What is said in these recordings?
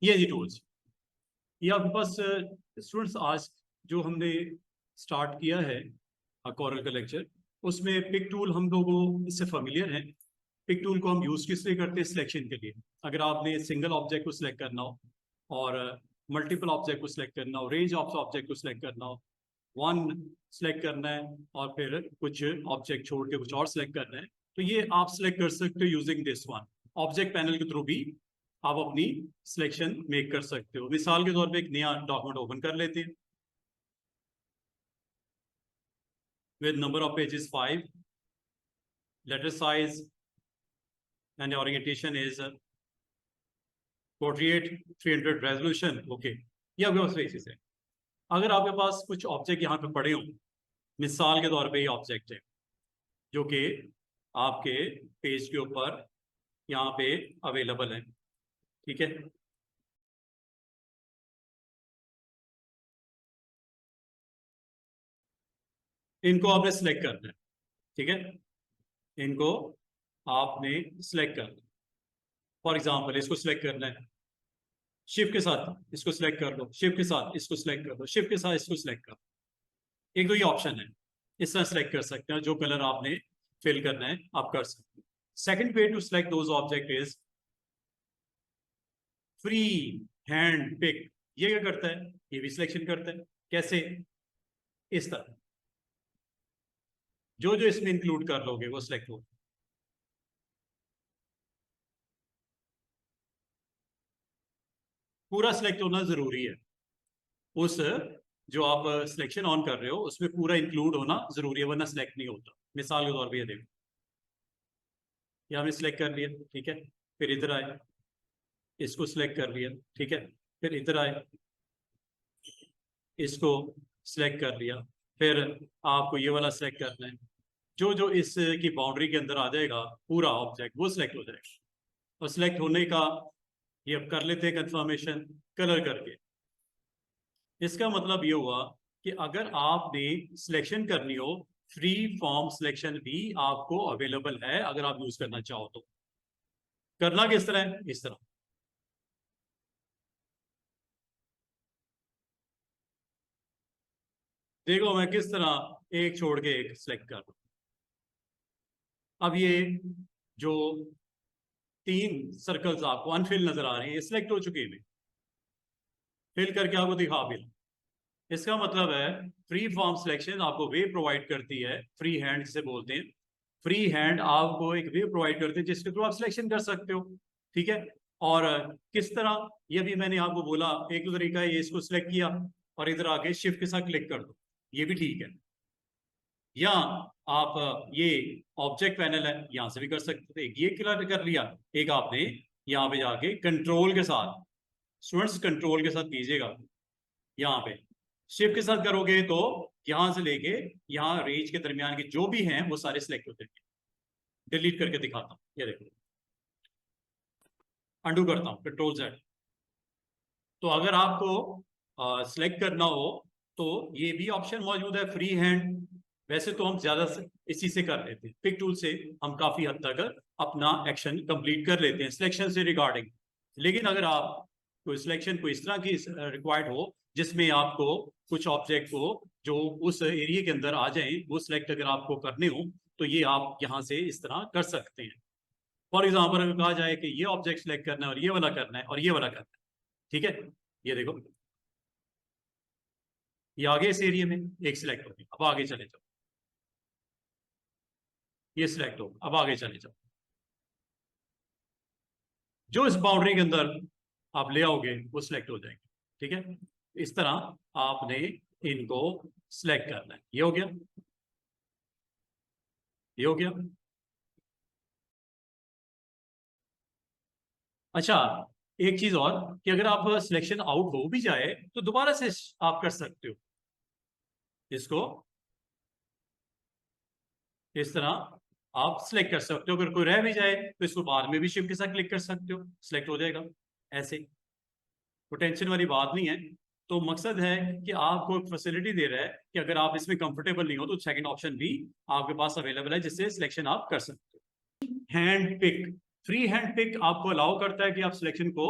ये जी टूल्स, ये आपके पास स्टूडेंट्स आज जो हमने स्टार्ट किया है कोरल का लेक्चर, उसमें पिक टूल हम लोगों इससे फेमिलियर हैं। पिक टूल को हम यूज किस लिए करते हैं? सिलेक्शन के लिए। अगर आपने सिंगल ऑब्जेक्ट को सिलेक्ट करना हो और मल्टीपल ऑब्जेक्ट को सिलेक्ट करना हो, रेंज ऑफ ऑब्जेक्ट को सिलेक्ट करना हो, वन सिलेक्ट करना है और फिर कुछ ऑब्जेक्ट छोड़ के कुछ और सिलेक्ट करना है, तो ये आप सिलेक्ट कर सकते हो using this one. Object panel के थ्रू भी आप अपनी सिलेक्शन मेक कर सकते हो। मिसाल के तौर पे एक नया डॉक्यूमेंट ओपन कर लेते हैं with number of pages 5, letter size and the orientation is portrait 300 resolution। Okay, ये आपके पास बेसिस है। अगर आपके पास कुछ ऑब्जेक्ट यहाँ पे पड़े हों, मिसाल के तौर पे ये ऑब्जेक्ट है जो कि आपके पेज के ऊपर यहाँ पे अवेलेबल है, ठीक है। इनको आपने सिलेक्ट करना है, ठीक है। इनको आपने सिलेक्ट करना है। फॉर एग्जांपल इसको सिलेक्ट करना है, शिफ्ट के साथ इसको सिलेक्ट कर लो, शिफ्ट के साथ इसको सिलेक्ट कर लो, शिफ्ट के साथ इसको सिलेक्ट कर लो। एक तो ये ऑप्शन है, इस तरह सिलेक्ट कर सकते हैं। जो कलर आपने फिल करना है आप कर सकते हैं। Second way to select those object is free hand pick. ये क्या करता है? ये भी सिलेक्शन करता है। कैसे? इस तरह जो जो इसमें इंक्लूड कर लोगे वो सिलेक्ट होगा। पूरा सिलेक्ट होना जरूरी है। उस जो आप सिलेक्शन ऑन कर रहे हो उसमें पूरा इंक्लूड होना जरूरी है, वरना सिलेक्ट नहीं होता। मिसाल के तौर पे ये देखो, ये हमने सिलेक्ट कर लिया, ठीक है। फिर इधर आए, इसको सिलेक्ट कर लिया, ठीक है। फिर इधर आए, इसको सिलेक्ट कर लिया। फिर आपको ये वाला सिलेक्ट करना है। जो जो इसकी बाउंड्री के अंदर आ जाएगा पूरा ऑब्जेक्ट वो सिलेक्ट हो जाएगा। और सिलेक्ट होने का ये अब कर लेते हैं कंफर्मेशन कलर करके। इसका मतलब ये हुआ कि अगर आपने सिलेक्शन करनी हो, फ्री फॉर्म सिलेक्शन भी आपको अवेलेबल है अगर आप यूज करना चाहो तो। करना किस तरह है? इस तरह देखो, मैं किस तरह एक छोड़ के एक सिलेक्ट कर रहा हूं। अब ये जो तीन सर्कल्स आपको अनफिल नजर आ रहे हैं ये सिलेक्ट हो चुके हैं, फिल करके आपको दिखा भी। इसका मतलब है फ्री फॉर्म सिलेक्शन आपको वे प्रोवाइड करती है, फ्री हैंड जिसे बोलते हैं। फ्री हैंड आपको एक वे प्रोवाइड करते हैं जिसके थ्रू आप सिलेक्शन कर सकते हो, ठीक है। और किस तरह, ये भी मैंने आपको बोला। एक तो तरीका है, ये इसको सिलेक्ट किया और इधर आके शिफ्ट के साथ क्लिक कर दो, ये भी ठीक है। या आप ये ऑब्जेक्ट पैनल है यहां से भी कर सकते थे। ये क्लियर कर लिया। एक आपने यहाँ पे जाके कंट्रोल के साथ, स्टूडेंट्स कंट्रोल के साथ कीजिएगा, यहाँ पे शिफ्ट के साथ करोगे तो यहां से लेके यहाँ रेंज के दरमियान के जो भी हैं वो सारे सिलेक्ट होते हैं। डिलीट करके दिखाता हूँ, ये देखो, अंडू करता हूँ, कंट्रोल जेड। तो अगर आपको सिलेक्ट करना हो तो ये भी ऑप्शन मौजूद है, फ्री हैंड। वैसे तो हम ज्यादा इसी से कर लेते हैं, पिक टूल से हम काफी हद तक अपना एक्शन कंप्लीट कर लेते हैं सिलेक्शन से रिगार्डिंग। लेकिन अगर आप कोई सिलेक्शन को इस तरह की रिक्वायर्ड हो जिसमें आपको कुछ ऑब्जेक्ट को जो उस एरिया के अंदर आ जाए वो सिलेक्ट अगर आपको करने हो, तो ये आप यहाँ से इस तरह कर सकते हैं। फॉर एग्जाम्पल अगर कहा जाए कि ये ऑब्जेक्ट सिलेक्ट करना है और ये वाला करना है और ये वाला करना है, ठीक है। ये देखो, ये आगे इस एरिया में एक सिलेक्ट हो गया। अब आगे चले जाओ, ये सिलेक्ट हो, अब आगे चले जाओ। जो इस बाउंड्री के अंदर आप ले आओगे वो सिलेक्ट हो जाएंगे, ठीक है। इस तरह आपने इनको सिलेक्ट करना है। ये हो गया, ये हो गया। अच्छा, एक चीज और कि अगर आप सिलेक्शन आउट हो भी जाए तो दोबारा से आप कर सकते हो इसको। इस तरह आप सिलेक्ट कर सकते हो। अगर कोई रह भी जाए तो इसको बाद में भी शिफ्ट के साथ क्लिक कर सकते हो, सिलेक्ट हो जाएगा। ऐसे कोई टेंशन वाली बात नहीं है। तो मकसद है कि आपको एक फैसिलिटी दे रहा है कि अगर आप इसमें कंफर्टेबल नहीं हो तो सेकंड ऑप्शन भी आपके पास अवेलेबल है जिससे सिलेक्शन आप कर सकते हो। Hand pick, free hand pick आपको अलाउ करता है कि आप सिलेक्शन को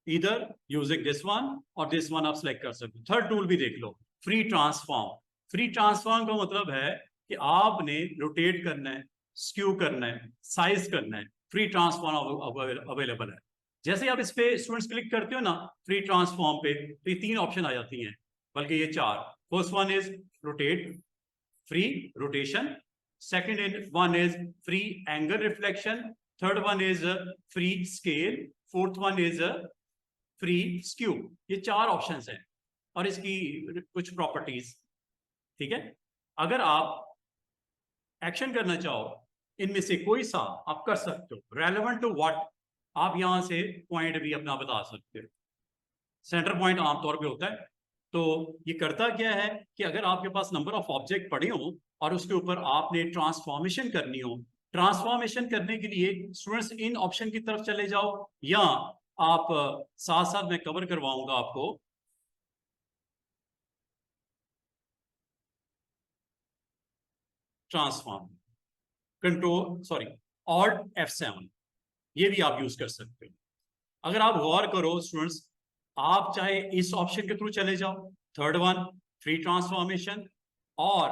इधर यूजिंग दिस वन और दिस वन आप सिलेक्ट कर सकते हो। थर्ड टूल भी देख लो, फ्री ट्रांसफॉर्म। फ्री ट्रांसफॉर्म का मतलब है कि आपने रोटेट करना है, स्क्यू करना है, साइज करना है, फ्री ट्रांसफॉर्म अवेलेबल है। जैसे आप इस पे स्टूडेंट्स क्लिक करते हो ना फ्री ट्रांसफॉर्म पे, तो ये 3 ऑप्शन आ जाती हैं, बल्कि ये 4। First one is rotate, free rotation, second one is free angle reflection, third one is free scale, fourth one is free skew। ये 4 ऑप्शंस हैं और इसकी कुछ प्रॉपर्टीज, ठीक है। अगर आप एक्शन करना चाहो इनमें से कोई सा आप कर सकते हो, रेलेवेंट टू व्हाट आप यहां से पॉइंट भी अपना बता सकते हो। सेंटर पॉइंट आमतौर पे होता है। तो ये करता क्या है कि अगर आपके पास नंबर ऑफ ऑब्जेक्ट पड़े हो और उसके ऊपर आपने ट्रांसफॉर्मेशन करनी हो, ट्रांसफॉर्मेशन करने के लिए स्टूडेंट्स इन ऑप्शन की तरफ चले जाओ, या आप साथ साथ मैं कवर करवाऊंगा आपको transform, control sorry alt F7, ये भी आप यूज कर सकते हो। अगर आप गौर करो स्टूडेंट्स, आप चाहे इस ऑप्शन के थ्रू चले जाओ, थर्ड वन फ्री ट्रांसफॉर्मेशन, और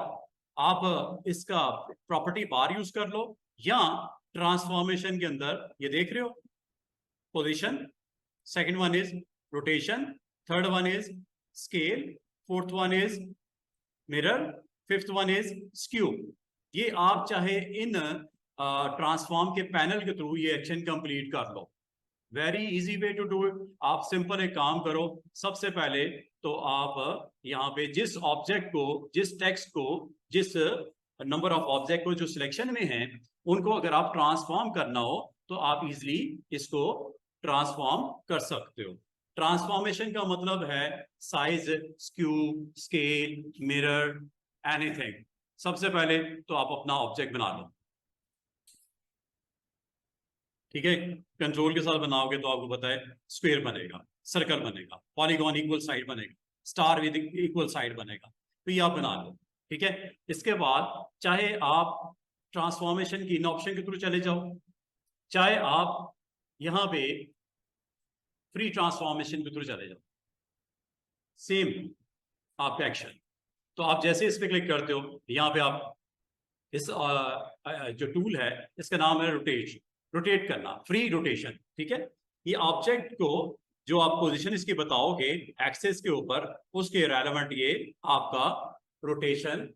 आप इसका प्रॉपर्टी बार यूज कर लो, या ट्रांसफॉर्मेशन के अंदर ये देख रहे हो position, second one is rotation, third one is scale, fourth one is mirror, fifth one is skew. ये आप चाहे इन ट्रांसफॉर्म के पैनल के थ्रू ये एक्शन कंप्लीट कर लो। Very easy way to do it. आप सिंपल एक काम करो, सबसे पहले तो आप यहाँ पे जिस ऑब्जेक्ट को, जिस टेक्स्ट को, जिस नंबर ऑफ ऑब्जेक्ट को जो सिलेक्शन में है, उनको अगर आप ट्रांसफॉर्म करना हो तो आप इजीली इसको ट्रांसफॉर्म कर सकते हो। ट्रांसफॉर्मेशन का मतलब है size, skew, scale, mirror, anything. सबसे पहले तो आप अपना ऑब्जेक्ट बना लो, ठीक है। कंट्रोल के साथ बनाओगे तो आपको पता है स्क्वायर बनेगा, सर्कल बनेगा, पॉलीगॉन इक्वल साइड बनेगा, स्टार विद इक्वल साइड बनेगा, तो ये आप बना लो, ठीक है। इसके बाद चाहे आप ट्रांसफॉर्मेशन की इन ऑप्शन के थ्रू चले जाओ, चाहे आप यहां पे फ्री ट्रांसफॉर्मेशन के थ्रू चले जाओ, सेम आपका एक्शन। तो आप जैसे इस पे क्लिक करते हो, यहाँ पे आप इस जो टूल है इसका नाम है रोटेट, रोटेट करना, फ्री रोटेशन, ठीक है। ये ऑब्जेक्ट को जो आप पोजीशन इसकी बताओगे एक्सेस के ऊपर, उसके रेलेवेंट ये आपका रोटेशन,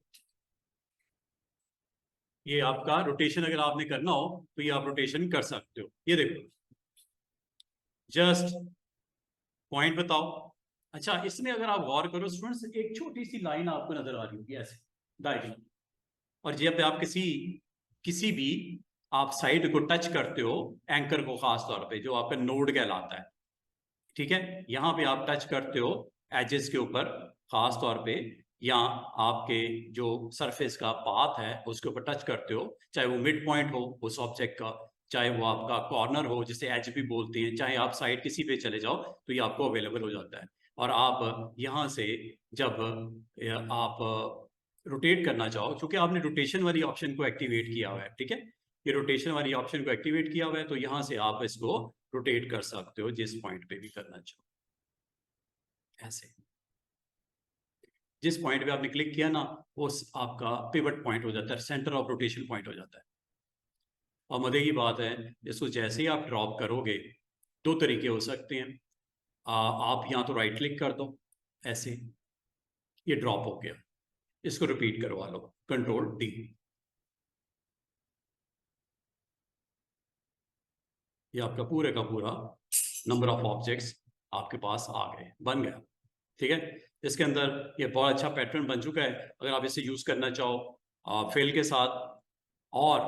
ये आपका रोटेशन अगर आपने करना हो तो ये आप रोटेशन कर सकते हो। ये देखो जस्ट पॉइंट बताओ। अच्छा, इसमें अगर आप गौर करो स्टूडेंट्स, एक छोटी सी लाइन आपको नजर आ रही होगी ऐसे डायग्राम, और जब आप किसी भी आप साइड को टच करते हो, एंकर को खास तौर पे जो आपका नोड कहलाता है, ठीक है, यहां पे आप टच करते हो एजेस के ऊपर खास तौर पे, या आपके जो सरफेस का पाथ है उसके ऊपर टच करते हो, चाहे वो मिड पॉइंट हो उस ऑब्जेक्ट का, चाहे वो आपका कॉर्नर हो जिसे एज भी बोलते हैं, चाहे आप साइड किसी पे चले जाओ तो ये आपको अवेलेबल हो जाता है। और आप यहाँ से जब आप रोटेट करना चाहो, क्योंकि आपने रोटेशन वाली ऑप्शन को एक्टिवेट किया हुआ है, ठीक है, ये रोटेशन वाली ऑप्शन को एक्टिवेट किया हुआ है, तो यहाँ से आप इसको रोटेट कर सकते हो जिस पॉइंट पे भी करना चाहो। ऐसे जिस पॉइंट पे आपने क्लिक किया ना, वो आपका पिवट पॉइंट हो जाता है, सेंटर ऑफ रोटेशन पॉइंट हो जाता है। और मजे की बात है, इसको जैसे ही आप ड्रॉप करोगे, 2 तरीके हो सकते हैं। आप यहाँ तो राइट क्लिक कर दो, ऐसे ये ड्रॉप हो गया, इसको रिपीट करवा लो, कंट्रोल D, ये आपका पूरे का पूरा नंबर ऑफ ऑब्जेक्ट्स आपके पास आ गए, बन गया, ठीक है। इसके अंदर ये बहुत अच्छा पैटर्न बन चुका है। अगर आप इसे यूज करना चाहो फेल के साथ, और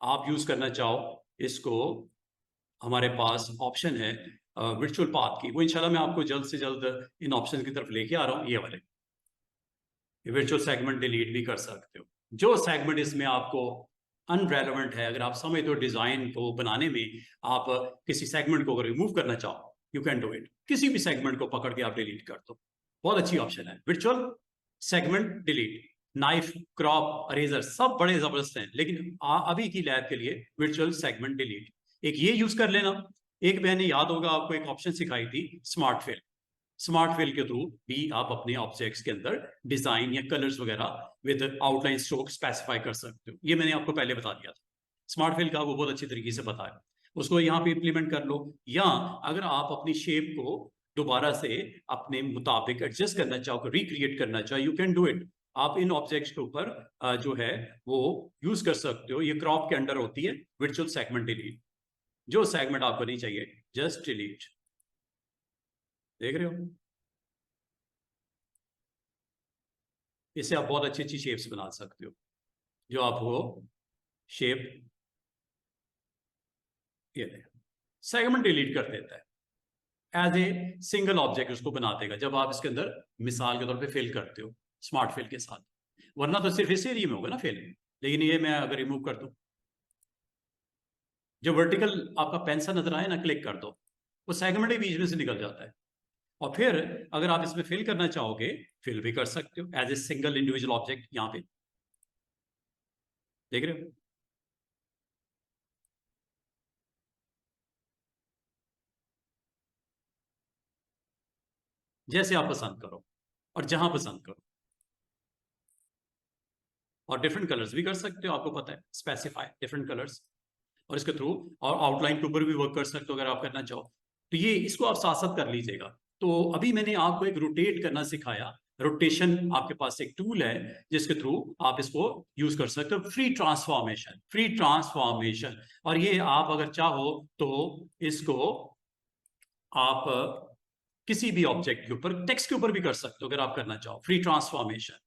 आप यूज करना चाहो इसको, हमारे पास ऑप्शन है वर्चुअल पाथ की, वो इंशाल्लाह मैं आपको जल्द से जल्द इन ऑप्शन की तरफ लेके आ रहा हूँ। ये वाले वर्चुअल सेगमेंट डिलीट भी कर सकते हो, जो सेगमेंट इसमें आपको अनरेलेवेंट है, अगर आप समझते हो डिजाइन को बनाने में आप किसी सेगमेंट को अगर रिमूव करना चाहो, यू कैन डू इट, किसी भी सेगमेंट को पकड़ के आप डिलीट कर दो। बहुत अच्छी ऑप्शन है virtual segment delete. Knife, crop, eraser सब बड़े जबरदस्त हैं, लेकिन अभी की लैब के लिए वर्चुअल सेगमेंट डिलीट, एक ये यूज कर लेना। एक मैंने याद होगा आपको एक ऑप्शन सिखाई थी स्मार्ट फिल। स्मार्ट फिल के थ्रू भी आप अपने ऑब्जेक्ट्स के अंदर डिजाइन या कलर्स वगैरह विद आउटलाइन स्ट्रोक स्पेसिफाई कर सकते हो। ये मैंने आपको पहले बता दिया था। स्मार्ट फिल का वो बहुत अच्छी तरीके से पता है, उसको यहाँ पे इम्प्लीमेंट कर लो। या अगर आप अपनी शेप को दोबारा से अपने मुताबिक एडजस्ट करना चाहो, रिक्रिएट करना चाहो, यू कैन डू इट। आप इन ऑब्जेक्ट्स के ऊपर जो है वो यूज कर सकते हो। ये क्रॉप के अंडर होती है वर्चुअल सेगमेंट डिलीट। जो सेगमेंट आपको नहीं चाहिए जस्ट डिलीट। देख रहे हो, इससे आप बहुत अच्छी अच्छी शेप्स बना सकते हो। जो आपको शेप ये सेगमेंट डिलीट कर देता है, एज ए सिंगल ऑब्जेक्ट उसको बना देगा जब आप इसके अंदर मिसाल के तौर पे फिल करते हो स्मार्ट फिल के साथ। वरना तो सिर्फ इस एरिया में होगा ना फिल, लेकिन ये मैं अगर रिमूव कर दूं, जो वर्टिकल आपका पेंसिल नजर आए ना, क्लिक कर दो, वो सेगमेंट ही बीच में से निकल जाता है। और फिर अगर आप इसमें फिल करना चाहोगे, फिल भी कर सकते हो as a single individual object. यहां पे देख रहे हो, जैसे आप पसंद करो और जहां पसंद करो। और डिफरेंट कलर्स भी कर सकते हो, आपको पता है स्पेसिफाई डिफरेंट कलर्स। और इसके थ्रू और आउटलाइन के ऊपर भी वर्क कर सकते हो अगर आप करना चाहो। तो ये इसको आप साथ साथ कर लीजिएगा। तो अभी मैंने आपको एक रोटेट करना सिखाया। रोटेशन आपके पास एक टूल है जिसके थ्रू आप इसको यूज कर सकते हो, फ्री ट्रांसफॉर्मेशन। फ्री ट्रांसफॉर्मेशन, और ये आप अगर चाहो तो इसको आप किसी भी ऑब्जेक्ट के ऊपर, टेक्स्ट के ऊपर भी कर सकते हो अगर आप करना चाहो। Free transformation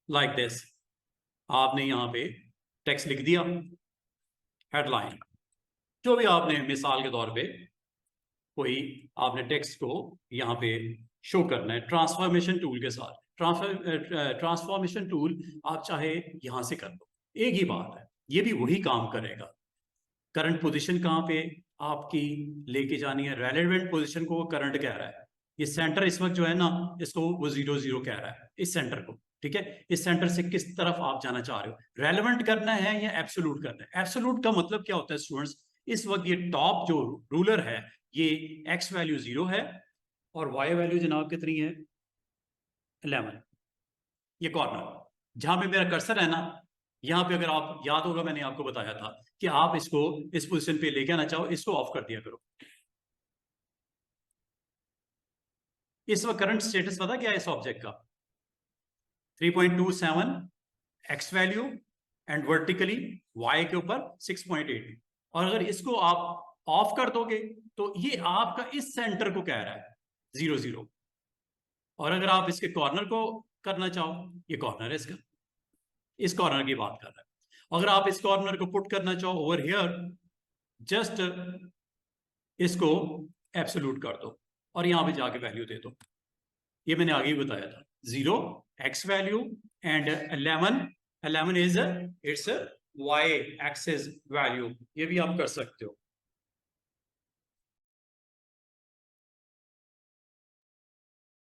like this. आपने यहाँ पे टेक्स्ट लिख दिया, हेडलाइन, जो भी आपने मिसाल के तौर पे कोई आपने टेक्स्ट को यहाँ पे शो करना है ट्रांसफॉर्मेशन टूल के साथ। ट्रांसफॉर्मेशन टूल आप चाहे यहां से कर लो, एक ही बात है, ये भी वही काम करेगा। करंट पोजीशन कहाँ पे आपकी लेके जानी है, रेलेवेंट पोजीशन को वो करंट कह रहा है। ये सेंटर इस वक्त जो है ना, इसको वो 0 0 कह रहा है, इस सेंटर को। ठीक है, इस सेंटर से किस तरफ आप जाना चाह रहे हो, रेलेवेंट करना है या एब्सोल्यूट करना है। एब्सोल्यूट का मतलब क्या होता है स्टूडेंट्स, इस वक्त ये टॉप जो रूलर है, ये एक्स वैल्यू 0 है और वाई वैल्यू जनाब कितनी है 11। ये कॉर्नर जहां पे मेरा कर्सर है ना, यहाँ पे अगर आप याद होगा मैंने आपको बताया था कि आप इसको इस पोजीशन पे लेके आना चाहो, इसको ऑफ कर दिया करो। इस वक्त करंट स्टेटस पता क्या है इस ऑब्जेक्ट का, 3.27 X value and vertically Y के ऊपर 6.8। और अगर इसको आप ऑफ कर दोगे तो ये आपका इस सेंटर को कह रहा है 0 0। और अगर आप इसके कॉर्नर को करना चाहो, ये कॉर्नर है इसका, इस कॉर्नर की बात कर रहा है। अगर आप इस कॉर्नर को पुट करना चाहो ओवर हियर, जस्ट इसको एब्सोल्यूट कर दो और यहां पे जाके वैल्यू दे दो। ये मैंने आगे ही बताया था, 0 X value and 11 is its Y axis value. ये भी आप कर सकते हो।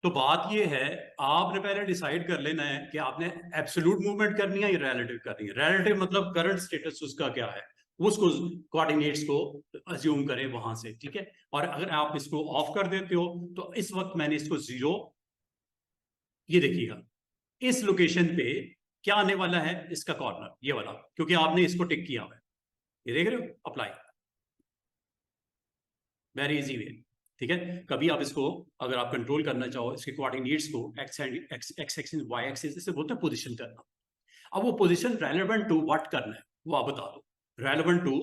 तो बात ये है, आपने पहले डिसाइड कर लेना है कि आपने एब्सोल्यूट मूवमेंट करनी है या रिलेटिव करनी है। रिलेटिव मतलब करंट स्टेटस उसका क्या है, उसको कोऑर्डिनेट्स को अज्यूम करें वहां से। ठीक है, और अगर आप इसको ऑफ कर देते हो तो इस वक्त मैंने इसको 0, ये देखिएगा इस लोकेशन पे क्या आने वाला है, इसका कॉर्नर ये वाला, क्योंकि आपने इसको टिक किया हुआ है। ये देख रहे हो, अप्लाई, वेरी इजी वे। ठीक है, कभी आप इसको अगर आप कंट्रोल करना चाहो इसके कोऑर्डिनेट्स को, एक्स एक्सिस वाई एक्सिस, इसे बोलते हैं पोजीशन करना। अब वो पोजीशन रेलेवेंट टू व्हाट करना है वो आप बता दो। रेलेवेंट टू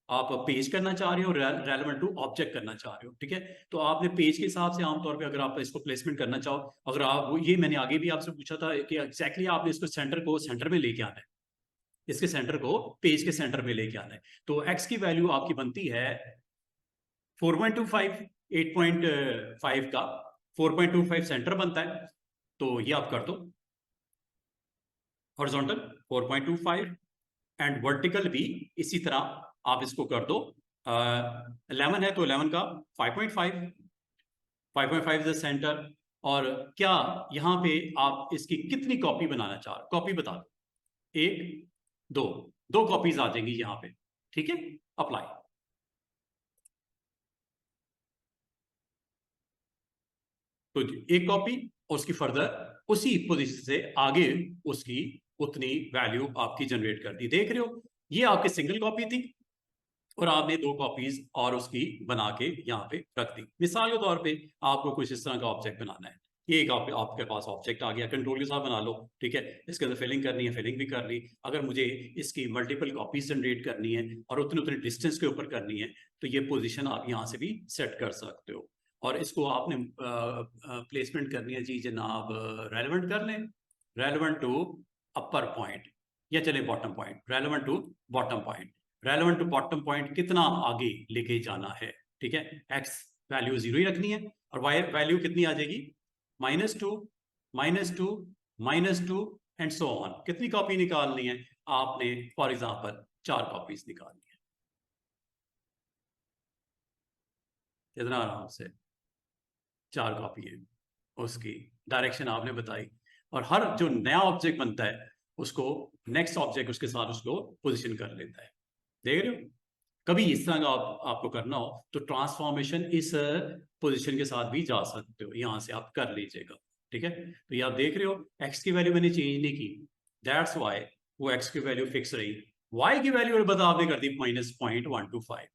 आप पेज करना चाह रहे हो, रेलेवेंट टू ऑब्जेक्ट करना चाह रहे हो। ठीक है, तो आपने पेज के हिसाब से आमतौर पे अगर आप इसको प्लेसमेंट करना चाहो, अगर आप वो, ये मैंने आगे भी आपसे पूछा था कि एग्जैक्टली आपने इसको सेंटर को सेंटर में लेके आना है, इसके सेंटर को पेज के सेंटर में लेके आना है। तो एक्स की वैल्यू आपकी बनती है 4.25, 8.5 का 4.25 सेंटर बनता है। तो ये आप कर दो हॉरिजॉन्टल 4.25 एंड वर्टिकल भी इसी तरह आप इसको कर दो। 11 है तो 11 का 5.5, 5.5 इज द सेंटर। और क्या यहां पे आप इसकी कितनी कॉपी बनाना चाह रहे हो, कॉपी बता दो, 1 2, 2 कॉपीज आ जाएंगी यहां पे। ठीक है, अप्लाई। तो एक कॉपी और उसकी फर्दर उसी पोजीशन से आगे उसकी उतनी वैल्यू आपकी जनरेट कर दी। देख रहे हो, ये आपकी सिंगल कॉपी थी और आपने 2 कॉपीज और उसकी बना के यहाँ पे रख दी। मिसाल के तौर पे आपको कुछ इस तरह का ऑब्जेक्ट बनाना है, ये एक आपके पास ऑब्जेक्ट आ गया, कंट्रोल के साथ बना लो, ठीक है। इसके अंदर फिलिंग करनी है, फिलिंग भी कर ली। अगर मुझे इसकी मल्टीपल कॉपीज जनरेट करनी है और उतने उतने डिस्टेंस के ऊपर करनी है, तो ये पोजीशन आप यहाँ से भी सेट कर सकते हो। और इसको आपने प्लेसमेंट करनी है जी जनाब, रेलेवेंट कर लें, रेलेवेंट टू अपर पॉइंट या चले bottom point, relevant to bottom point. Relevant to bottom point कितना आगे लेके जाना है, ठीक है। एक्स वैल्यू 0 ही रखनी है और वाई वैल्यू कितनी आ जाएगी, -2, -2, -2 एंड सो ऑन। कितनी कॉपी निकालनी है आपने, फॉर एग्जांपल 4 कॉपीज निकालनी है। कितना आराम से 4 कॉपी है, उसकी डायरेक्शन आपने बताई और हर जो नया ऑब्जेक्ट बनता है उसको नेक्स्ट ऑब्जेक्ट उसके साथ उसको पोजीशन कर लेता है। देख रहे हो, कभी इस तरह का आपको करना हो तो ट्रांसफॉर्मेशन इस पोजीशन के साथ भी जा सकते हो, यहां से आप कर लीजिएगा, ठीक है। तो ये आप देख रहे हो एक्स की वैल्यू मैंने चेंज नहीं की, दैट्स वाई वो एक्स की वैल्यू फिक्स रही। वाई की वैल्यू बता आपने कर दी -0.125,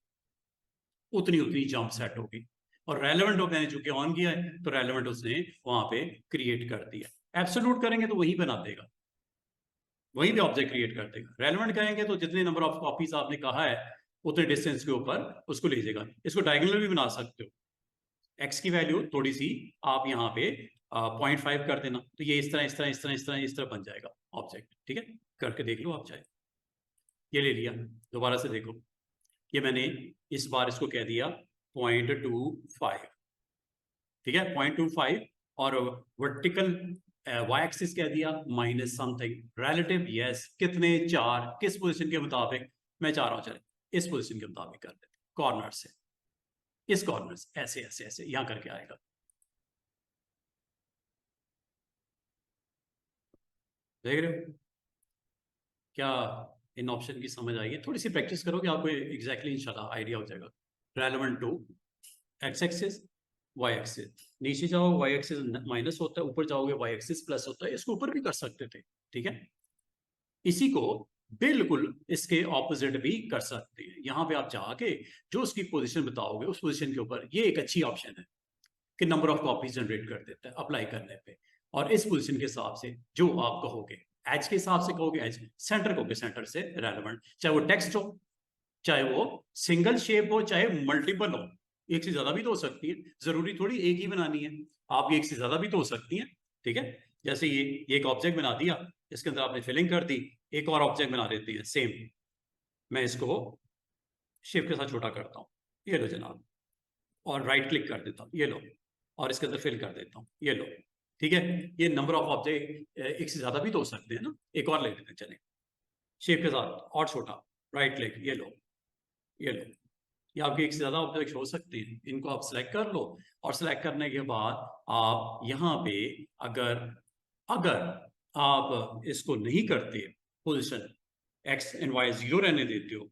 उतनी उतनी जंप सेट होगी। और रेलेवेंट मैंने चूंकि ऑन किया है तो रेलेवेंट उसने वहां पे क्रिएट कर दिया। एब्सोल्यूट करेंगे तो वही बना देगा, वहीं पे ऑब्जेक्ट क्रिएट कर देगा। रेलेवेंट कहेंगे तो जितने नंबर ऑफ कॉपीज आपने कहा है उतने डिस्टेंस के ऊपर उसको लीजिएगा। इसको डायगोनल भी बना सकते हो, एक्स की वैल्यू थोड़ी सी आप यहाँ पे 0.5 कर देना, तो ये इस तरह इस तरह इस तरह इस तरह इस तरह बन जाएगा ऑब्जेक्ट, ठीक है। करके देख लो आप चाहे। ये ले लिया, दोबारा से देखो, ये मैंने इस बार इसको कह दिया 0.25, ठीक है, 0.25 और वर्टिकल वाई एक्सिस कह दिया माइनस समथिंग। रिलेटिव यस, कितने 4, किस पोजीशन के मुताबिक, मैं चाह रहा हूं चले इस पोजीशन के मुताबिक कर देते, कॉर्नर से, इस कॉर्नर से ऐसे ऐसे ऐसे यहां करके आएगा। देख रहे हो क्या इन ऑप्शन की समझ आई है? थोड़ी सी प्रैक्टिस करोगे आपको एग्जैक्टली इंशाल्लाह आइडिया हो जाएगा। Relevant to X axis, Y axis, नीचे जाओ वाई एक्सिस माइनस होता है, ऊपर जाओगे वाई एक्सिस प्लस होता है। इसको ऊपर भी कर सकते थे, ठीक है। इसी को बिल्कुल इसके ऑपोजिट भी कर सकते हैं। यहां पे आप जाके जो उसकी पोजीशन बताओगे उस पोजीशन के ऊपर, ये एक अच्छी ऑप्शन है कि नंबर ऑफ कॉपीज जनरेट कर देता है अप्लाई करने पे। और इस पोजीशन के हिसाब से जो आप कहोगे, एज के हिसाब से कहोगे एज, सेंटर कहोगे सेंटर से रेलेवेंट, चाहे वो टेक्स्ट हो, चाहे वो सिंगल शेप हो, चाहे मल्टीपल हो, एक से ज्यादा भी तो हो सकती है, जरूरी थोड़ी एक ही बनानी है, आप एक से ज्यादा भी तो हो सकती है, ठीक है। जैसे ये एक ऑब्जेक्ट बना दिया, इसके अंदर आपने फिलिंग कर दी, एक और ऑब्जेक्ट बना देती है सेम, मैं इसको शेप के साथ छोटा करता हूँ, ये लो जनाब, और राइट क्लिक कर देता हूँ, ये लो, और इसके अंदर फिल कर देता हूँ, ये लो, ठीक है। ये नंबर ऑफ ऑब्जेक्ट एक से ज्यादा भी तो हो सकते हैं ना, एक और ले लेते हैं चले, शेप के साथ और छोटा, राइट क्लिक, ये लो, ये लो, या आपके एक से ज्यादा ऑब्जेक्ट हो सकते हैं, इनको आप सिलेक्ट कर लो। और सिलेक्ट करने के बाद आप यहाँ पे अगर अगर आप इसको नहीं करते, पोजीशन एक्स एंड वाई 0 रहने देते हो,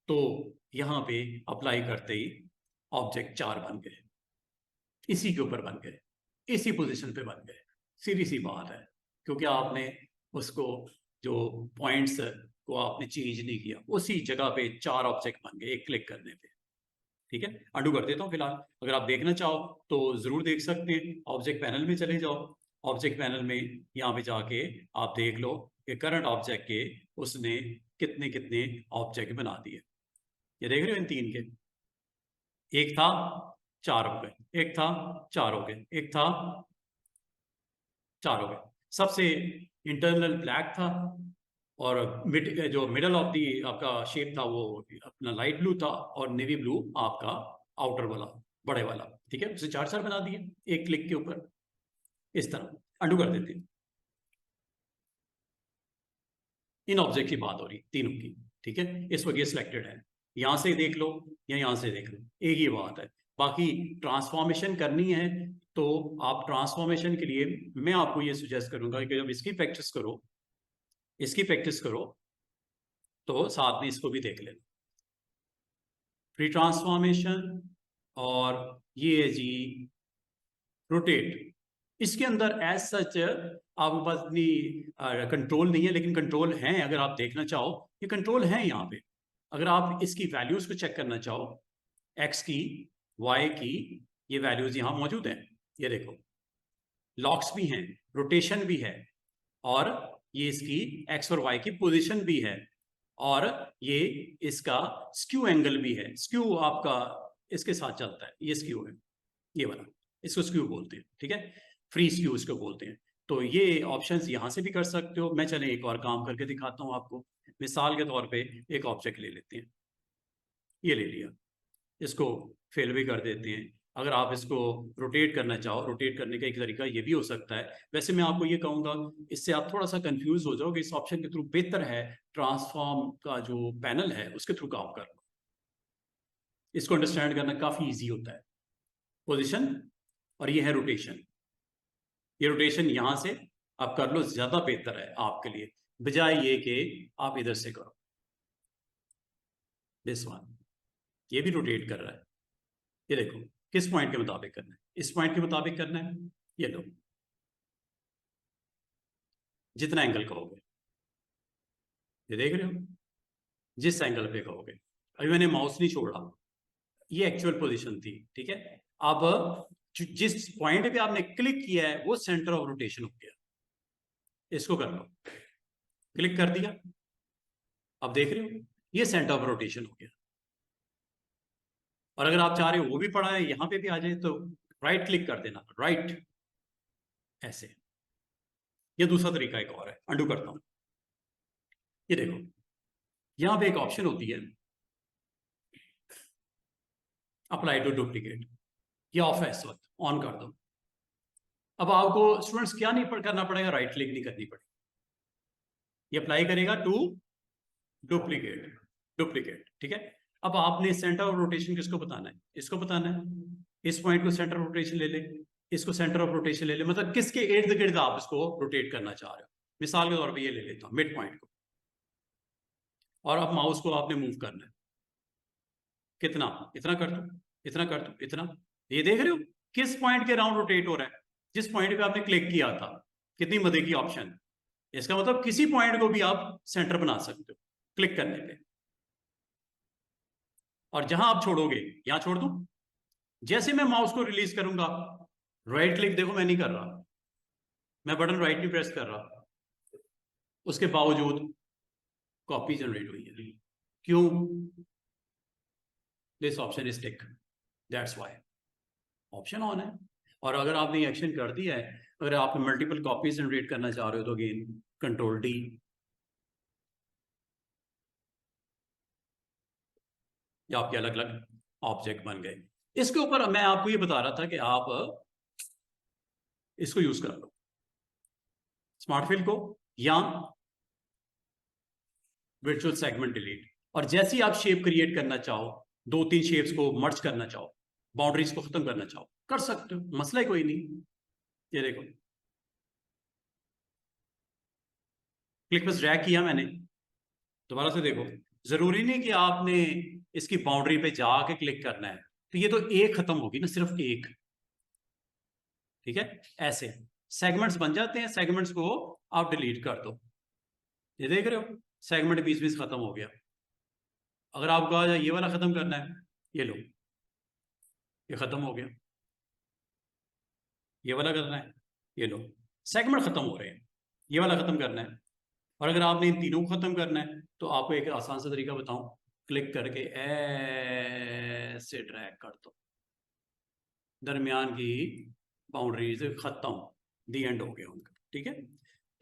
तो यहाँ पे अप्लाई करते ही ऑब्जेक्ट 4 बन गए, इसी के ऊपर बन गए, इसी पोजीशन पे बन गए। सीधी सी बात है, क्योंकि आपने उसको जो पॉइंट्स को आपने चेंज नहीं किया, उसी जगह पे 4 ऑब्जेक्ट बन गए एक क्लिक करने पे, ठीक है। अंडू कर देता हूँ फिलहाल, अगर आप देखना चाहो तो जरूर देख सकते हैं। ऑब्जेक्ट पैनल में चले जाओ, ऑब्जेक्ट पैनल में यहाँ पे जाके आप देख लो कि करंट ऑब्जेक्ट के उसने कितने कितने ऑब्जेक्ट बना दिए। ये देख रहे हो इन 3 के, एक था 4 हो गए, एक था 4 हो गए, एक था 4 हो गए। सबसे इंटरनल ब्लैक था और जो मिडल ऑफ दी आपका शेप था वो अपना लाइट ब्लू था और नेवी ब्लू आपका आउटर वाला बड़े वाला, ठीक है। उसे 4 बना दिए एक क्लिक के ऊपर, इस तरह अंडू कर देते हैं। इन ऑब्जेक्ट की बात हो रही तीनों की, ठीक है। इस वक्त ये सिलेक्टेड है, यहां से देख लो या यहां से देख लो, एक ही बात है। बाकी ट्रांसफॉर्मेशन करनी है तो आप ट्रांसफॉर्मेशन के लिए मैं आपको ये सुजेस्ट करूंगा कि जब इसकी प्रैक्टिस करो, इसकी प्रैक्टिस करो तो साथ में इसको भी देख लेना, प्री ट्रांसफॉर्मेशन और ये है जी रोटेट। इसके अंदर एज सच आपके पास इतनी कंट्रोल नहीं है, लेकिन कंट्रोल है। अगर आप देखना चाहो ये कंट्रोल है यहाँ पे। अगर आप इसकी वैल्यूज को चेक करना चाहो, एक्स की, वाई की, ये वैल्यूज यहाँ मौजूद हैं। ये देखो, लॉक्स भी हैं, रोटेशन भी है, और ये इसकी एक्स और वाई की पोजीशन भी है, और ये इसका स्क्यू एंगल भी है। स्क्यू आपका इसके साथ चलता है, ये स्क्यू है, ये वाला, इसको स्क्यू बोलते हैं, ठीक है, फ्री स्क्यू इसको बोलते हैं। तो ये ऑप्शंस यहाँ से भी कर सकते हो। मैं चले एक और काम करके दिखाता हूँ आपको। मिसाल के तौर पे एक ऑब्जेक्ट ले लेते हैं, ये ले लिया, इसको फेल भी कर देते हैं। अगर आप इसको रोटेट करना चाहो, रोटेट करने का एक तरीका ये भी हो सकता है। वैसे मैं आपको ये कहूँगा, इससे आप थोड़ा सा कंफ्यूज हो जाओगे, इस ऑप्शन के थ्रू बेहतर है ट्रांसफॉर्म का जो पैनल है उसके थ्रू काम कर लो। इसको अंडरस्टैंड करना काफ़ी ईजी होता है। पोजिशन और ये है रोटेशन। ये रोटेशन यहाँ से आप कर लो, ज़्यादा बेहतर है आपके लिए, बजाय ये कि आप इधर से करो। दिस वन, ये भी रोटेट कर रहा है। ये देखो किस पॉइंट के मुताबिक करना है, इस पॉइंट के मुताबिक करना है। ये लो, जितना एंगल कहोगे, ये देख रहे हो, जिस एंगल पे कहोगे। अभी मैंने माउस नहीं छोड़ा, ये एक्चुअल पोजीशन थी, ठीक है। अब जिस पॉइंट पे आपने क्लिक किया है वो सेंटर ऑफ रोटेशन हो गया। इसको कर लो, क्लिक कर दिया, अब देख रहे हो ये सेंटर ऑफ रोटेशन हो गया। और अगर आप चाह रहे हो वो भी पड़ा है यहां पे भी आ जाए, तो राइट क्लिक कर देना, राइट, ऐसे। ये दूसरा तरीका एक और है, अंडू करता हूं। ये देखो, यहां पे एक ऑप्शन होती है अप्लाई टू डुप्लीकेट, ये ऑफ है इस वक्त, ऑन कर दो। अब आपको स्टूडेंट्स क्या नहीं करना पड़ेगा, राइट क्लिक नहीं करनी पड़ेगी, ये अप्लाई करेगा टू डुप्लीकेट, डुप्लीकेट, ठीक है। अब आपने सेंटर ऑफ रोटेशन किसको बताना है, इसको बताना है। इस पॉइंट को सेंटर ऑफ रोटेशन ले ले, इसको सेंटर ऑफ रोटेशन ले ले, मतलब किसके इर्द गिर्द आप इसको रोटेट करना चाह रहे हो। मिसाल के तौर पे ये ले लेता हूं, मिड पॉइंट को, और अब माउस को आपने मूव करना है। कितना, इतना कर दो, इतना कर दो, इतना। ये देख रहे हो किस पॉइंट के राउंड रोटेट हो रहा है, जिस पॉइंट पे आपने क्लिक किया था। कितनी मजे की ऑप्शन, इसका मतलब किसी पॉइंट को भी आप सेंटर बना सकते हो क्लिक करने पे। और जहां आप छोड़ोगे, यहां छोड़ दूं, जैसे मैं माउस को रिलीज करूंगा, राइट क्लिक देखो मैं नहीं कर रहा, मैं बटन राइट नहीं प्रेस कर रहा, उसके बावजूद कॉपी जनरेट हुई है। क्यों? This option is tick, that's why option on है। और अगर आपने एक्शन कर दिया है, अगर आप मल्टीपल कॉपीज जनरेट करना चाह रहे हो, तो अगेन कंट्रोल डी, या आपके अलग अलग ऑब्जेक्ट बन गए। इसके ऊपर मैं आपको ये बता रहा था कि आप इसको यूज कर लो, स्मार्ट फिल को, या वर्चुअल सेगमेंट डिलीट। और जैसे ही आप शेप क्रिएट करना चाहो, 2-3 शेप्स को मर्ज करना चाहो, बाउंड्रीज को खत्म करना चाहो, कर सकते हो, मसला ही कोई नहीं। ये देखो, क्लिक बस ड्रैग किया मैंने, दोबारा से देखो, जरूरी नहीं कि आपने इसकी बाउंड्री पे जाके क्लिक करना है, तो ये तो एक खत्म होगी ना, सिर्फ एक, ठीक है। ऐसे सेगमेंट्स बन जाते हैं, सेगमेंट्स को आप डिलीट कर दो। ये देख रहे हो सेगमेंट बीच बीच खत्म हो गया। अगर आपको कहा जाए ये वाला खत्म करना है, ये लो, ये खत्म हो गया। ये वाला करना है, ये लो, सेगमेंट खत्म हो रहे हैं। ये वाला खत्म करना है, और अगर आपने इन तीनों को खत्म करना है, तो आपको एक आसान सा तरीका बताऊं, क्लिक करके ऐसे ड्रैग कर दो, दरमियान की बाउंड्रीज खत्म, दी एंड हो गया उनका, ठीक है।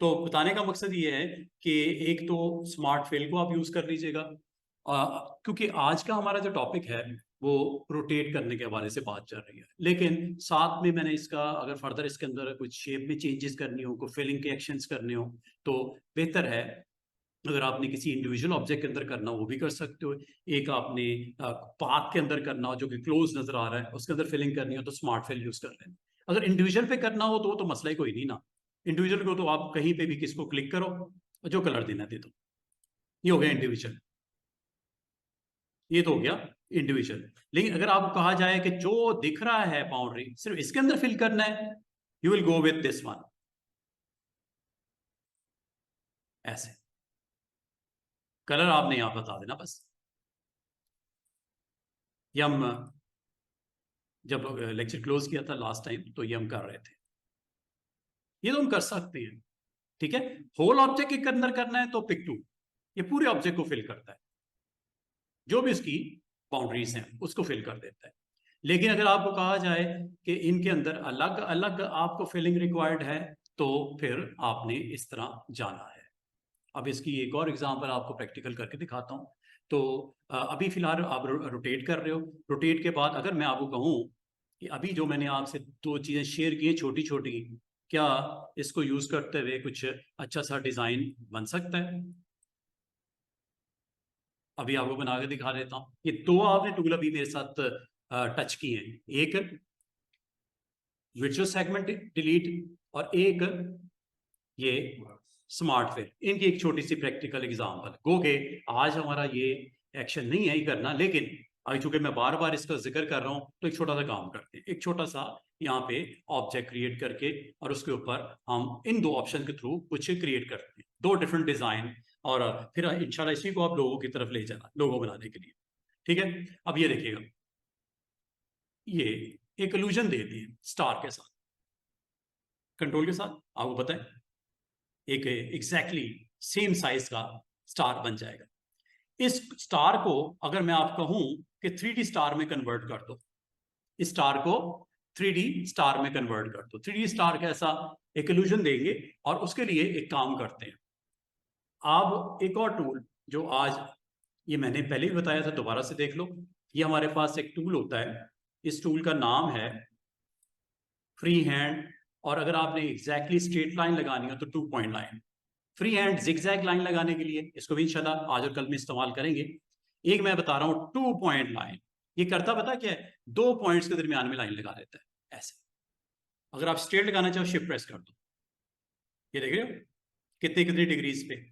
तो बताने का मकसद ये है कि एक तो स्मार्ट फिल को आप यूज कर लीजिएगा, क्योंकि आज का हमारा जो टॉपिक है वो रोटेट करने के हवाले से बात चल रही है, लेकिन साथ में मैंने इसका अगर फर्दर इसके अंदर कुछ शेप में चेंजेस करनी हो, कोई फिलिंग के एक्शंस करने हो, तो बेहतर है अगर आपने किसी इंडिविजुअल ऑब्जेक्ट के अंदर करना हो वो भी कर सकते हो। एक आपने पाथ के अंदर करना हो जो कि क्लोज नजर आ रहा है, उसके अंदर फिलिंग करनी हो तो स्मार्ट फिल यूज कर लेना। अगर इंडिविजुअल पे करना हो तो मसला ही कोई नहीं ना। इंडिविजुअल को तो आप कहीं पे भी किसको क्लिक करो और जो कलर देना दे दो, ये हो गया इंडिविजुअल, ये तो हो गया इंडिविजुअल। लेकिन अगर आपको कहा जाए कि जो दिख रहा है बाउंड्री सिर्फ इसके अंदर फिल करना है, you will go with this one, ऐसे। कलर आपने यहां बता देना बस। ये हम जब लेक्चर क्लोज किया था लास्ट टाइम तो ये हम कर रहे थे, ये तो हम कर सकते हैं, ठीक है। होल ऑब्जेक्ट के अंदर करना है तो पिक टू ये पूरे ऑब्जेक्ट को फिल करता है, जो भी उसकी बाउंड्रीज हैं उसको फिल कर देता है। लेकिन अगर आपको कहा जाए कि इनके अंदर अलग अलग आपको फिलिंग रिक्वायर्ड है तो फिर आपने इस तरह जाना है। अब इसकी एक और एग्जांपल आपको प्रैक्टिकल करके दिखाता हूं। तो अभी फिलहाल आप रोटेट कर रहे हो, रोटेट के बाद अगर मैं आपको कहूं कि अभी जो मैंने आपसे दो चीजें शेयर की हैं छोटी छोटी, क्या इसको यूज करते हुए कुछ अच्छा सा डिजाइन बन सकता है? अभी आपको बना के दिखा देता हूं। ये दो आपने टूल अभी मेरे साथ टच किए हैं, एक विजुअल सेगमेंट डिलीट और एक ये स्मार्ट फिल। इनकी एक छोटी सी प्रैक्टिकल एग्जांपल गो के आज हमारा ये एक्शन नहीं है ही करना, लेकिन अभी चूंकि मैं बार बार इसका जिक्र कर रहा हूं तो एक छोटा सा काम करते हैं। एक छोटा सा यहाँ पे ऑब्जेक्ट क्रिएट करके और उसके ऊपर हम इन दो ऑप्शन के थ्रू कुछ क्रिएट करते हैं, दो डिफरेंट डिजाइन, और फिर इंशाल्लाह इसी को आप लोगों की तरफ ले जाना लोगो बनाने के लिए, ठीक है। अब ये देखिएगा, ये एक इल्यूजन दे दी स्टार के साथ, कंट्रोल के साथ आपको पता है एक एग्जैक्टली सेम साइज का स्टार बन जाएगा। इस स्टार को अगर मैं आप कहूं कि 3D स्टार में कन्वर्ट कर दो, इस स्टार को 3D स्टार में कन्वर्ट कर दो, 3D स्टार का ऐसा एक इल्यूजन देंगे। और उसके लिए एक काम करते हैं, आप एक और टूल जो आज ये मैंने पहले भी बताया था दोबारा से देख लो। ये हमारे पास एक टूल होता है, इस टूल का नाम है फ्री हैंड, और अगर आपने एग्जैक्टली स्ट्रेट लाइन लगानी हो तो 2 point line. Free hand zigzag line लगाने के लिए इसको भी इंशाल्लाह आज और कल में इस्तेमाल करेंगे। एक मैं बता रहा हूं 2 पॉइंट लाइन, ये करता पता क्या है, 2 पॉइंट्स के दरमियान में लाइन लगा देता है ऐसे। अगर आप स्ट्रेट लगाना चाहो शिफ्ट प्रेस कर दो, ये देख रहे हो कितने कितनी डिग्रीज पे,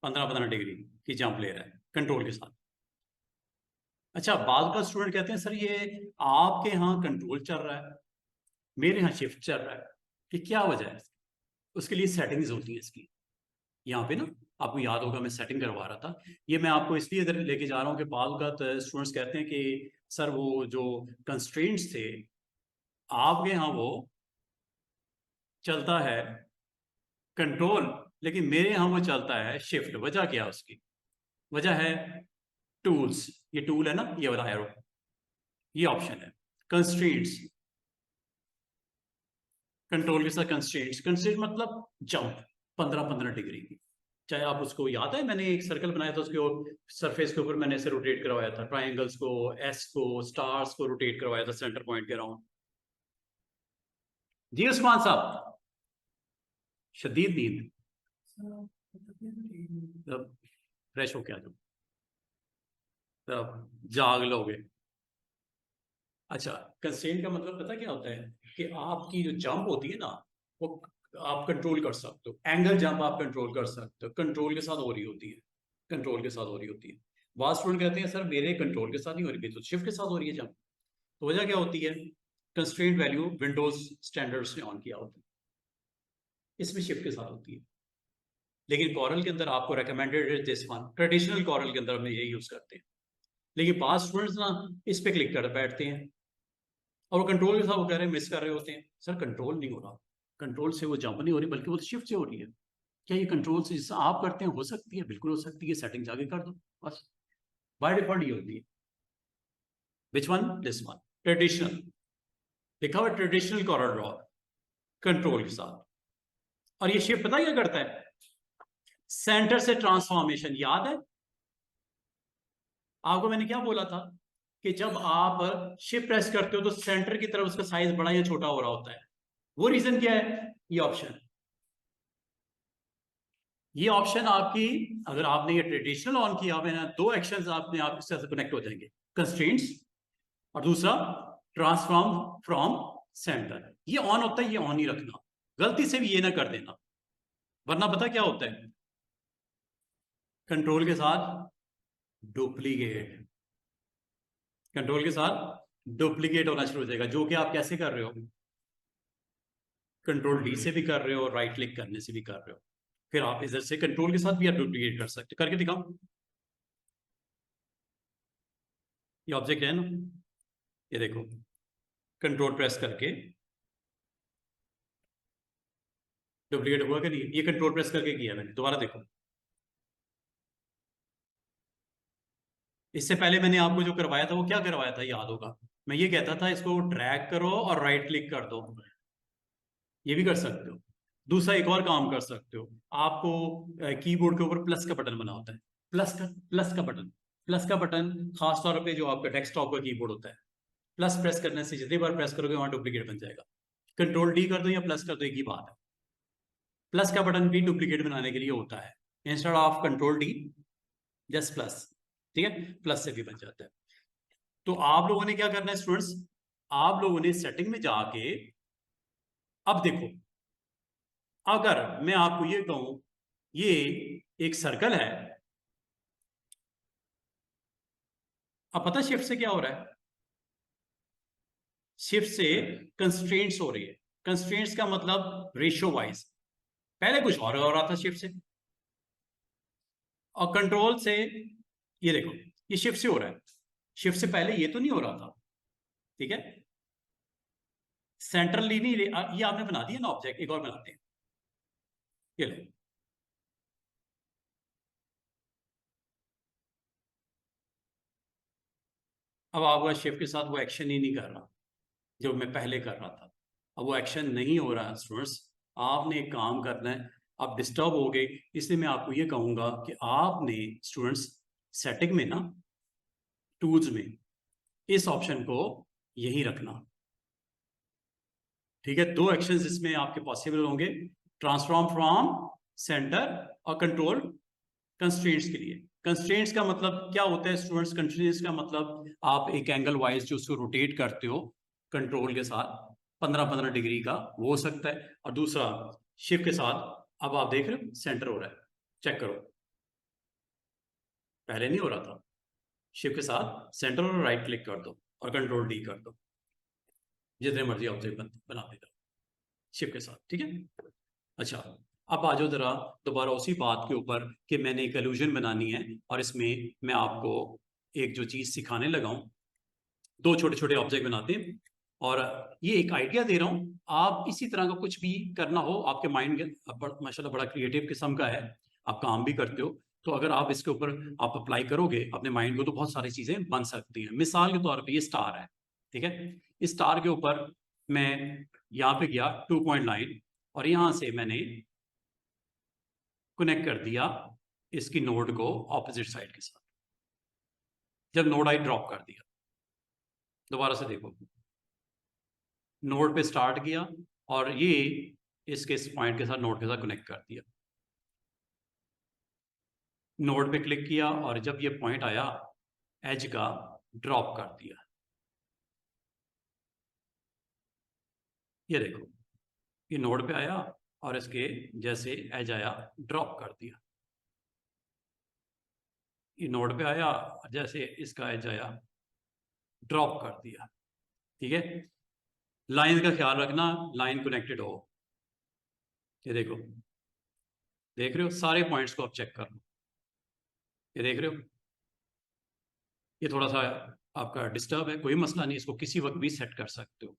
15-15 डिग्री की जंप ले रहा है कंट्रोल के साथ। अच्छा, बाद का स्टूडेंट कहते हैं सर ये आपके यहाँ कंट्रोल चल रहा है, मेरे यहाँ शिफ्ट चल रहा है, कि क्या वजह है? उसके लिए सेटिंग्स होती है इसकी, यहाँ पे ना आपको याद होगा मैं सेटिंग करवा रहा था। ये मैं आपको इसलिए इधर लेके जा रहा हूँ कि बाद स्टूडेंट्स कहते हैं कि सर वो जो कंस्ट्रेंट्स थे आपके यहाँ वो चलता है कंट्रोल, लेकिन मेरे यहाँ वो चलता है शिफ्ट। वजह क्या है उसकी? वजह है टूल्स, ये टूल है ना ये वाला एरो, ये ऑप्शन है कंस्ट्रेंट्स, कंट्रोल के साथ कंस्ट्रेंट्स। कंस्ट्रेंट मतलब जंप 15-15 डिग्री की। चाहे आप उसको याद है मैंने एक सर्कल बनाया था, उसके सरफेस के ऊपर मैंने ऐसे रोटेट करवाया था, ट्रायंगल्स को, एस को, स्टार्स को रोटेट करवाया था सेंटर पॉइंट के अराउंड। जी उस्मान साहब, शदीद नींद, तब फ्रेश होके आ जाओ, तब जाग लोगे। अच्छा, कंस्ट्रेंट का मतलब पता क्या होता है कि आपकी जो जंप होती है ना वो आप कंट्रोल कर सकते हो, एंगल जंप आप कंट्रोल कर सकते हो, कंट्रोल के साथ हो रही होती है, कंट्रोल के साथ हो रही होती है। बहुत स्टूडेंट कहते हैं सर मेरे कंट्रोल के साथ नहीं हो रही, तो शिफ्ट के साथ हो रही है जंप। तो वजह क्या होती है? कंस्ट्रेंट वैल्यू विंडोज स्टैंडर्ड्स ने ऑन किया होता है, इसमें शिफ्ट के साथ होती है। लेकिन कॉरल के अंदर आपको रेकमेंडेड है दिस वन, ट्रेडिशनल कॉरल के अंदर हम यही यूज करते हैं। लेकिन पास स्टूडेंट्स ना इस पे क्लिक कर बैठते हैं और वो कंट्रोल के साथ वो कह रहे हैं मिस कर रहे होते हैं, सर कंट्रोल नहीं हो रहा, कंट्रोल से वो जंप नहीं हो रही बल्कि वो शिफ्ट से हो रही है। क्या ये कंट्रोल से जिससे आप करते हैं हो सकती है? बिल्कुल हो सकती है, सेटिंग जाके कर दो बस, बाय डिफॉल्ट ये होती है। Which one? This one, traditional, लिखा हुआ ट्रेडिशनल कॉरल ड्रॉ कंट्रोल के साथ। और ये शिफ्ट पता क्या करता है? सेंटर से ट्रांसफॉर्मेशन याद है आपको मैंने क्या बोला था कि जब आप शिफ्ट प्रेस करते हो तो सेंटर की तरफ उसका साइज बड़ा या छोटा हो रहा होता है। वो रीजन क्या है? ये ऑप्शन, ये ऑप्शन आपकी अगर आपने ये ट्रेडिशनल ऑन किया हुआ है ना, दो एक्शंस आपने आप इससे कनेक्ट हो जाएंगे, कंस्ट्रेंट्स और दूसरा ट्रांसफॉर्म फ्रॉम सेंटर। ये ऑन होता है, ये ऑन ही रखना, गलती से भी ये ना कर देना, वरना पता क्या होता है कंट्रोल के साथ डुप्लीकेट, कंट्रोल के साथ डुप्लीकेट होना शुरू हो जाएगा, जो कि आप कैसे कर रहे हो, कंट्रोल डी से भी कर रहे हो, राइट क्लिक करने से भी कर रहे हो। फिर आप इधर से कंट्रोल के साथ भी आप डुप्लीकेट कर सकते हो। करके दिखाओ, ये ऑब्जेक्ट है ना, ये देखो, कंट्रोल प्रेस करके डुप्लीकेट हुआ कि नहीं, ये कंट्रोल प्रेस करके किया मैंने, दोबारा देखो। इससे पहले मैंने आपको जो करवाया था वो क्या करवाया था, याद होगा, मैं ये कहता था इसको ड्रैग करो और राइट क्लिक कर दो, ये भी कर सकते हो। दूसरा एक और काम कर सकते हो, आपको कीबोर्ड के ऊपर प्लस का बटन बना होता है, प्लस का बटन खासतौर पे जो आपका डेस्कटॉप का कीबोर्ड होता है, प्लस प्रेस करने से जितनी बार प्रेस करोगे वहां डुप्लीकेट बन जाएगा। कंट्रोल डी कर दो या प्लस कर दो, एक ही बात है। प्लस का बटन भी डुप्लीकेट बनाने के लिए होता है, instead of control D just plus, ठीक है, प्लस से भी बन जाता है। तो आप लोगों ने क्या करना है स्टूडेंट्स, आप लोगों ने सेटिंग में जाके, अब देखो, अगर मैं आपको ये कहूं ये एक सर्कल है, अब पता शिफ्ट से क्या हो रहा है, शिफ्ट से कंस्ट्रेंट्स हो रही है। कंस्ट्रेंट्स का मतलब रेशियो वाइज, पहले कुछ और हो रहा था शिफ्ट से, और कंट्रोल से, ये देखो, ये शिफ्ट से हो रहा है, शिफ्ट से पहले ये तो नहीं हो रहा था, ठीक है। सेंट्रल नहीं, ये आपने बना दिया ना ऑब्जेक्ट, एक और बनाते हैं, ये लो, अब आपका शिफ्ट के साथ वो एक्शन ही नहीं कर रहा जो मैं पहले कर रहा था, अब वो एक्शन नहीं हो रहा है स्टूडेंट्स। आपने एक काम करना है, आप डिस्टर्ब हो गए, इसलिए मैं आपको ये कहूंगा कि आपने स्टूडेंट्स सेटिंग में ना, टूल्स में, इस ऑप्शन को यही रखना, ठीक है। दो एक्शंस इसमें आपके पॉसिबल होंगे, ट्रांसफॉर्म फ्रॉम सेंटर और कंट्रोल कंस्ट्रेंट्स के लिए। कंस्ट्रेंट्स का मतलब क्या होता है स्टूडेंट्स, कंस्ट्रेंट्स का मतलब आप एक एंगल वाइज जो उसको रोटेट करते हो कंट्रोल के साथ 15-15 डिग्री का, वो हो सकता है। और दूसरा शिफ्ट के साथ, अब आप देख रहे हो सेंटर हो रहा है, चेक करो, पहले नहीं हो रहा था। शिफ्ट के साथ सेंटर और राइट क्लिक कर दो और कंट्रोल डी कर दो, जितने मर्जी ऑब्जेक्ट बना देगा शिफ्ट के साथ, ठीक है। अच्छा, अब आ जाओ जरा दोबारा उसी बात के ऊपर कि मैंने एक इल्यूजन बनानी है, और इसमें मैं आपको एक जो चीज सिखाने लगा हूं, दो छोटे छोटे ऑब्जेक्ट बनाते हैं, और ये एक आइडिया दे रहा हूं, आप इसी तरह का कुछ भी करना हो आपके माइंड के, माशाल्लाह बड़ा क्रिएटिव किस्म का है, आप काम भी करते हो, तो अगर आप इसके ऊपर आप अप्लाई करोगे अपने माइंड को, तो बहुत सारी चीजें बन सकती हैं। मिसाल के तौर पर ये स्टार है, ठीक है, इस स्टार के ऊपर मैं यहाँ पे गया 2 पॉइंट लाइन, और यहां से मैंने कनेक्ट कर दिया इसकी नोड को ऑपोजिट साइड के साथ, जब नोड आई ड्रॉप कर दिया, दोबारा से देखो, नोड पे स्टार्ट किया और ये इसके इस पॉइंट के साथ नोड के साथ कनेक्ट कर दिया, नोड पे क्लिक किया और जब ये पॉइंट आया एज का, ड्रॉप कर दिया, ये देखो, ये नोड पे आया और इसके जैसे एज आया ड्रॉप कर दिया, ये नोड पे आया जैसे इसका एज आया ड्रॉप कर दिया, ठीक है। लाइन का ख्याल रखना, लाइन कनेक्टेड हो, ये देखो, देख रहे हो, सारे पॉइंट्स को आप चेक कर लो, ये देख रहे हो, ये थोड़ा सा आपका डिस्टर्ब है, कोई मसला नहीं, इसको किसी वक्त भी सेट कर सकते हो,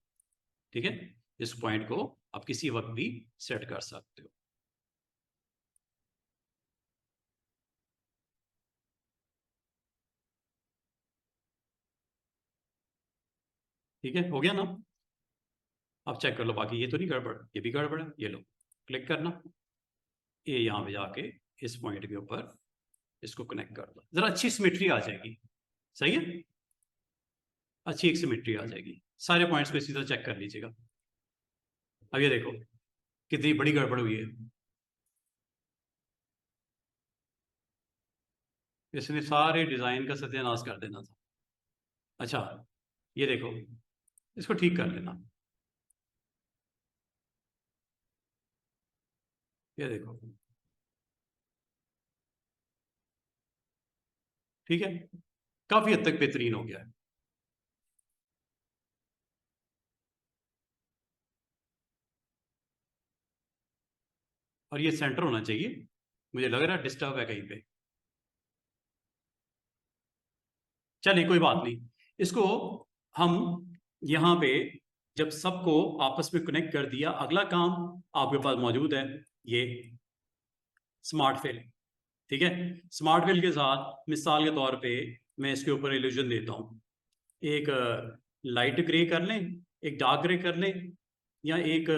ठीक है, इस पॉइंट को आप किसी वक्त भी सेट कर सकते हो। ठीक है, हो गया ना, आप चेक कर लो, बाकी ये तो नहीं गड़बड़, ये भी गड़बड़ है, ये लो, क्लिक करना, ये यहाँ पे जाके इस पॉइंट के ऊपर इसको कनेक्ट कर दो, जरा अच्छी सिमेट्री आ जाएगी, सही है, अच्छी एक सिमेट्री आ जाएगी, सारे पॉइंट्स को इसी तरह चेक कर लीजिएगा। अब ये देखो कितनी बड़ी गड़बड़ हुई है, इसने सारे डिजाइन का सत्यानाश कर देना था। अच्छा, ये देखो, इसको ठीक कर लेना, ये देखो, ठीक है, काफी हद तक बेहतरीन हो गया है। और ये सेंटर होना चाहिए, मुझे लग रहा है डिस्टर्ब है कहीं पे। चलिए कोई बात नहीं, इसको हम यहाँ पे जब सबको आपस में कनेक्ट कर दिया, अगला काम आपके पास मौजूद है ये स्मार्ट फिल। ठीक है, स्मार्ट फिल के साथ मिसाल के तौर पे मैं इसके ऊपर इल्यूजन देता हूँ, एक लाइट ग्रे कर लें, एक डार्क ग्रे कर लें, या एक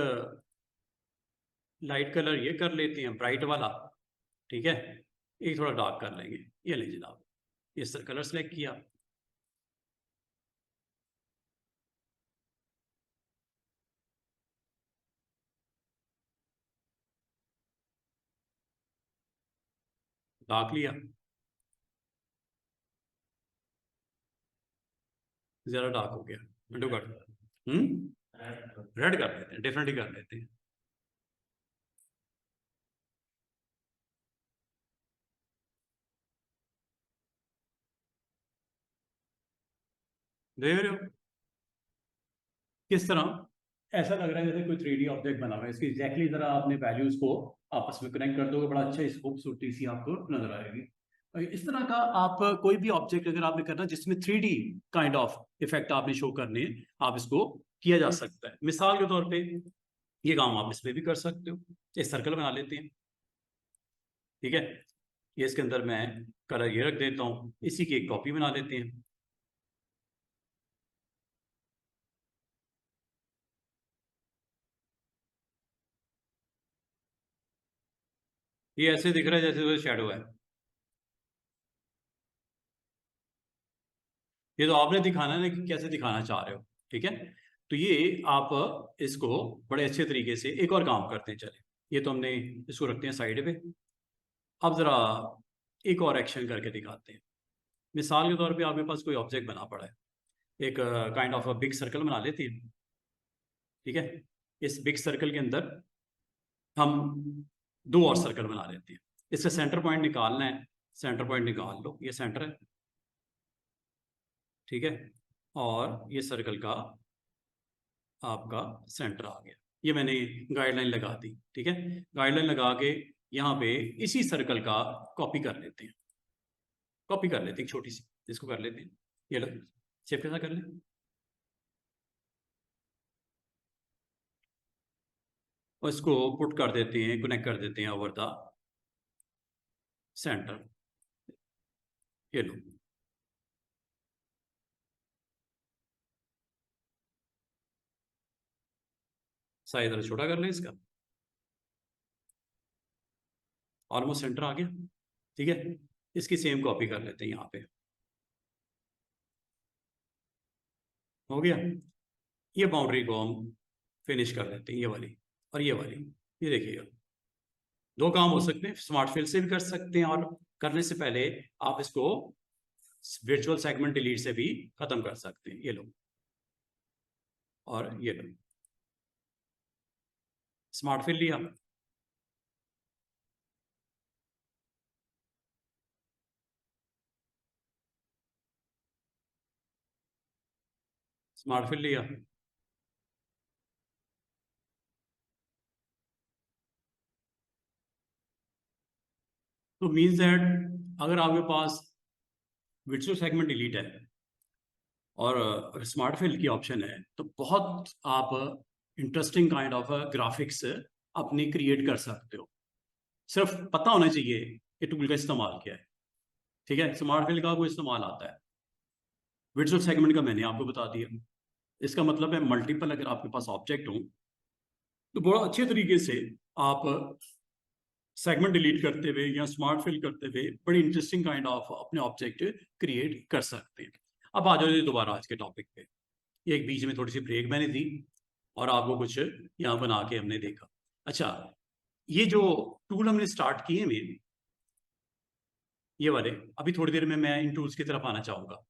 लाइट कलर ये कर लेते हैं ब्राइट वाला। ठीक है, एक थोड़ा डार्क कर लेंगे, ये ले जनाब, ये कलर सेलेक्ट किया। डार्क लिया, ज्यादा डार्क हो गया, विंडो कर, रेड कर लेते हैं, डिफरेंटली कर लेते हैं। देख रहे हो किस तरह ऐसा लग रहा है जैसे कोई 3D ऑब्जेक्ट बना हुआ है। इसकी एग्जैक्टली जरा आपने वैल्यूज को आपस में कनेक्ट कर दोगे, बड़ा अच्छा इस खूबसूरती सी आपको नजर आएगी। और इस तरह का आप कोई भी ऑब्जेक्ट अगर आपने करना जिसमें 3D काइंड ऑफ इफेक्ट आपने शो करने हैं, आप इसको किया जा सकता है। मिसाल के तौर पे ये काम आप इसमें भी कर सकते हो। एक सर्कल बना लेते हैं, ठीक है, ये इसके अंदर मैं कलर ये रख देता हूँ, इसी की एक कॉपी बना लेते हैं। ये ऐसे दिख रहा है जैसे शेडो है। ये तो आपने दिखाना है ना कि कैसे दिखाना चाह रहे हो। ठीक है, तो ये आप इसको बड़े अच्छे तरीके से एक और काम करते हैं। चले, ये तो हमने इसको रखते हैं साइड पे। अब जरा एक और एक्शन करके दिखाते हैं। मिसाल के तौर पे आपके पास कोई ऑब्जेक्ट बना पड़ा है, एक काइंड ऑफ बिग सर्कल बना लेते हैं। ठीक है, इस बिग सर्कल के अंदर हम दो और सर्कल बना लेते हैं। इसका सेंटर पॉइंट निकालना है, सेंटर पॉइंट निकाल लो, ये सेंटर है। ठीक है, और ये सर्कल का आपका सेंटर आ गया। ये मैंने गाइडलाइन लगा दी। ठीक है, गाइडलाइन लगा के यहाँ पे इसी सर्कल का कॉपी कर लेते हैं, कॉपी कर लेते हैं छोटी सी, इसको कर लेते हैं। ये लो, शेप कैसा कर लें, और इसको पुट कर देते हैं, कनेक्ट कर देते हैं ओवर द सेंटर। ये लो, साइज जरा छोटा कर लें इसका, ऑलमोस्ट सेंटर आ गया। ठीक है, इसकी सेम कॉपी कर लेते हैं यहाँ पे, हो गया। ये बाउंड्री को हम फिनिश कर लेते हैं, ये वाली और ये वाली। ये देखिएगा, दो काम हो सकते हैं, स्मार्ट फिल से भी कर सकते हैं, और करने से पहले आप इसको वर्चुअल सेगमेंट डिलीट से भी खत्म कर सकते हैं। ये लो, और ये लो, स्मार्ट फिल लिया, स्मार्ट फिल लिया, तो मीन्स दैट अगर आपके पास वर्चुअल सेगमेंट डिलीट है और स्मार्ट फिल की ऑप्शन है, तो बहुत आप इंटरेस्टिंग काइंड ऑफ ग्राफिक्स अपनी क्रिएट कर सकते हो। सिर्फ पता होना चाहिए कि टूल का इस्तेमाल क्या है। ठीक है, स्मार्ट फिल का कोई इस्तेमाल आता है, वर्चुअल सेगमेंट का मैंने आपको बता दिया। इसका मतलब है मल्टीपल अगर आपके पास ऑब्जेक्ट हो तो बड़ा अच्छे तरीके से आप सेगमेंट डिलीट करते हुए या स्मार्ट फिल करते हुए बड़ी इंटरेस्टिंग काइंड ऑफ अपने ऑब्जेक्ट क्रिएट कर सकते हैं। अब आ जाओ दोबारा आज के टॉपिक पे। एक बीच में थोड़ी सी ब्रेक मैंने दी और आपको कुछ यहाँ बना के हमने देखा। अच्छा, ये जो टूल हमने स्टार्ट किए में, ये वाले, अभी थोड़ी देर में मैं इन टूल्स की तरफ आना चाहूँगा।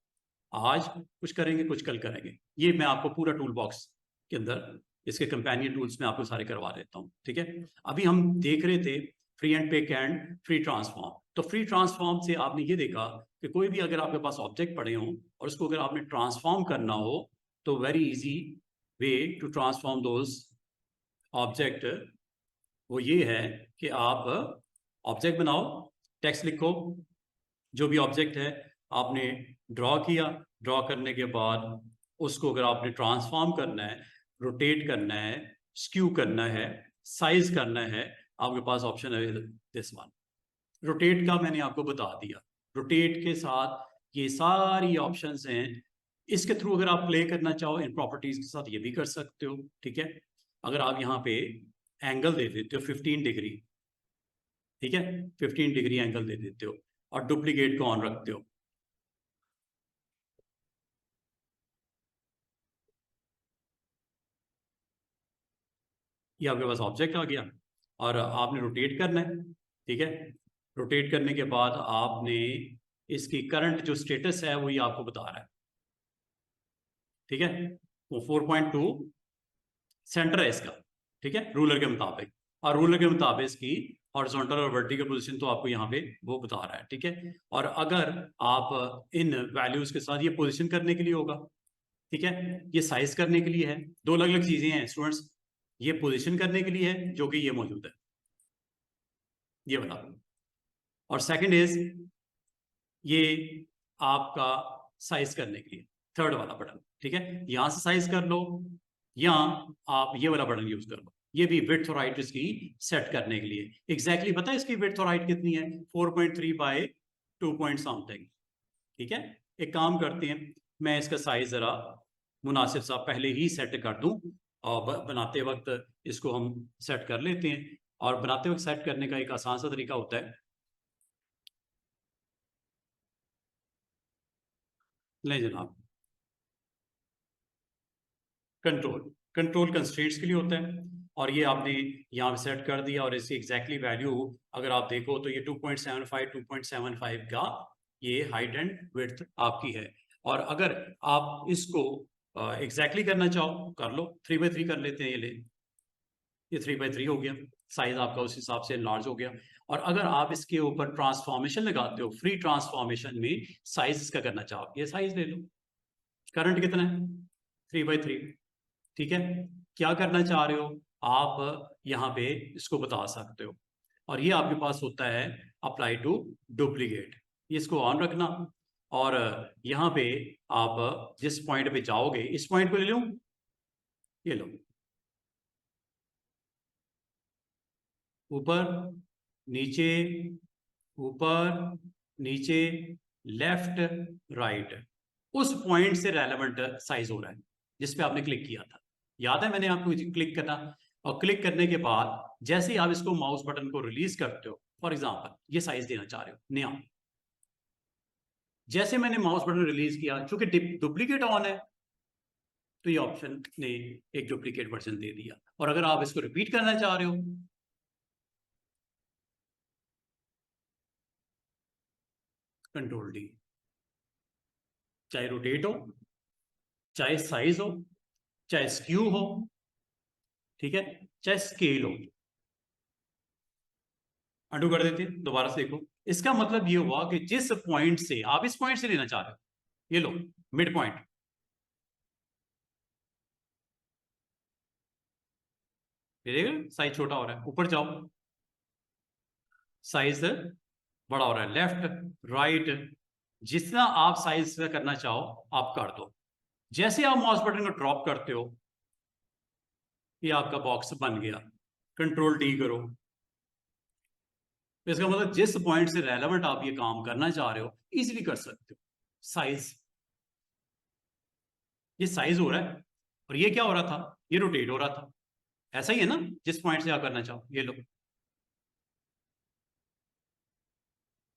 आज कुछ करेंगे, कुछ कल करेंगे। ये मैं आपको पूरा टूल बॉक्स के अंदर इसके कंपेनियन टूल्स में आपको सारे करवा देता हूँ। ठीक है, अभी हम देख रहे थे free hand pick and free transform. तो फ्री ट्रांसफॉर्म से आपने ये देखा कि कोई भी अगर आपके पास ऑब्जेक्ट पड़े हों और उसको अगर आपने ट्रांसफॉर्म करना हो तो very easy way to transform those object वो ये है कि आप ऑब्जेक्ट बनाओ, टेक्स्ट लिखो, जो भी ऑब्जेक्ट है आपने ड्रॉ किया, ड्रॉ करने के बाद उसको अगर आपने ट्रांसफॉर्म करना है, रोटेट करना है, स्क्यू करना है, साइज करना है, आपके पास ऑप्शन है दिस वन। रोटेट का मैंने आपको बता दिया, रोटेट के साथ ये सारी ऑप्शंस हैं। इसके थ्रू अगर आप प्ले करना चाहो इन प्रॉपर्टीज के साथ ये भी कर सकते हो, ठीक है। अगर आप यहाँ पे एंगल दे देते हो 15 डिग्री, ठीक है, 15 डिग्री एंगल दे देते हो और डुप्लीकेट को ऑन रखते हो, ये आपके पास ऑब्जेक्ट आ गया और आपने रोटेट करना है, ठीक है। रोटेट करने के बाद आपने इसकी करंट जो स्टेटस है वो ये आपको बता रहा है, ठीक है। वो 4.2 सेंटर है इसका, ठीक है, रूलर के मुताबिक, और रूलर के मुताबिक इसकी हॉरिजॉन्टल और वर्टिकल पोजीशन तो आपको यहाँ पे वो बता रहा है, ठीक है। और अगर आप इन वैल्यूज के साथ ये पोजीशन करने के लिए होगा, ठीक है, ये साइज करने के लिए है, दो अलग अलग चीजें हैं स्टूडेंट्स। ये पोजीशन करने के लिए है जो कि ये मौजूद है, ये वाला। और सेकंड इज ये आपका साइज करने के लिए थर्ड वाला बटन, ठीक है, यहां से साइज कर लो या आप ये वाला बटन यूज कर लो, ये भी विड्थ और हाइट इसकी सेट करने के लिए। एग्जैक्टली पता है इसकी विड्थ और हाइट कितनी है? 4.3 बाय 2 पॉइंट समथिंग, ठीक है। एक काम करते हैं, मैं इसका साइज जरा मुनासिब सा पहले ही सेट कर दूं और बनाते वक्त इसको हम सेट कर लेते हैं। और बनाते वक्त सेट करने का एक आसान सा तरीका होता है, ले जनाब, कंट्रोल, कंट्रोल कंस्ट्रेंट्स के लिए होता है और ये आपने यहाँ पे सेट कर दिया और इसकी एग्जैक्टली वैल्यू अगर आप देखो तो ये 2.75 का ये हाइट एंड विड्थ आपकी है। और अगर आप इसको एग्जैक्टली करना चाहो कर लो, 3x3 कर लेते हैं, ये 3x3 हो गया, साइज आपका उस हिसाब से लार्ज हो गया। और अगर आप इसके ऊपर ट्रांसफॉर्मेशन लगाते हो, फ्री ट्रांसफॉर्मेशन में साइज इसका करना चाहो, ये साइज ले लो, करंट कितना है 3x3, ठीक है। क्या करना चाह रहे हो आप यहाँ पे इसको बता सकते हो। और ये आपके पास होता है अप्लाई टू डुप्लीकेट, इसको ऑन रखना। और यहाँ पे आप जिस पॉइंट पे जाओगे, इस पॉइंट को ले लूं, ये लो, ऊपर नीचे, ऊपर नीचे, लेफ्ट राइट, उस पॉइंट से रेलेवेंट साइज हो रहा है जिस पे आपने क्लिक किया था। याद है मैंने आपको क्लिक करना, और क्लिक करने के बाद जैसे ही आप इसको माउस बटन को रिलीज करते हो, फॉर एग्जांपल ये साइज देना चाह रहे हो नया, जैसे मैंने माउस बटन रिलीज किया, चूंकि डुप्लीकेट ऑन है तो ये ऑप्शन ने एक डुप्लीकेट वर्जन दे दिया। और अगर आप इसको रिपीट करना चाह रहे हो, कंट्रोल डी, चाहे रोटेट हो, चाहे साइज हो, चाहे स्क्यू हो, ठीक है, चाहे स्केल हो, अंडू कर देते हैं, दोबारा से देखो। इसका मतलब ये हुआ कि जिस पॉइंट से आप इस पॉइंट से लेना चाह रहे हो, ये लो मिड पॉइंट, साइज छोटा हो रहा है, ऊपर जाओ साइज बड़ा हो रहा है, लेफ्ट राइट, जितना आप साइज करना चाहो आप कर दो। जैसे आप माउस बटन को ड्रॉप करते हो, ये आपका बॉक्स बन गया, कंट्रोल डी करो, इसका मतलब जिस पॉइंट से रेलेवेंट आप ये काम करना चाह रहे हो इजीली कर सकते हो। साइज, ये साइज हो रहा है और ये क्या हो रहा था, ये रोटेट हो रहा था, ऐसा ही है ना, जिस पॉइंट से आप करना चाहो, ये लो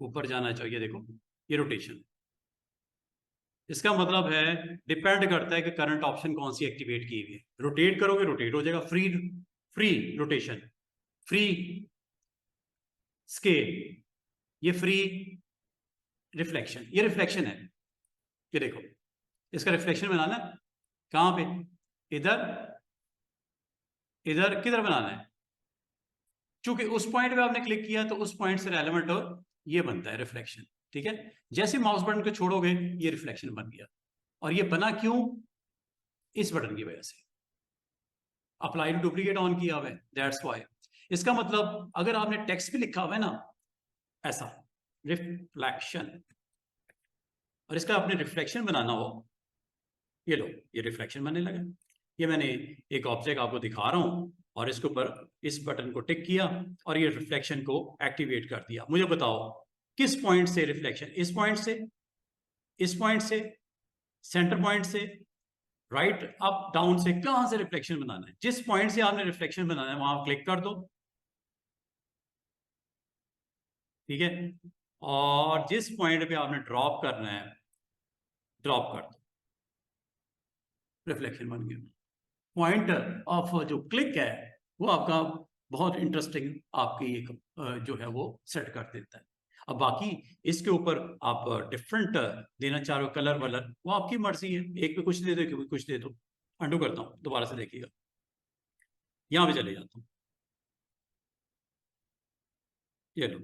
ऊपर जाना चाहिए, देखो ये रोटेशन। इसका मतलब है डिपेंड करता है कि करंट ऑप्शन कौन सी एक्टिवेट की हुई है, रोटेट करोगे रोटेट हो जाएगा, free free rotation, free scale, ये फ्री रिफ्लेक्शन, ये रिफ्लेक्शन है, ये देखो इसका रिफ्लेक्शन बनाना है कहां पे, इधर, इधर किधर बनाना है, क्योंकि उस पॉइंट पे आपने क्लिक किया तो उस पॉइंट से रेलेवेंट ये बनता है रिफ्लेक्शन। ठीक है, जैसे माउस बटन को छोड़ोगे ये रिफ्लेक्शन बन गया। और ये बना क्यों? इस बटन की वजह से, अप्लाई टू डुप्लीकेट ऑन किया हुआ है, दैट्स व्हाई। इसका मतलब अगर आपने टेक्स्ट पे लिखा हुआ है ना ऐसा रिफ्लेक्शन, और इसका आपने रिफ्लेक्शन बनाना हो, ये लो ये रिफ्लेक्शन बनने लगा। ये मैंने एक ऑब्जेक्ट आपको दिखा रहा हूं और इसके ऊपर इस बटन को टिक किया और ये रिफ्लेक्शन को एक्टिवेट कर दिया। मुझे बताओ किस पॉइंट से रिफ्लेक्शन? इस पॉइंट से, इस पॉइंट से, सेंटर पॉइंट से, राइट अप डाउन से? कहां से रिफ्लेक्शन बनाना है? जिस पॉइंट से आपने रिफ्लेक्शन बनाना है वहां क्लिक कर दो। ठीक है, और जिस पॉइंट पे आपने ड्रॉप करना है ड्रॉप कर दो, रिफ्लेक्शन बन गया। पॉइंट ऑफ जो क्लिक है वो आपका बहुत इंटरेस्टिंग आपकी एक जो है वो सेट कर देता है। अब बाकी इसके ऊपर आप डिफरेंट देना चाह रहे हो कलर वलर, वो आपकी मर्जी है। एक पे कुछ दे दो, एक पे कुछ दे दो। अंडू करता हूँ, दोबारा से देखिएगा, यहां पे चले जाता हूँ, ये लो।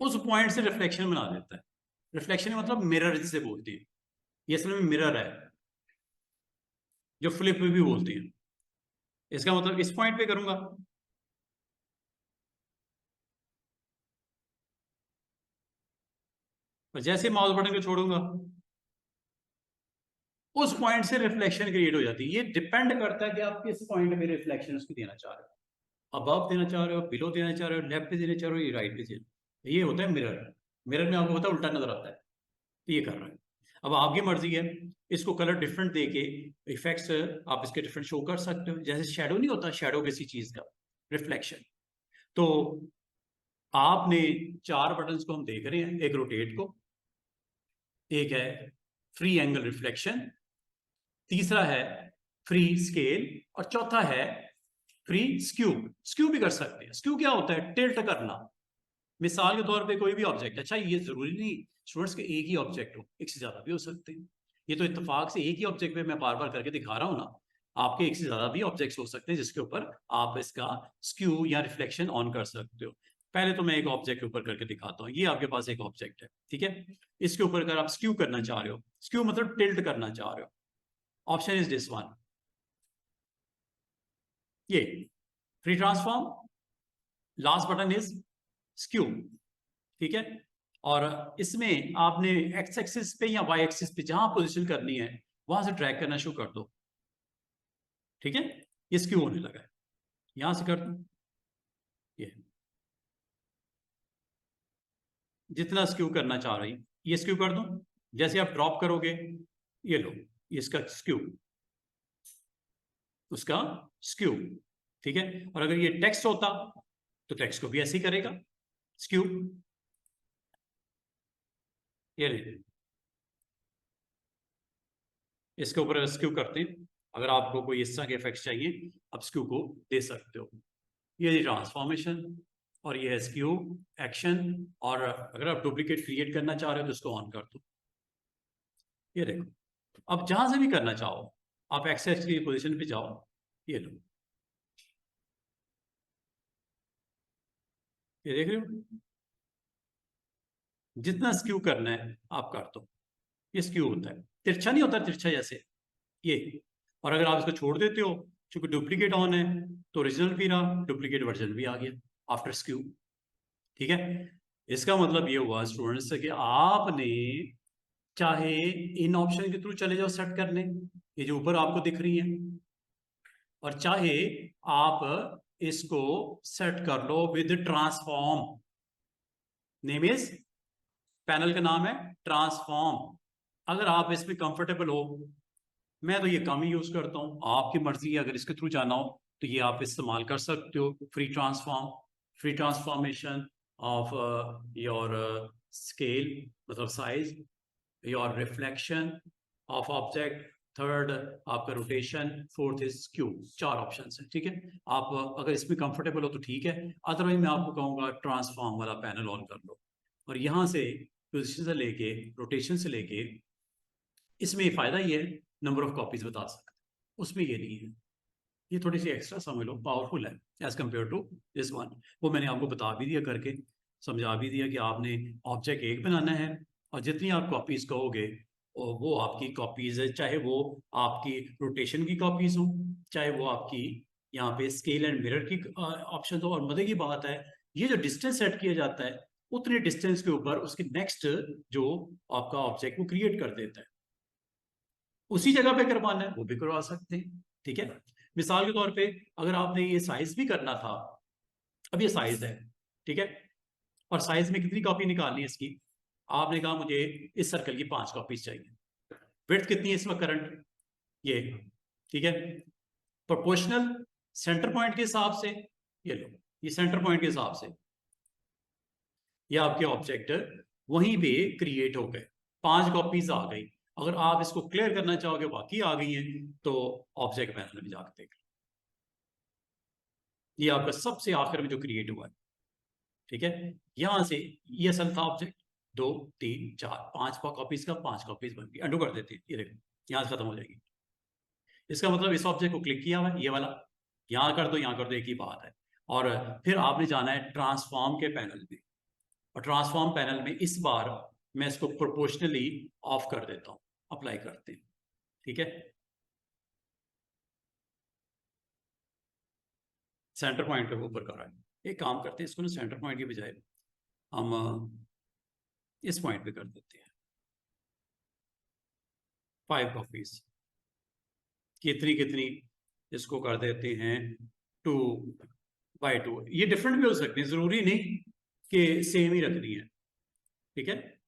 उस पॉइंट से रिफ्लेक्शन बना देता है। रिफ्लेक्शन मतलब मिरर जिसे बोलते हैं, ये असल में मिरर है, जो फ्लिप भी बोलते हैं। इसका मतलब इस पॉइंट पे करूंगा, और जैसे माउस बटन को छोड़ूंगा उस पॉइंट से रिफ्लेक्शन क्रिएट हो जाती है। ये डिपेंड करता है कि आप किस पॉइंट पे रिफ्लेक्शन उसको देना चाह रहे हो। अबव देना चाह रहे हो, बिलो देना चाह रहे हो, लेफ्ट पे देना चाह रहे हो, ये राइट पे देना। ये होता है मिरर। मिरर में आपको पता है उल्टा नजर आता है, तो ये कर रहा है। अब आपकी मर्जी है, इसको कलर डिफरेंट देके इफेक्ट्स आप इसके डिफरेंट शो कर सकते हो। जैसे शेडो नहीं होता, शेडो किसी चीज का रिफ्लेक्शन। तो आपने चार बटन्स को हम देख रहे हैं, एक रोटेट को, एक है फ्री एंगल रिफ्लेक्शन, तीसरा है फ्री स्केल, और चौथा है फ्री स्क्यू। स्क्यू भी कर सकते हैं। स्क्यू क्या होता है? टिल्ट करना। मिसाल के तौर पे कोई भी ऑब्जेक्ट, अच्छा ये जरूरी नहीं स्टूडेंट्स के एक ही ऑब्जेक्ट हो, एक से ज्यादा भी हो सकते हैं। ये तो इत्तेफाक से एक ही ऑब्जेक्ट पे मैं बार बार करके दिखा रहा हूं ना। आपके एक से ज्यादा भी ऑब्जेक्ट्स हो सकते हैं जिसके ऊपर आप इसका स्क्यू या रिफ्लेक्शन ऑन कर सकते हो। पहले तो मैं एक ऑब्जेक्ट के ऊपर करके दिखाता हूँ। ये आपके पास एक ऑब्जेक्ट है, ठीक है। इसके ऊपर अगर आप स्क्यू करना चाह रहे हो, स्क्यू मतलब टिल्ट करना चाह रहे हो, ऑप्शन इज दिस वन, ये free transform, last button is skew. ठीक है, और इसमें आपने एक्स एक्सिस पे या वाई एक्सिस पे जहां पोजीशन करनी है वहां से ड्रैग करना शुरू कर दो। ठीक है, ये स्क्यू होने लगा है। यहां से कर दो, ये जितना स्क्यू करना चाह रही, ये स्क्यू कर दो। जैसे आप ड्रॉप करोगे, ये लो, इसका स्क्यू, उसका स्क्यू। ठीक है, और अगर ये टेक्स्ट होता तो टेक्स्ट को भी ऐसे ही करेगा, स्क्यू। ये ले, इसके ऊपर स्क्यू करते हैं। अगर आपको कोई इस तरह के इफेक्ट चाहिए आप स्क्यू को दे सकते हो। ये ट्रांसफॉर्मेशन, और ये है स्क्यू एक्शन। और अगर आप डुप्लीकेट क्रिएट करना चाह रहे हो तो इसको ऑन कर दो। ये देखो, अब जहां से भी करना चाहो आप एक्सेस की पोजीशन पे जाओ, ये लो, ये देख रहे हो, जितना स्क्यू करना है आप कर दो। ये स्क्यू होता है, तिरछा नहीं होता, तिरछा जैसे ये। और अगर आप इसको छोड़ देते हो, चूंकि डुप्लीकेट ऑन है, तो ओरिजिनल भी रहा, डुप्लीकेट वर्जन भी आ गया आफ्टर स्क्यू। ठीक है, इसका मतलब ये हुआ स्टूडेंट्स कि आपने चाहे इन ऑप्शन के थ्रू चले जाओ सेट करने, ये जो ऊपर आपको दिख रही है, और चाहे आप इसको सेट कर लो with transform. Name is, panel का नाम है ट्रांसफॉर्म। अगर आप इसमें कंफर्टेबल हो, मैं तो ये कम ही यूज करता हूँ, आपकी मर्जी है। अगर इसके थ्रू जाना हो तो ये आप इस्तेमाल कर सकते हो, free transform, free transformation of your scale मतलब size, your reflection of object, third आपका रोटेशन, फोर्थ इज क्यू। चार ऑप्शन है, ठीक है। आप अगर इसमें कंफर्टेबल हो तो ठीक है, अदरवाइज मैं आपको कहूंगा ट्रांसफॉर्म वाला पैनल ऑन कर लो। और यहाँ से पोजिशन से लेके रोटेशन से लेके, इसमें फायदा ये है नंबर ऑफ कॉपीज बता सकते, उसमें ये नहीं है। ये थोड़ी सी एक्स्ट्रा समझ लो, पावरफुल है as compare to this one. वो मैंने आपको बता भी दिया करके, समझा भी दिया कि आपने ऑब्जेक्ट एक बनाना है, और जितनी आप कॉपीज कहोगे और वो आपकी कॉपीज है, चाहे वो आपकी रोटेशन की कॉपीज हो, चाहे वो आपकी यहाँ पे स्केल एंड मिरर की ऑप्शन हो। और मजे की बात है, ये जो डिस्टेंस सेट किया जाता है, उतने डिस्टेंस के ऊपर उसके नेक्स्ट जो आपका ऑब्जेक्ट वो क्रिएट कर देता है। उसी जगह पे करवाना है वो भी करवा सकते हैं, ठीक है। मिसाल के तौर पे अगर आपने ये साइज भी करना था, अब ये साइज है, ठीक है, और साइज में कितनी कॉपी निकालनी है इसकी, आपने कहा मुझे इस सर्कल की 5 कॉपीज चाहिए। विड्थ कितनी है इसमें करंट, ये, ठीक है, प्रोपोर्शनल सेंटर पॉइंट के हिसाब से, ये लो, ये सेंटर पॉइंट के हिसाब से ये आपके ऑब्जेक्ट वहीं पे क्रिएट हो गए, 5 कॉपीज आ गई। अगर आप इसको क्लियर करना चाहोगे वाकई आ गई है, तो ऑब्जेक्ट पैनल में जाकर देख, ये आपका सबसे आखिर में जो क्रिएट हुआ है, ठीक है। यहां से ये असल था ऑब्जेक्ट, 2 3 4 5 कॉपीज का 5 कॉपीज बन गई। अंडू कर देते हैं, ये देखो यहां से खत्म हो जाएगी। इसका मतलब इस ऑब्जेक्ट को क्लिक किया हुआ है, ये वाला, यहां कर दो यहां कर दो, एक ही बात है। और फिर आपने जाना है ट्रांसफॉर्म के पैनल में, और ट्रांसफॉर्म पैनल में इस बार मैं इसको प्रोपोर्शनली ऑफ कर देता हूं, अप्लाई करते हैं, ठीक है। सेंटर पॉइंट पे ऊपर कर रहा है, एक काम करते हैं, इसको ना सेंटर पॉइंट के बजाय हम इस पॉइंट पे कर देते हैं, 5 कॉपीज, कितनी कितनी, इसको कर देते हैं 2/2। ये डिफरेंट भी हो सकते हैं, जरूरी नहीं कि सेम ही रखनी है, ठीक है।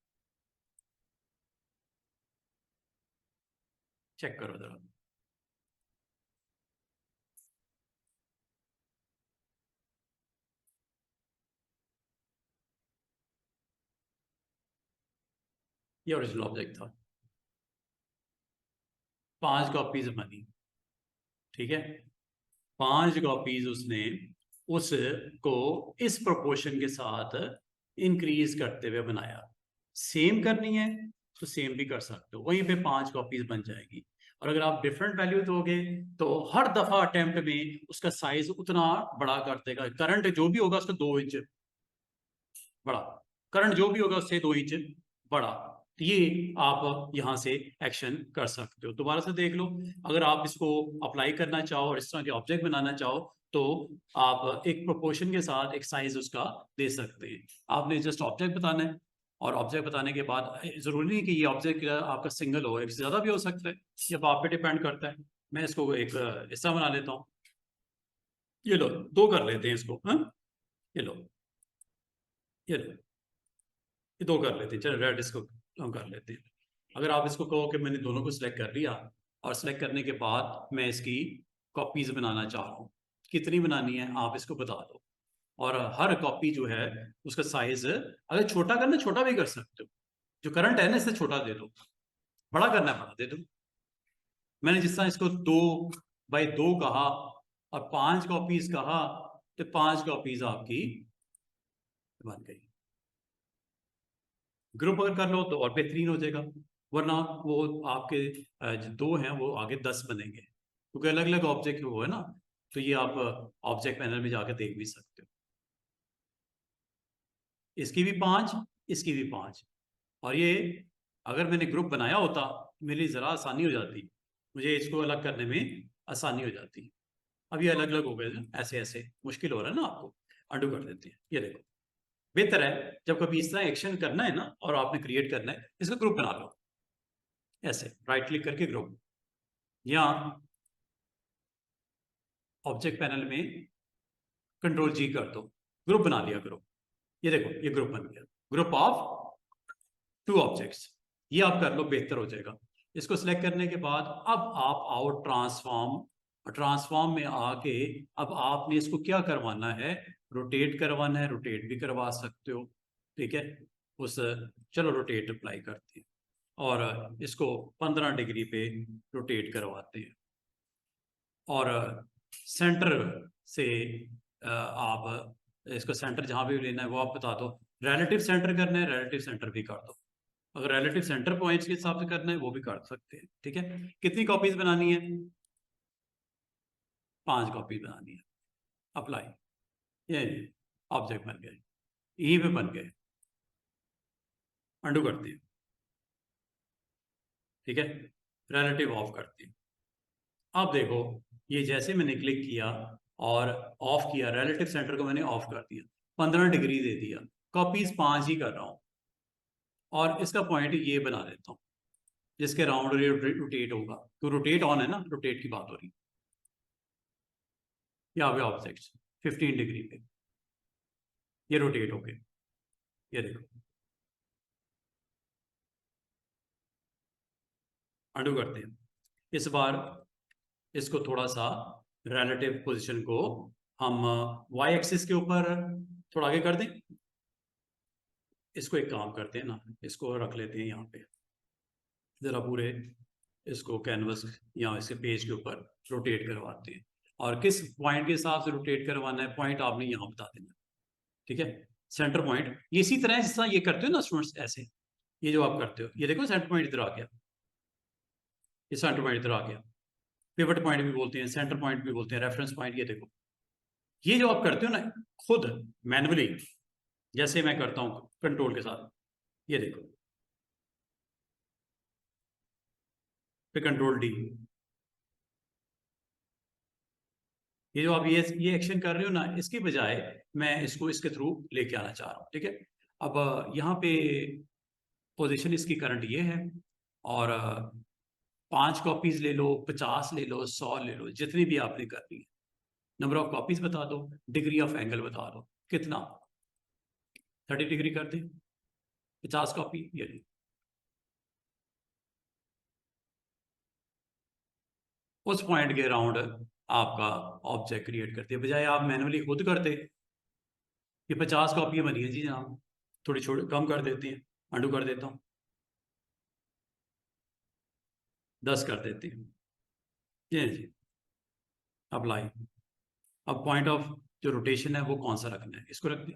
चेक करो जरा, ये ओरिजिनल ऑब्जेक्ट था, 5 कॉपीज बनी, ठीक है। 5 कॉपीज उसने उसको इस प्रोपोर्शन के साथ इंक्रीज करते हुए बनाया। सेम करनी है तो सेम भी कर सकते हो, वहीं पे 5 कॉपीज बन जाएगी। और अगर आप डिफरेंट वैल्यू दोगे तो हर दफा अटेम्प्ट में उसका साइज उतना बड़ा कर देगा। करंट जो भी होगा उसका 2 इंच बड़ा, करंट जो भी होगा उससे 2 इंच बड़ा। तो ये आप यहां से एक्शन कर सकते हो। दोबारा से देख लो, अगर आप इसको अप्लाई करना चाहो और इस तरह के ऑब्जेक्ट बनाना चाहो, तो आप एक प्रोपोर्शन के साथ एक साइज उसका दे सकते हैं। आपने जस्ट ऑब्जेक्ट बताना है, और ऑब्जेक्ट बताने के बाद जरूरी नहीं कि ये ऑब्जेक्ट आपका सिंगल हो, एक से ज्यादा भी हो सकता है, ये आप पे डिपेंड करता है। मैं इसको एक हिस्सा बना लेता हूँ, ये लो 2 कर लेते हैं इसको, हाँ, ये लो, ये लो, ये 2 कर लेते हैं, चलो रेड इसको हम कर लेते हैं। अगर आप इसको कहो कि मैंने दोनों को सिलेक्ट कर लिया, और सिलेक्ट करने के बाद मैं इसकी कॉपीज बनाना चाह रहा हूँ, कितनी बनानी है आप इसको बता दो। और हर कॉपी जो है उसका साइज अगर छोटा करना छोटा भी कर सकते हो, जो करंट है ना इससे छोटा दे दो, बड़ा करना है बड़ा दे दो। मैंने जिस तरह इसको 2/2 कहा और 5 कॉपीज कहा, तो 5 कॉपीज आपकी बन गई। ग्रुप अगर कर लो तो और बेहतरीन हो जाएगा, वरना वो आपके जो 2 हैं वो आगे 10 बनेंगे, क्योंकि अलग अलग ऑब्जेक्ट वो है ना। तो ये आप ऑब्जेक्ट पैनल में जाकर देख भी सकते हो, इसकी भी 5, इसकी भी 5। और ये अगर मैंने ग्रुप बनाया होता मेरे लिए ज़रा आसानी हो जाती, मुझे इसको अलग करने में आसानी हो जाती। अब ये अलग अलग हो गए, ऐसे ऐसे मुश्किल हो रहा है ना आपको। अंडू कर देते हैं, ये देखो, बेहतर है जब कभी इस तरह एक्शन करना है ना और आपने क्रिएट करना है, इसका ग्रुप बना लो, ऐसे राइट क्लिक करके ग्रुप, या ऑब्जेक्ट पैनल में कंट्रोल जी कर दो, ग्रुप बना दिया ग्रुप। ये देखो ये ग्रुप बन गया, ग्रुप ऑफ 2 ऑब्जेक्ट्स। ये आप कर लो, बेहतर हो जाएगा। इसको सिलेक्ट करने के बाद अब आप आओ ट्रांसफॉर्म, ट्रांसफॉर्म में आके अब आपने इसको क्या करवाना है, रोटेट करवाना है, रोटेट भी करवा सकते हो, ठीक है। उस चलो रोटेट अप्लाई करते हैं, और इसको 15 डिग्री पे रोटेट करवाते हैं। और सेंटर से आप इसको सेंटर जहां भी लेना है वो आप बता दो। रिलेटिव सेंटर करना है, रिलेटिव सेंटर भी कर दो। अगर रिलेटिव सेंटर पॉइंट्स के हिसाब से करना है वो भी कर सकते हैं, ठीक है। कितनी कॉपीज बनानी है, 5 कॉपी बनानी है, अप्लाई, ये ऑब्जेक्ट बन गए, यहीं पे बन गए। अंडू करते हैं, ठीक है, रिलेटिव ऑफ करते हैं। अब देखो ये जैसे मैंने क्लिक किया और ऑफ किया, रिलेटिव सेंटर को मैंने ऑफ कर दिया, 15 डिग्री दे दिया, कॉपीज 5 ही कर रहा हूं, और इसका पॉइंट ये बना देता हूं जिसके राउंड रोटेट होगा, तो रोटेट ऑन है ना, रोटेट की बात हो रही, यहाँ पे ऑब्जेक्ट 15 डिग्री पे ये रोटेट हो गए, ये देखो, अंडू करते हैं। इस बार इसको थोड़ा सा रिलेटिव पोजीशन को हम वाई एक्सिस के ऊपर थोड़ा आगे कर दें। इसको एक काम करते हैं ना, इसको रख लेते हैं यहाँ पे, जरा पूरे इसको कैनवस या इसके पेज के ऊपर रोटेट करवाते हैं, और किस पॉइंट के हिसाब से रोटेट करवाना है पॉइंट आपने यहाँ बता देना, ठीक है। सेंटर पॉइंट ये इसी तरह जिस तरह ये करते हो ना स्टूडेंट्स, ऐसे ये जो आप करते हो, ये देखो सेंटर पॉइंट इधर आ गया, ये सेंटर पॉइंट इधर आ गया, पिवट पॉइंट भी बोलते हैं, सेंटर पॉइंट भी बोलते हैं, रेफरेंस पॉइंट, ये देखो, ये जो आप करते हो ना खुद मैनुअली, जैसे मैं करता हूँ कंट्रोल के साथ, ये देखो, फिर कंट्रोल डी, ये जो आप ये एक्शन कर रहे हो ना, इसके बजाय मैं इसको इसके थ्रू लेके आना चाह रहा हूँ, ठीक है। अब यहाँ पे पोजीशन इसकी करंट ये है, और 5 कॉपीज ले लो, 50 ले लो, 100 ले लो, जितनी भी आपने करनी है, नंबर ऑफ कॉपीज बता दो, डिग्री ऑफ एंगल बता दो, कितना 30 डिग्री कर दे, 50 कॉपी, ये उस पॉइंट के अराउंड आपका ऑब्जेक्ट क्रिएट करते हैं, बजाय आप मैनुअली खुद करते। ये 50 कॉपियां बनी है जी जनाब, थोड़ी छोटी कम कर देते हैं, अंडू कर देता हूँ, 10 कर देते हैं, ये जी अप्लाई। अब पॉइंट ऑफ जो रोटेशन है वो कौन सा रखना है, इसको रख दें,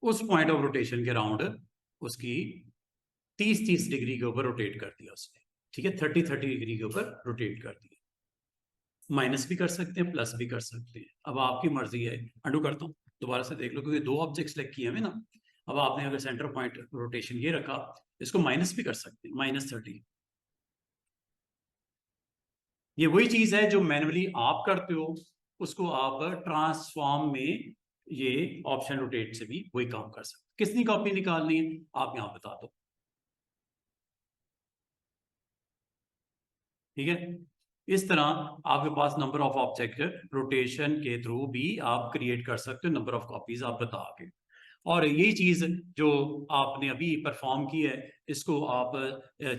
उस पॉइंट ऑफ रोटेशन के अराउंड उसकी 30-30 डिग्री के ऊपर रोटेट कर दिया उसने, ठीक है, 30-30 डिग्री के ऊपर रोटेट कर दिया। माइनस भी कर सकते हैं, प्लस भी कर सकते हैं, अब आपकी मर्जी है। अंडू करता हूँ, दोबारा से देख लो, क्योंकि 2 ऑब्जेक्ट सेलेक्ट किए हमें ना। अब आपने अगर सेंटर पॉइंट रोटेशन ये रखा, इसको माइनस भी कर सकते हैं, -30। ये वही चीज है जो मैनुअली आप करते हो, उसको आप ट्रांसफॉर्म में ये ऑप्शन रोटेट से भी वही काम कर सकते। कितनी कॉपी निकालनी है आप यहाँ बता दो, ठीक है। इस तरह आपके पास नंबर ऑफ ऑब्जेक्ट रोटेशन के थ्रू भी आप क्रिएट कर सकते हो, नंबर ऑफ कॉपीज आप बता के। और यही चीज जो आपने अभी परफॉर्म की है, इसको आप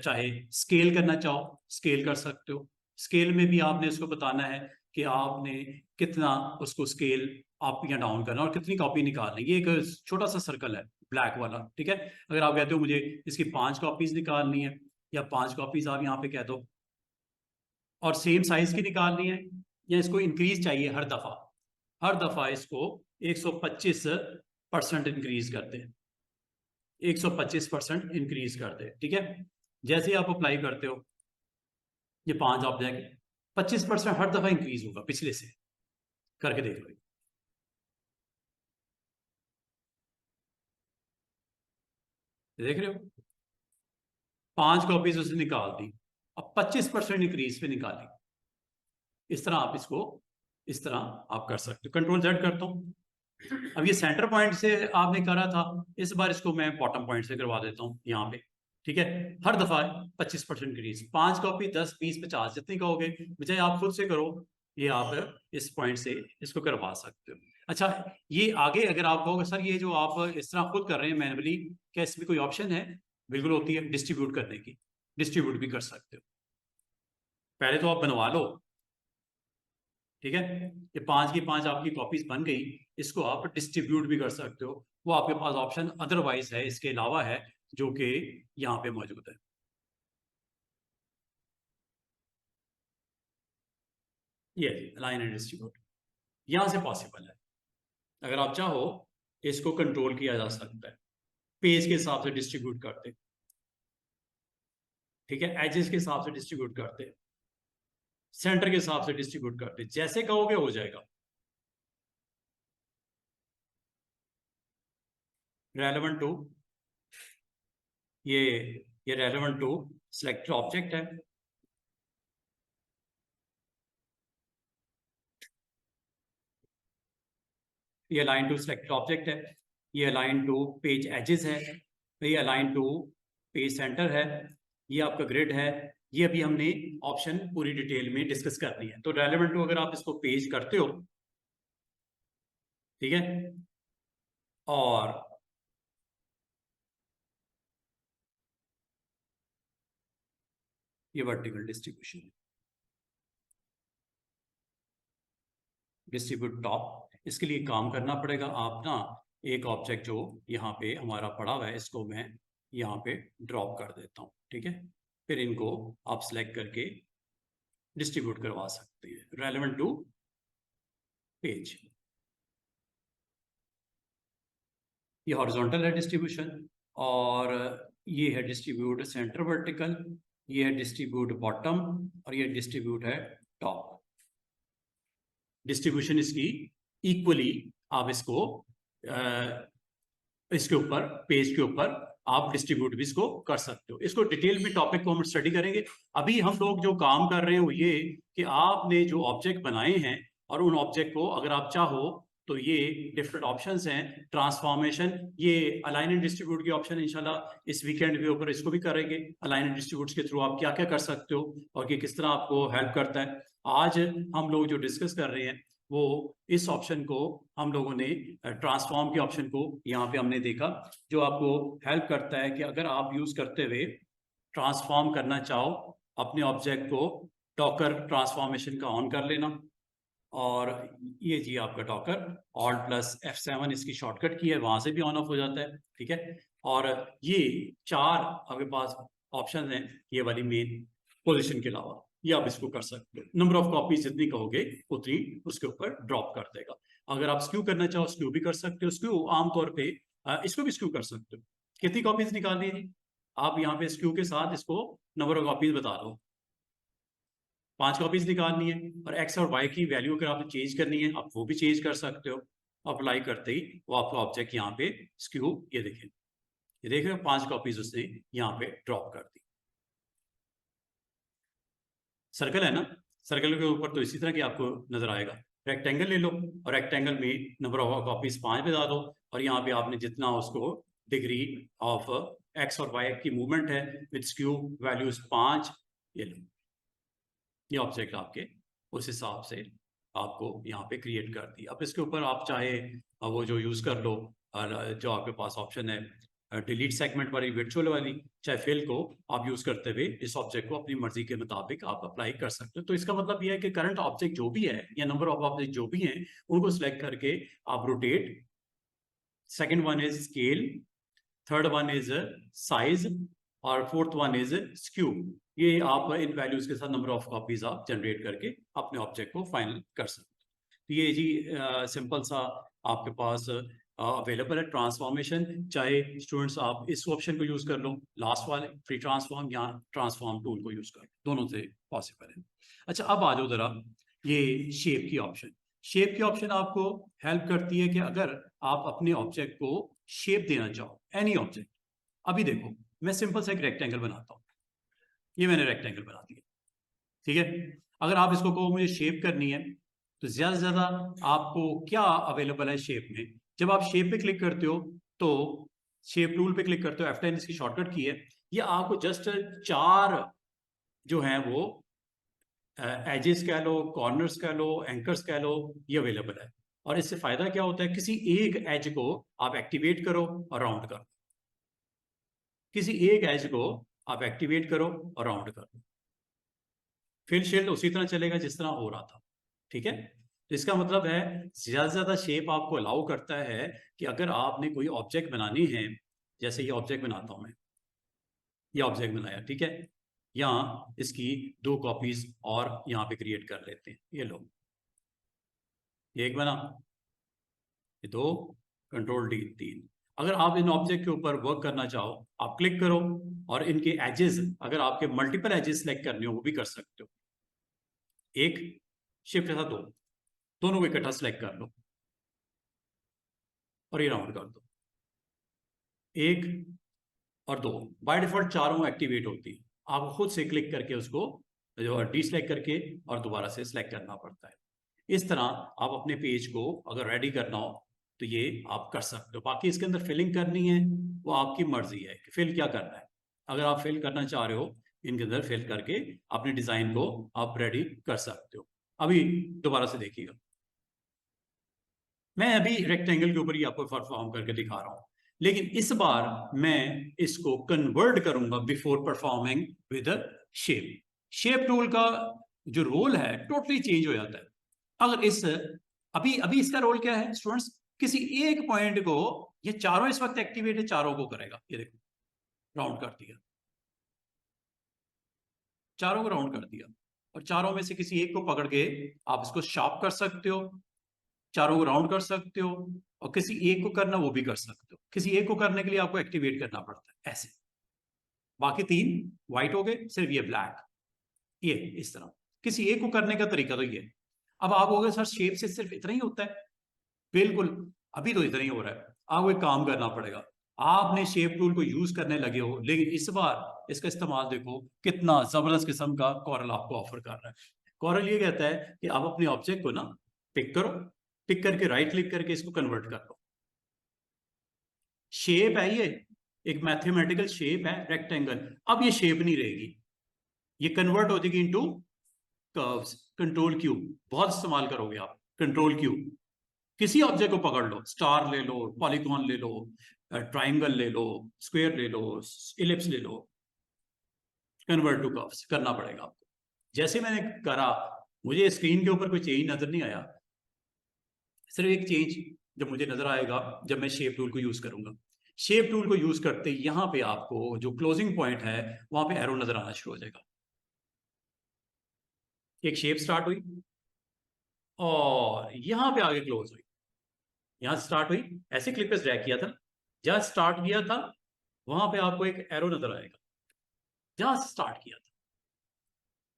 चाहे स्केल करना चाहो स्केल कर सकते हो। स्केल में भी आपने इसको बताना है कि आपने कितना उसको स्केल अप या डाउन करना और कितनी कॉपी निकालनी। ये एक छोटा सा सर्कल है ब्लैक वाला, ठीक है। अगर आप कहते हो मुझे इसकी 5 कॉपीज निकालनी है, या 5 कॉपीज आप यहाँ पे कह दो, और सेम साइज की निकालनी है, या इसको इंक्रीज चाहिए हर दफा इसको 125% इंक्रीज करते हैं, 125% इंक्रीज करते हैं, ठीक है। जैसे आप अप्लाई करते हो ये 5 ऑब्जेक्ट, 25% हर दफा इंक्रीज होगा पिछले से, करके देख लो, देख रहे हो, 5 कॉपीज उसने निकाल दी, अब 25% इंक्रीज पे निकाली। इस तरह आप इसको इस तरह आप कर सकते हो। कंट्रोल Z करता हूं। अब ये सेंटर पॉइंट से आपने करा था, इस बार इसको मैं बॉटम पॉइंट से करवा देता हूँ यहाँ पे, ठीक है। हर दफा 25% इंक्रीज, 5 कॉपी 10, 20, 50 जितनी कहोगे, बजाय आप खुद से करो, ये आप इस पॉइंट से इसको करवा सकते हो। अच्छा, ये आगे अगर आप कहोगे सर ये जो आप इस तरह खुद कर रहे हैं मैनुअली, क्या इसमें कोई ऑप्शन है? बिल्कुल होती है, डिस्ट्रीब्यूट करने की, डिस्ट्रीब्यूट भी कर सकते हो। पहले तो आप बनवा लो, ठीक है, ये 5 की 5 आपकी कॉपीज बन गई, इसको आप डिस्ट्रीब्यूट भी कर सकते हो, वो आपके पास ऑप्शन अदरवाइज है, इसके अलावा है, जो कि यहाँ पे मौजूद है। ये अलाइन एंड डिस्ट्रीब्यूट यहाँ से पॉसिबल है। अगर आप चाहो इसको कंट्रोल किया जा सकता है, पेज के हिसाब से डिस्ट्रीब्यूट करते, ठीक है, एजेस के हिसाब से डिस्ट्रीब्यूट करते हैं, सेंटर के हिसाब से डिस्ट्रीब्यूट करते हैं, जैसे कहोगे हो जाएगा। रेलेवेंट टू ये ये रेलेवेंट टू सिलेक्टेड ऑब्जेक्ट है। ये अलाइन टू सिलेक्टेड ऑब्जेक्ट है, ये अलाइन टू पेज एजेस है, ये अलाइन टू पेज सेंटर है, ये आपका ग्रिड है। ये अभी हमने ऑप्शन पूरी डिटेल में डिस्कस करनी है। तो रेलेवेंट टू अगर आप इसको पेज करते हो, ठीक है, और ये वर्टिकल डिस्ट्रीब्यूशन, डिस्ट्रीब्यूट टॉप, इसके लिए काम करना पड़ेगा। आप ना एक ऑब्जेक्ट जो यहाँ पे हमारा पड़ा हुआ है, इसको मैं यहाँ पे ड्रॉप कर देता हूँ, ठीक है। फिर इनको आप सिलेक्ट करके डिस्ट्रीब्यूट करवा सकते हैं। रेलेवेंट टू पेज, ये हॉरिजॉन्टल है डिस्ट्रीब्यूशन, और ये है डिस्ट्रीब्यूट सेंटर वर्टिकल, ये है डिस्ट्रीब्यूट बॉटम, और ये डिस्ट्रीब्यूट है टॉप। डिस्ट्रीब्यूशन इसकी इक्वली आप इसको इसके ऊपर, पेज के ऊपर आप डिस्ट्रीब्यूट भी इसको कर सकते हो। इसको डिटेल में टॉपिक को हम स्टडी करेंगे। अभी हम लोग जो काम कर रहे हैं वो ये कि आपने जो ऑब्जेक्ट बनाए हैं और उन ऑब्जेक्ट को अगर आप चाहो तो ये डिफरेंट ऑप्शंस हैं। ट्रांसफॉर्मेशन, ये अलाइन एंड डिस्ट्रीब्यूट के ऑप्शन इंशाल्लाह इस वीकेंड के ऊपर इसको भी करेंगे। अलाइन एंड डिस्ट्रीब्यूट के थ्रू आप क्या क्या कर सकते हो और कि किस तरह आपको हेल्प करता है। आज हम लोग जो डिस्कस कर रहे हैं वो इस ऑप्शन को हम लोगों ने ट्रांसफॉर्म के ऑप्शन को यहाँ पे हमने देखा, जो आपको हेल्प करता है कि अगर आप यूज करते हुए ट्रांसफॉर्म करना चाहो अपने ऑब्जेक्ट को, डॉकर ट्रांसफॉर्मेशन का ऑन कर लेना। और ये जी आपका डॉकर Alt+F7 इसकी शॉर्टकट की है, वहां से भी ऑन ऑफ हो जाता है, ठीक है। और ये 4 आपके पास ऑप्शन है, ये वाली मेन पोजीशन के अलावा ये आप इसको कर सकते हो। नंबर ऑफ कॉपीज जितनी कहोगे उतनी उसके ऊपर ड्रॉप कर देगा। अगर आप स्क्यू करना चाहो स्क्यू भी कर सकते हो। स्क्यू आमतौर पे इसको भी स्क्यू कर सकते हो। कितनी कॉपीज निकालनी है, आप यहाँ पे स्क्यू के साथ इसको नंबर ऑफ कॉपीज बता दो, 5 कॉपीज निकालनी है। और एक्स और वाई की वैल्यू अगर आपने चेंज करनी है आप वो भी चेंज कर सकते हो। अप्लाई करते ही वो आपका ऑब्जेक्ट यहाँ पे स्क्यू, ये देखें, ये देख रहे हो 5 कॉपीज उसने यहाँ पे ड्रॉप कर दी। सर्कल है ना, सर्कल के ऊपर तो इसी तरह की आपको नजर आएगा। रेक्टेंगल ले लो और रेक्टेंगल में नंबर ऑफ कॉपीज 5 बता दो, और यहाँ पे आपने जितना उसको डिग्री ऑफ एक्स और वाई की मूवमेंट है विद स्क्यू वैल्यूज 5, ये लो, ये ऑब्जेक्ट आपके उस हिसाब से आपको यहाँ पे क्रिएट कर दी। अब इसके ऊपर आप चाहे वो जो यूज कर लो, जो आपके पास ऑप्शन है डिलीट सेगमेंट वाली, वर्चुअल वाली, चाहे फिल को आप यूज करते हुए इस ऑब्जेक्ट को अपनी मर्जी के मुताबिक आप अप्लाई कर सकते हो। तो इसका मतलब यह है कि करंट ऑब्जेक्ट जो भी है या नंबर ऑफ ऑब्जेक्ट जो भी हैं उनको सिलेक्ट करके आप rotate, second one is scale, third one is size, और फोर्थ वन इज स्क्यू। ये आप इन वैल्यूज के साथ नंबर ऑफ कॉपीज आप जनरेट करके अपने ऑब्जेक्ट को फाइनल कर सकते हो। तो ये जी सिंपल सा आपके पास अवेलेबल है ट्रांसफॉर्मेशन। चाहे स्टूडेंट्स आप इस ऑप्शन को यूज कर लो, लास्ट वाले फ्री ट्रांसफॉर्म, या ट्रांसफॉर्म टूल को यूज कर लो, दोनों से पॉसिबल है। अच्छा, अब आ जाओ जरा ये शेप की ऑप्शन। शेप की ऑप्शन आपको हेल्प करती है कि अगर आप अपने ऑब्जेक्ट को शेप देना चाहो, एनी ऑब्जेक्ट। अभी देखो मैं सिंपल सा एक रेक्टेंगल बनाता हूँ, ये मैंने रेक्टेंगल बना दिया, ठीक है। अगर आप इसको कहो मुझे शेप करनी है तो ज्यादा से ज्यादा आपको क्या अवेलेबल है शेप में। जब आप शेप पे क्लिक करते हो तो शेप टूल पे क्लिक करते हो, F10 इसकी शॉर्टकट की है, ये आपको जस्ट 4 जो हैं वो एजेस कह लो, कॉर्नर्स कह लो, एंकर्स कह लो, ये अवेलेबल है। और इससे फायदा क्या होता है, किसी एक एज को आप एक्टिवेट करो और राउंड करो, किसी एक एज को आप एक्टिवेट करो और राउंड करो, फिल शेड उसी तरह चलेगा जिस तरह हो रहा था, ठीक है। तो इसका मतलब है ज्यादा से ज्यादा शेप आपको अलाउ करता है कि अगर आपने कोई ऑब्जेक्ट बनानी है, जैसे ये ऑब्जेक्ट बनाता हूं मैं, ये ऑब्जेक्ट बनाया, ठीक है। यहाँ इसकी 2 कॉपीज और यहाँ पे क्रिएट कर लेते हैं। ये लो, ये एक बना, ये 2, कंट्रोल D 3। अगर आप इन ऑब्जेक्ट के ऊपर वर्क करना चाहो, आप क्लिक करो और इनके एजेस, अगर आपके मल्टीपल एजेस सेलेक्ट करने हो वो भी कर सकते हो। एक शिफ्ट था दो, दोनों को इकट्ठा सेलेक्ट कर लो और ये राउंड कर दो। एक और दो, बाय डिफॉल्ट चारों एक्टिवेट होती है, आप खुद से क्लिक करके उसको जो डीसेलेक्ट करके और दोबारा से सिलेक्ट करना पड़ता है। इस तरह आप अपने पेज को अगर रेडी करना हो तो ये आप कर सकते हो। बाकी इसके अंदर फिलिंग करनी है वो आपकी मर्जी है कि फिल क्या करना है। अगर आप फिल करना चाह रहे हो इनके अंदर फिल करके अपने डिजाइन को आप रेडी कर सकते हो। अभी दोबारा से देखिएगा, मैं अभी रेक्टेंगल के ऊपर ही आपको परफॉर्म करके दिखा रहा हूं, लेकिन इस बार मैं इसको कन्वर्ट करूंगा before performing with shape. Shape tool का जो रोल है टोटली चेंज हो जाता है। अगर इस अभी अभी इसका रोल क्या है स्टूडेंट्स, किसी एक पॉइंट को, ये चारों इस वक्त एक्टिवेट है, चारों को करेगा। ये देखो राउंड कर दिया, चारों को राउंड कर दिया, और चारों में से किसी एक को पकड़ के आप इसको शार्प कर सकते हो, चारों को राउंड कर सकते हो, और किसी एक को करना वो भी कर सकते हो। किसी एक को करने के लिए आपको एक्टिवेट करना पड़ता है ऐसे। बाकी तीन व्हाइट हो गए, सिर्फ ये ब्लैक। ये इस तरह किसी एक को करने का तरीका तो ये। अब आप हो गए सर शेप से सिर्फ इतना ही होता है, बिल्कुल अभी तो इतना ही हो रहा है। आपको एक काम करना पड़ेगा, आपने शेप टूल को यूज करने लगे हो, लेकिन इस बार इसका इस्तेमाल देखो कितना जबरदस्त किस्म का कॉरल आपको ऑफर कर रहा है। कॉरल ये कहता है कि आप अपने ऑब्जेक्ट को ना पिक करो, पिक करके राइट क्लिक करके इसको कन्वर्ट कर लो। शेप है ये, एक मैथमेटिकल शेप है रेक्टेंगल। अब ये शेप नहीं रहेगी, ये कन्वर्ट हो जाएगी इनटू कर्व्स। कंट्रोल क्यू बहुत इस्तेमाल करोगे आप, कंट्रोल क्यू। किसी ऑब्जेक्ट को पकड़ लो, स्टार ले लो, पॉलीगॉन ले लो, ट्राइंगल ले लो, स्क्वायर ले लो, इलिप्स ले लो, कन्वर्ट टू कर्व्स करना पड़ेगा आपको। जैसे मैंने करा, मुझे स्क्रीन के ऊपर कोई चेंज नजर नहीं आया, सिर्फ एक चेंज जब मुझे नजर आएगा जब मैं शेप टूल को यूज करूंगा। शेप टूल को यूज करते यहां पे आपको जो क्लोजिंग पॉइंट है वहां पे एरो नजर आना शुरू हो जाएगा। एक शेप स्टार्ट हुई और यहां पे आगे क्लोज हुई, यहां स्टार्ट हुई, ऐसे क्लिक पे ड्रैग किया था, जहां स्टार्ट किया था वहां पे आपको एक एरो नजर आएगा जहां स्टार्ट किया था।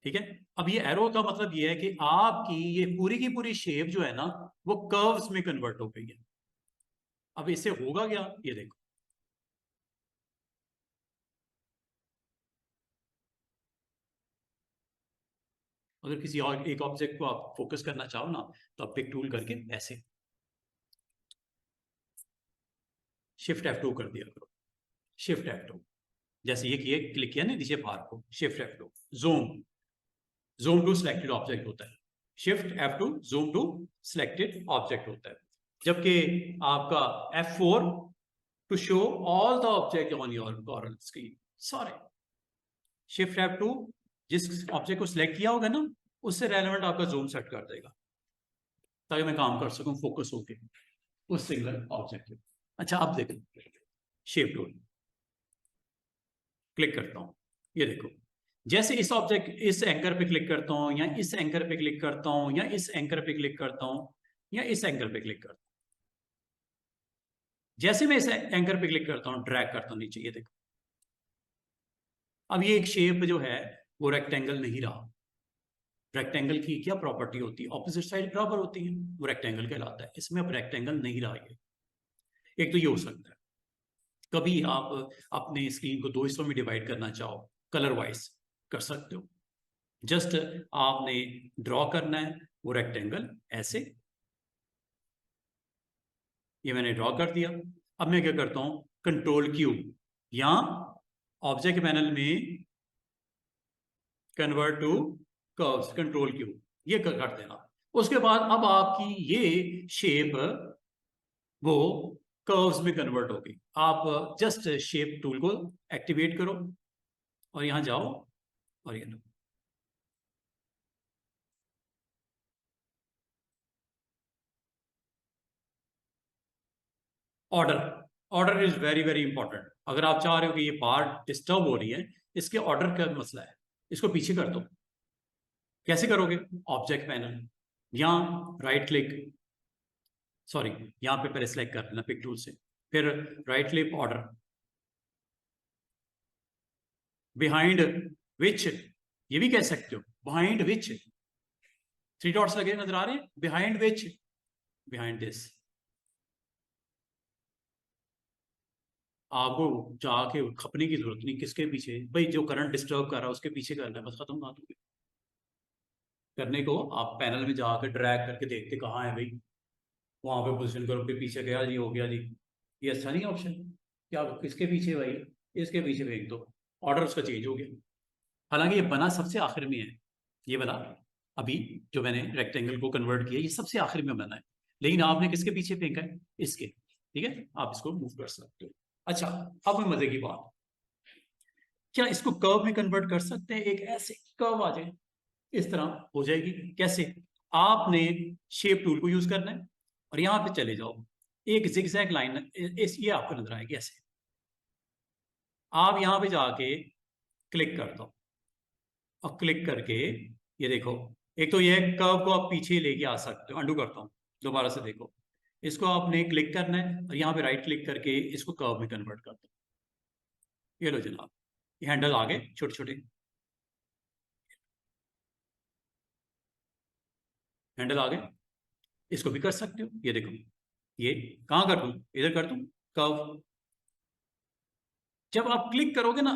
ठीक है, अब ये एरो का मतलब ये है कि आपकी ये पूरी की पूरी शेप जो है ना वो कर्व्स में कन्वर्ट हो गई है। अब इससे होगा क्या, ये देखो। अगर किसी और एक ऑब्जेक्ट को आप फोकस करना चाहो ना तो आप पिक टूल करके ऐसे शिफ्ट F2 कर दिया करो, शिफ्ट F2। जैसे ये किए, क्लिक किया ना नीचे बार को, shift F2 zoom, zoom to selected object होता है। Shift F2 zoom to selected object होता है। जबकि आपका F4 to show all the object on your Corel screen, सारे। शिफ्ट F2 जिस ऑब्जेक्ट को सिलेक्ट किया होगा ना उससे रेलेवेंट आपका जूम सेट कर देगा, ताकि मैं काम कर सकूं फोकस होके उस सिंगल ऑब्जेक्ट पे। अच्छा अब देखो, शेप टूल क्लिक करता हूं, ये देखो जैसे इस ऑब्जेक्ट, इस एंकर पे क्लिक करता हूं या इस एंकर पे क्लिक करता हूं या इस एंकर पे क्लिक करता हूं या इस एंकर पे क्लिक करता हूं, जैसे मैं इस एंकर पे क्लिक करता हूं ड्रैग करता हूं नीचे, ये देखो अब ये एक शेप जो है वो रेक्टेंगल नहीं रहा। रेक्टेंगल की क्या प्रॉपर्टी होती है, ऑपोजिट साइड बराबर होती है, वो रेक्टेंगल कहलाता है। इसमें अब रेक्टेंगल नहीं रहा ये। एक तो ये हो सकता है कभी आप अपने स्क्रीन को दो हिस्सों में डिवाइड करना चाहो, कलर वाइज कर सकते हो। जस्ट आपने ड्रॉ करना है वो रेक्टेंगल ऐसे, ये मैंने ड्रॉ कर दिया। अब मैं क्या करता हूं, कंट्रोल क्यू, या ऑब्जेक्ट पैनल में convert to curves, control Q, ये कर देना। उसके बाद अब आपकी ये शेप वो कर्व्स में कन्वर्ट हो गई। आप जस्ट शेप टूल को एक्टिवेट करो और यहां जाओ और ये लो, order. Order is very very important. अगर आप चाह रहे हो कि ये बार डिस्टर्ब हो रही है, इसके ऑर्डर का मसला है, इसको पीछे कर दो। कैसे करोगे, ऑब्जेक्ट पैनल, यहां राइट क्लिक, सॉरी यहां पे पहले सेलेक्ट कर लेना पिक टूल से, फिर राइट क्लिक ऑर्डर, बिहाइंड विच, ये भी कह सकते हो, बिहाइंड विच, 3 डॉट्स लगे नजर आ रहे हैं, बिहाइंड विच, बिहाइंड दिस। आपको जाके खपने की जरूरत नहीं, किसके पीछे भाई, जो करंट डिस्टर्ब कर रहा है उसके पीछे करना है, बस खत्म बात होगी। करने को आप पैनल में जाकर ड्रैग करके देखते कहाँ है भाई, वहां पे पोजीशन करो, फिर पीछे गया जी, हो गया जी, ये अच्छा नहीं ऑप्शन। क्या किसके पीछे भाई, इसके पीछे फेंक दो, ऑर्डर उसका चेंज हो गया। हालांकि ये बना सबसे आखिर में है, ये वाला अभी जो मैंने रेक्टेंगल को कन्वर्ट किया ये सबसे आखिर में बना है, लेकिन आपने किसके पीछे फेंका है, इसके। ठीक है, आप इसको मूव कर सकते हो। अच्छा, अब मजे की बात, क्या इसको कर्व में कन्वर्ट कर सकते हैं, एक ऐसे कर्व आ जाए, इस तरह हो जाएगी। कैसे, आपने शेप टूल को यूज करना है और यहां पे चले जाओ, एक जिगजैग लाइन इस ये आपको नजर आएगी ऐसे, आप यहां पे जाके क्लिक कर दो, और क्लिक करके ये देखो, एक तो ये कर्व को आप पीछे लेके आ सकते हो, अंडू करता हूं, दोबारा से देखो, इसको आपने क्लिक करना है और यहाँ पे राइट क्लिक करके इसको कर्व में कन्वर्ट कर दो। ये लो जनाब, ये हैंडल आ गए छोटे छोटे, हैंडल आ गए, इसको भी कर सकते हो। ये देखो, ये कहाँ कर दूं, इधर कर दूं कर्व। जब आप क्लिक करोगे ना,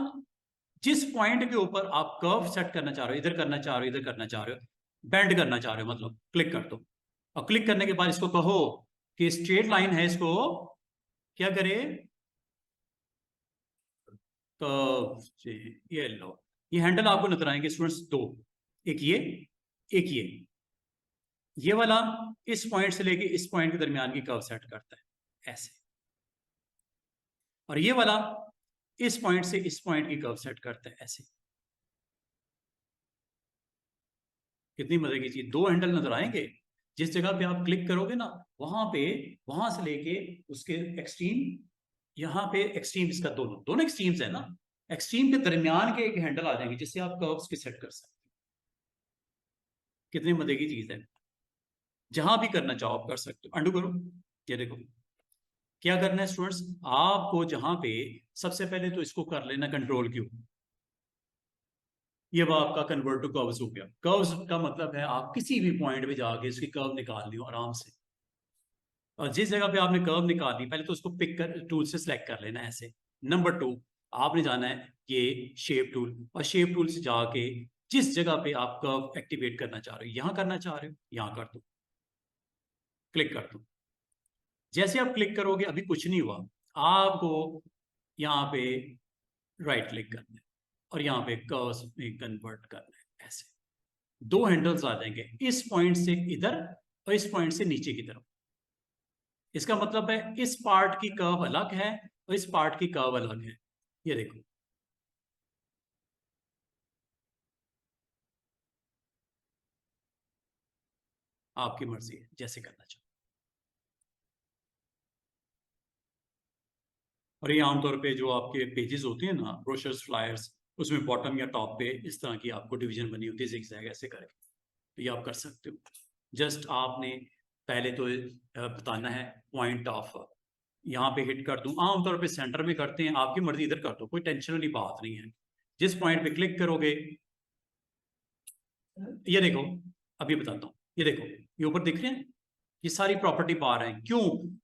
जिस पॉइंट के ऊपर आप कर्व सेट करना चाह रहे हो, इधर करना चाह रहे हो, इधर करना चाह रहे हो, बेंड करना चाह रहे हो, मतलब क्लिक कर दो। और क्लिक करने के बाद इसको कहो कि स्ट्रेट लाइन है, इसको क्या करे, कर्व से। ये लो, ये हैंडल आपको नजर आएंगे स्टूडेंट्स दो, एक ये, एक ये वाला इस पॉइंट से लेके इस पॉइंट के दरमियान की कर्व सेट करता है ऐसे, और ये वाला इस पॉइंट से इस पॉइंट की कर्व सेट करता है ऐसे। कितनी मजे की चीज, दो हैंडल नजर आएंगे, जिस जगह पे आप क्लिक करोगे ना, वहां पे, वहां से लेके उसके एक्सट्रीम, यहाँ पे एक्सट्रीम, इसका दोनों दोनों एक्सट्रीम्स है ना, एक्सट्रीम के दरमियान के एक हैंडल आ जाएंगे जिससे आप कर्व्स की सेट कर सकते हो। कितनी मजे की चीज है, जहां भी करना चाहो आप कर सकते हो। अंडू करो, ये देखो, क्या करना है स्टूडेंट्स, आपको जहां पे, सबसे पहले तो इसको कर लेना कंट्रोल क्यू, ये वो आपका कन्वर्ट टू कर्व्स हो गया। कर्व्स का मतलब है आप किसी भी पॉइंट पे जाके इसकी कर्व निकाल लियो आराम से, और जिस जगह पे आपने कर्व निकाल ली, पहले तो उसको पिक कर, टूल से सिलेक्ट कर लेना है ऐसे। नंबर 2, आपने जाना है ये शेप टूल, और शेप टूल से जाके जिस जगह पे आप कर्व एक्टिवेट करना चाह रहे हो, यहां करना चाह रहे हो, यहां कर दो, क्लिक कर दो। जैसे आप क्लिक करोगे, अभी कुछ नहीं हुआ, आपको यहाँ पे राइट क्लिक करना है और यहाँ पे कर्व्स में कन्वर्ट करना है ऐसे। दो हैंडल्स आ जाएंगे, इस पॉइंट से इधर और इस पॉइंट से नीचे की तरफ। इसका मतलब है इस पार्ट की कर्व अलग है और इस पार्ट की कर्व अलग है। ये देखो, आपकी मर्जी है जैसे करना चाहो। और ये आमतौर पे जो आपके पेजेस होते हैं ना, ब्रोशर्स, फ्लायर्स, उसमें बॉटम या टॉप पे इस तरह की आपको डिवीजन बनी होती है zigzag ऐसे करके, तो ये आप कर सकते हो। जस्ट आपने पहले तो बताना है पॉइंट ऑफ, यहाँ पे हिट कर दूं, आमतौर पे सेंटर में करते हैं, आपकी मर्जी इधर कर दो, कोई टेंशन वाली बात नहीं है। जिस पॉइंट पे क्लिक करोगे, ये देखो, अभी बताता हूँ, ये देखो, ये ऊपर दिख रहे हैं, ये सारी प्रॉपर्टी पा रहे हैं, क्यों,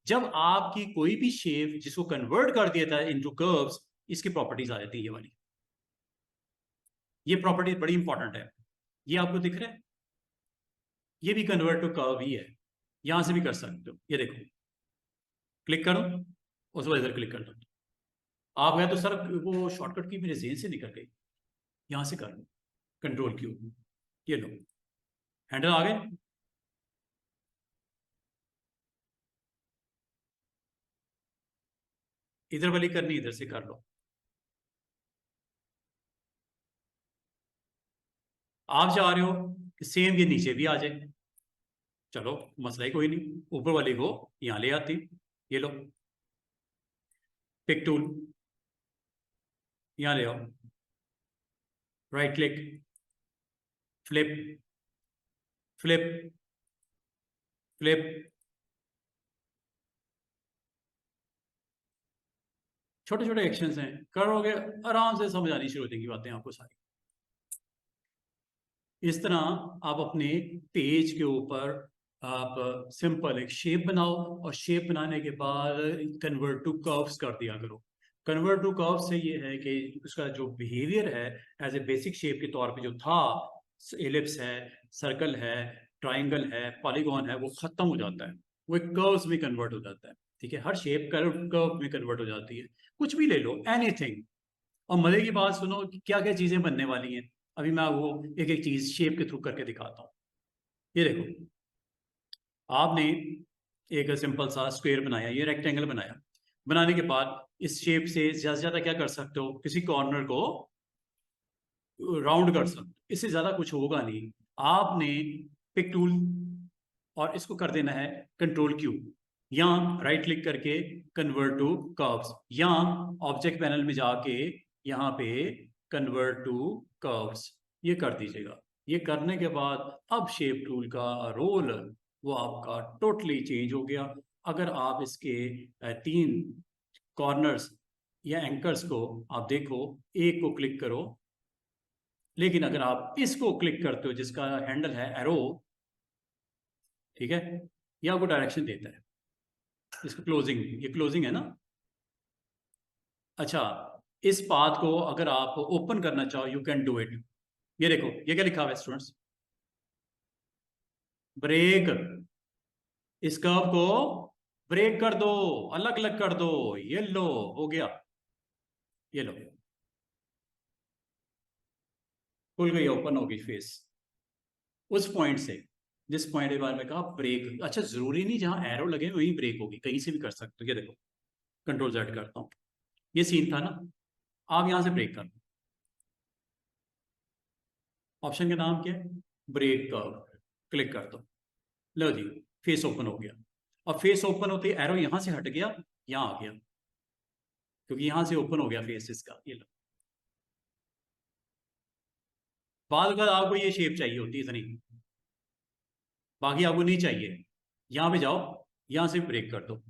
जब आपकी कोई भी शेप जिसको कन्वर्ट कर दिया था इनटू कर्व्स, इसकी प्रॉपर्टीज आ जाती है ये वाली। ये प्रॉपर्टी बड़ी इंपॉर्टेंट है, ये आपको दिख रहा है, ये भी कन्वर्ट टू कर्व ही है, यहां से भी कर सकते हो। ये देखो, क्लिक करो, उसके बाद इधर क्लिक कर दो, आप गए तो सर वो शॉर्टकट की मेरे जेन से निकल गई, यहां से कर लो कंट्रोल क्यू, ये लो, हैंडल आ गए। इधर वाली करनी, इधर से कर लो, आप चाह रहे हो कि सेम ये नीचे भी आ जाए, चलो मसला ही कोई नहीं, ऊपर वाली को यहां ले आती, ये लो, पिक टूल, यहां ले आओ, right click, flip, flip, flip, छोटे छोटे एक्शंस हैं, करोगे आराम से समझ आनी शुरू हो जाएंगी बातें आपको सारी। इस तरह आप अपने पेज के ऊपर आप सिंपल एक शेप बनाओ और शेप बनाने के बाद कन्वर्ट टू कर्व्स कर दिया करो। कन्वर्ट टू कर्व से ये है कि उसका जो बिहेवियर है एज ए बेसिक शेप के तौर पे जो था, एलिप्स है, सर्कल है, ट्राइंगल है, पॉलीगॉन है, वो खत्म हो जाता है, वो एक कर्व्स में कन्वर्ट हो जाता है। ठीक है, हर शेप कर्व में कन्वर्ट हो जाती है। कुछ भी ले लो, एनीथिंग। और मजे की बात सुनो कि क्या क्या चीजें बनने वाली हैं। अभी मैं वो एक एक चीज शेप के थ्रू करके दिखाता हूँ। ये देखो, आपने एक सिंपल सा स्क्वायर बनाया, ये रेक्टेंगल बनाया। बनाने के बाद इस शेप से ज्यादा से ज्यादा क्या कर सकते हो, किसी कॉर्नर को राउंड कर सकते हो, इससे ज्यादा कुछ होगा नहीं। आपने पिक टूल और इसको कर देना है कंट्रोल क्यू, या राइट क्लिक करके कन्वर्ट टू कर्व्स, या ऑब्जेक्ट पैनल में जाके यहाँ पे कन्वर्ट टू कर्व्स, ये कर दीजिएगा। ये करने के बाद अब शेप टूल का रोल वो आपका टोटली चेंज हो गया। अगर आप इसके 3 कॉर्नर्स या एंकर्स को आप देखो, एक को क्लिक करो, लेकिन अगर आप इसको क्लिक करते हो जिसका हैंडल है एरो, ठीक है, ये आपको डायरेक्शन देता है। इसको क्लोजिंग, ये क्लोजिंग है ना। अच्छा, इस पाथ को अगर आप ओपन करना चाहो, यू कैन डू इट। ये देखो, ये क्या लिखा हुआ है स्टूडेंट्स, ब्रेक। इस कर्व को ब्रेक कर दो, अलग अलग कर दो, ये लो हो गया, ये लो खुल गई, ओपन होगी फेस। उस पॉइंट से, जिस पॉइंट के बारे में कहा ब्रेक, अच्छा जरूरी नहीं जहां एरो लगे वहीं ब्रेक होगी, कहीं से भी कर सकते हो। ये देखो, कंट्रोल जेड करता हूं, ये सीन था ना, आप यहां से ब्रेक कर दो। ऑप्शन का नाम क्या है, ब्रेक कर्व, क्लिक कर दो, लो जी, फेस ओपन हो गया। और फेस ओपन होते एरो यहां से हट गया, यहां आ गया, क्योंकि यहां से ओपन हो गया फेस इसका। ये लो, बाद में आपको ये शेप चाहिए होती है इतनी, बाकी आपको नहीं चाहिए। यहां पे जाओ, यहां से ब्रेक कर दो,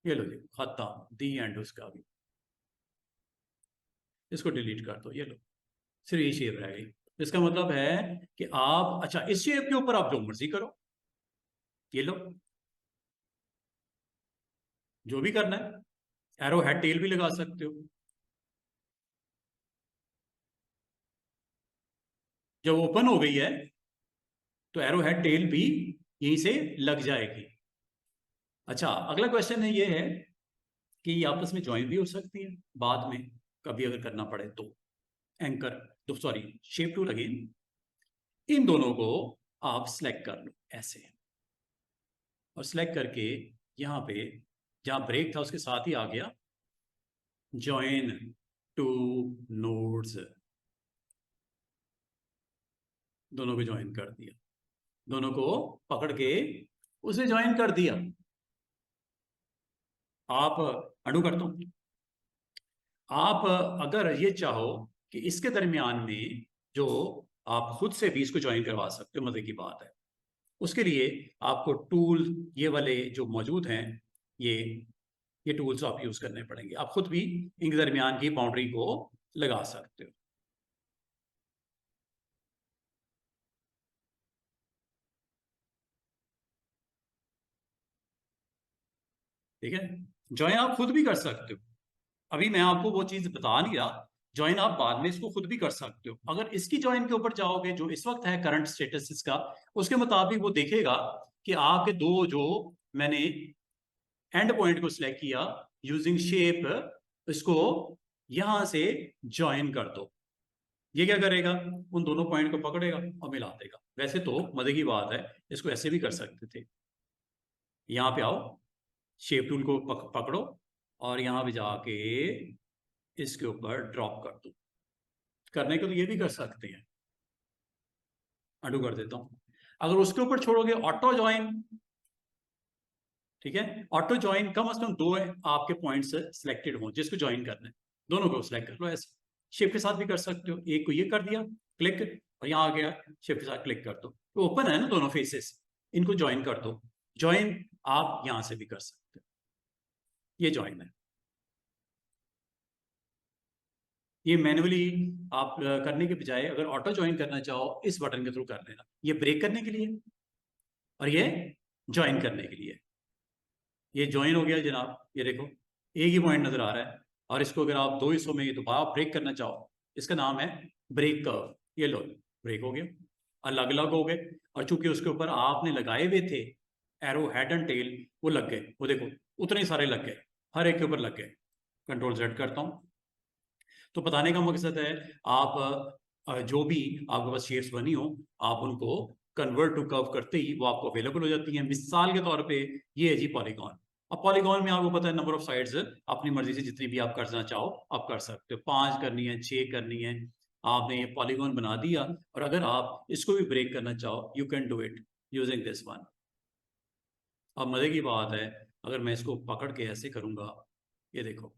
ये लो जी, खत्म, दी एंड उसका भी। इसको डिलीट कर दो, ये लो, सिर्फ ये शेप रह गई। इसका मतलब है कि आप, अच्छा इस शेप के ऊपर आप जो मर्जी करो, ये लो, जो भी करना है, एरो हेड टेल भी लगा सकते हो। जब ओपन हो गई है तो एरो हेड टेल भी यहीं से लग जाएगी। अच्छा, अगला क्वेश्चन है, ये है कि ये आपस में ज्वाइन भी हो सकती है बाद में कभी अगर करना पड़े तो। एंकर, तो सॉरी, शेप टूल अगेन, इन दोनों को आप सिलेक्ट कर लो ऐसे, और सिलेक्ट करके यहाँ पे जहां ब्रेक था उसके साथ ही आ गया ज्वाइन टू नोड्स, दोनों को ज्वाइन कर दिया, दोनों को पकड़ के उसे ज्वाइन कर दिया। आप अडू कर दो। आप अगर ये चाहो कि इसके दरमियान में जो आप खुद से भी इसको ज्वाइन करवा सकते हो, मजे की बात है। उसके लिए आपको टूल ये वाले जो मौजूद हैं, ये ये टूल्स आप यूज करने पड़ेंगे। आप खुद भी इनके दरमियान की बाउंड्री को लगा सकते हो। ठीक है, ज्वाइन आप खुद भी कर सकते हो। अभी मैं आपको वो चीज बता नहीं रहा, ज्वाइन आप बाद में इसको खुद भी कर सकते हो। अगर इसकी ज्वाइन के ऊपर जाओगे जो इस वक्त है करंट स्टेटस इसका, उसके मुताबिक वो देखेगा कि आपके दो जो मैंने एंड पॉइंट को सिलेक्ट किया यूजिंग शेप, इसको यहां से ज्वाइन कर दो। ये क्या करेगा, उन दोनों पॉइंट को पकड़ेगा और मिला देगा। वैसे तो मजे की बात है, इसको ऐसे भी कर सकते थे। यहाँ पे आओ, शेप टूल को पकड़ो और यहाँ पे जाके इसके ऊपर ड्रॉप कर दो। करने को तो ये भी कर सकते हैं, अडू कर देता हूं। अगर उसके ऊपर छोड़ोगे ऑटो ज्वाइन, ठीक है, ऑटो ज्वाइन कम से कम 2 आपके पॉइंट्स सिलेक्टेड हो जिसको ज्वाइन करना है, दोनों को सिलेक्ट कर लो। ऐसे शिफ्ट के साथ भी कर सकते हो, एक को ये कर दिया क्लिक, और यहाँ आ गया, शिफ्ट के साथ क्लिक कर दो, तो ओपन है ना दोनों फेसेस, इनको ज्वाइन कर दो। ज्वाइन आप यहां से भी कर सकते हो, ये ज्वाइन है। ये मैनुअली आप करने के बजाय अगर ऑटो ज्वाइन करना चाहो इस बटन के थ्रू कर लेना। ये ब्रेक करने के लिए और ये ज्वाइन करने के लिए। ये ज्वाइन हो गया जनाब, ये देखो एक ही पॉइंट नजर आ रहा है। और इसको अगर आप दो हिस्सों में दोबारा ब्रेक करना चाहो, इसका नाम है ब्रेक कर्व। ये लो ब्रेक हो गया, अलग अलग हो गए। और चूंकि उसके ऊपर आपने लगाए हुए थे एरो हेड एंड टेल, वो लग गए। वो देखो उतने सारे लग गए, हर एक के ऊपर लग गए। कंट्रोल Z करता हूँ। तो बताने का मकसद है आप जो भी आपके पास शेप्स बनी हो, आप उनको कन्वर्ट टू कर्व करते ही वो आपको अवेलेबल हो जाती है। मिसाल के तौर पे ये है जी पॉलीगॉन। अब पॉलीगॉन में आपको पता है नंबर ऑफ साइड्स अपनी मर्जी से जितनी भी आप करना चाहो आप कर सकते हो। 5 करनी है, 6 करनी है। आपने ये पॉलीगॉन बना दिया और अगर आप इसको भी ब्रेक करना चाहो you can do it using this one. अब मजे की बात है, अगर मैं इसको पकड़ के ऐसे करूंगा, ये देखो,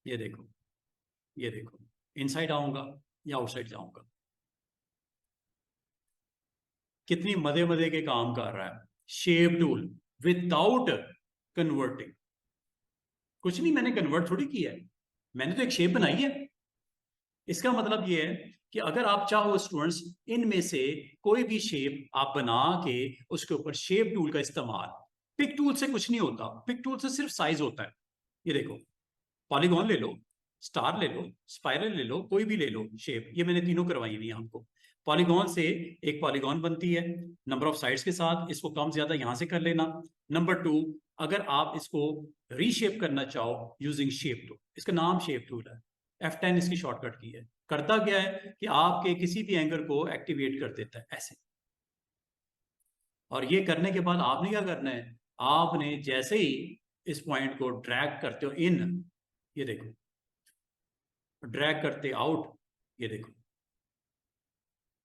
ये देखो, ये देखो, इनसाइड आऊंगा या आउटसाइड जाऊंगा। कितनी मजे मजे के काम कर रहा है शेप टूल विदाउट कन्वर्टिंग। कुछ नहीं, मैंने कन्वर्ट थोड़ी किया है, मैंने तो एक शेप बनाई है। इसका मतलब ये है कि अगर आप चाहो स्टूडेंट्स, इनमें से कोई भी शेप आप बना के उसके ऊपर शेप टूल का इस्तेमाल, पिक टूल से कुछ नहीं होता। पिक टूल से सिर्फ साइज होता है। ये देखो, पॉलीगॉन ले लो, स्टार ले लो, स्पाइरल ले लो, कोई भी ले लो शेप। ये मैंने तीनों करवाई हुई है आपको। पॉलीगॉन से एक पॉलीगॉन बनती है नंबर ऑफ साइड्स के साथ। इसको कम ज्यादा यहां से कर लेना। नंबर 2, अगर आप इसको रीशेप करना चाहो यूजिंग शेप टूल, इसका नाम शेप टूल है। F10 इसकी शॉर्टकट की है। करता क्या है कि आपके किसी भी एंगल को एक्टिवेट कर देता है ऐसे। और ये करने के बाद आपने क्या करना है, आपने जैसे ही इस पॉइंट को ड्रैग करते हो इन, ये देखो, ड्रैग करते आउट, ये देखो,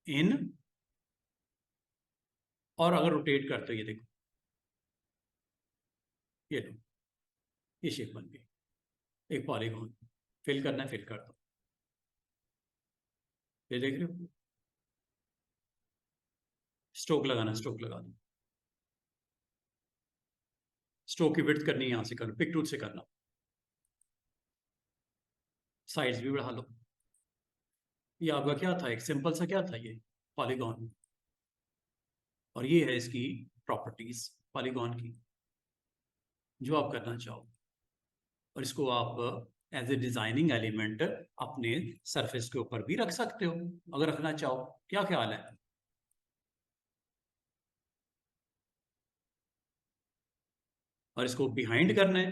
इन, और अगर रोटेट करते हो ये देखो, ये लो, ये शेप बन गई एक पॉलीगॉन। फिल करना है, फिल कर दो। ये देख रहे हो, स्ट्रोक लगाना, स्ट्रोक लगा दो। स्ट्रोक की विड्थ करनी है यहां से करो, पिक टूल से करना। साइड्स भी बढ़ा लो। ये आपका क्या था, एक सिंपल सा क्या था ये पॉलीगॉन। और ये है इसकी प्रॉपर्टीज पॉलीगॉन की, जो आप करना चाहो। और इसको आप एज ए डिजाइनिंग एलिमेंट अपने सरफेस के ऊपर भी रख सकते हो अगर रखना चाहो। क्या ख्याल है? और इसको बिहाइंड करना है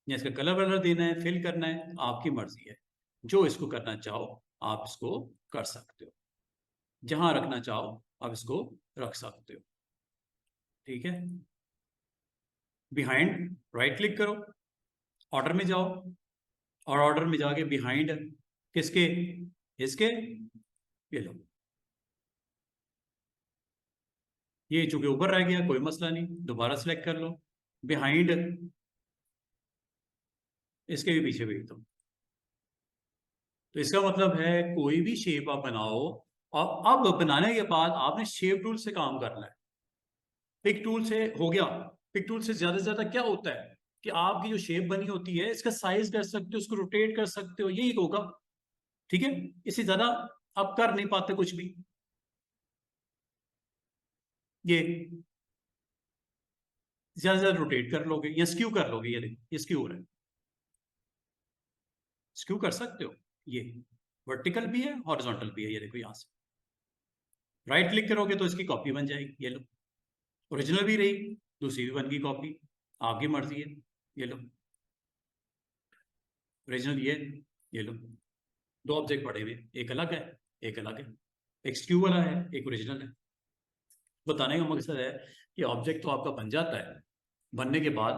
या इसका कलर वलर देना है, फिल करना है, आपकी मर्जी है। जो इसको करना चाहो आप इसको कर सकते हो। जहां रखना चाहो आप इसको रख सकते हो। ठीक है, बिहाइंड राइट क्लिक करो, ऑर्डर में जाओ, और ऑर्डर में जाके बिहाइंड किसके, इसके, ये लो। ये चूंकि ऊपर रह गया कोई मसला नहीं, दोबारा सेलेक्ट कर लो। बिहाइंड इसके भी पीछे भेज दो। तो इसका मतलब है कोई भी शेप आप बनाओ, और अब बनाने के बाद आपने शेप टूल से काम करना है। पिक टूल से हो गया। पिक टूल से ज्यादा क्या होता है कि आपकी जो शेप बनी होती है इसका साइज कर सकते हो, उसको रोटेट कर सकते हो, यही होगा। ठीक है, इससे ज्यादा आप कर नहीं पाते कुछ भी। ये ज्यादा से ज्यादा रोटेट कर लोगे या स्क्यू कर लोगे, ये देखो ये स्क्यू हो रहा है, स्क्यू कर सकते हो। ये वर्टिकल भी है, हॉरिजॉन्टल भी है। ये देखो यहां से राइट क्लिक करोगे तो इसकी कॉपी बन जाएगी। ये लो, ओरिजिनल भी रही, दूसरी भी बन गई कॉपी, आपकी मर्जी है। ये लो ओरिजिनल, ये लो, दो ऑब्जेक्ट पड़े हुए, एक अलग है, एक अलग है, एक स्क्यू वाला है, एक ओरिजिनल है। बताने का मकसद है कि ऑब्जेक्ट तो आपका बन जाता है। बनने के बाद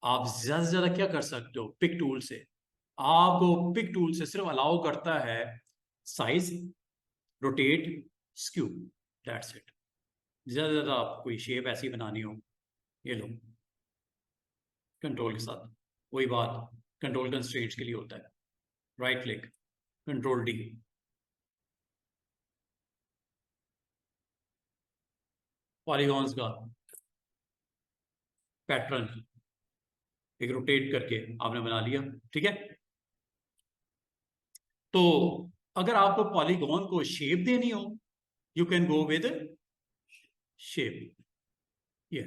आप ज्यादा से ज्यादा क्या कर सकते हो, पिक टूल से, आपको पिक टूल से सिर्फ अलाउ करता है size, rotate, skew, that's it. ज्यादा से ज्यादा आप कोई शेप ऐसी बनानी हो, ये लो, कंट्रोल के साथ वही बात कंट्रोल कंस्ट्रेंट्स के लिए होता है। Right click, control D, polygons का पैटर्न, एक रोटेट करके आपने बना लिया, ठीक है। तो अगर आपको पॉलीगॉन को शेप देनी हो, you can go with shape, ये।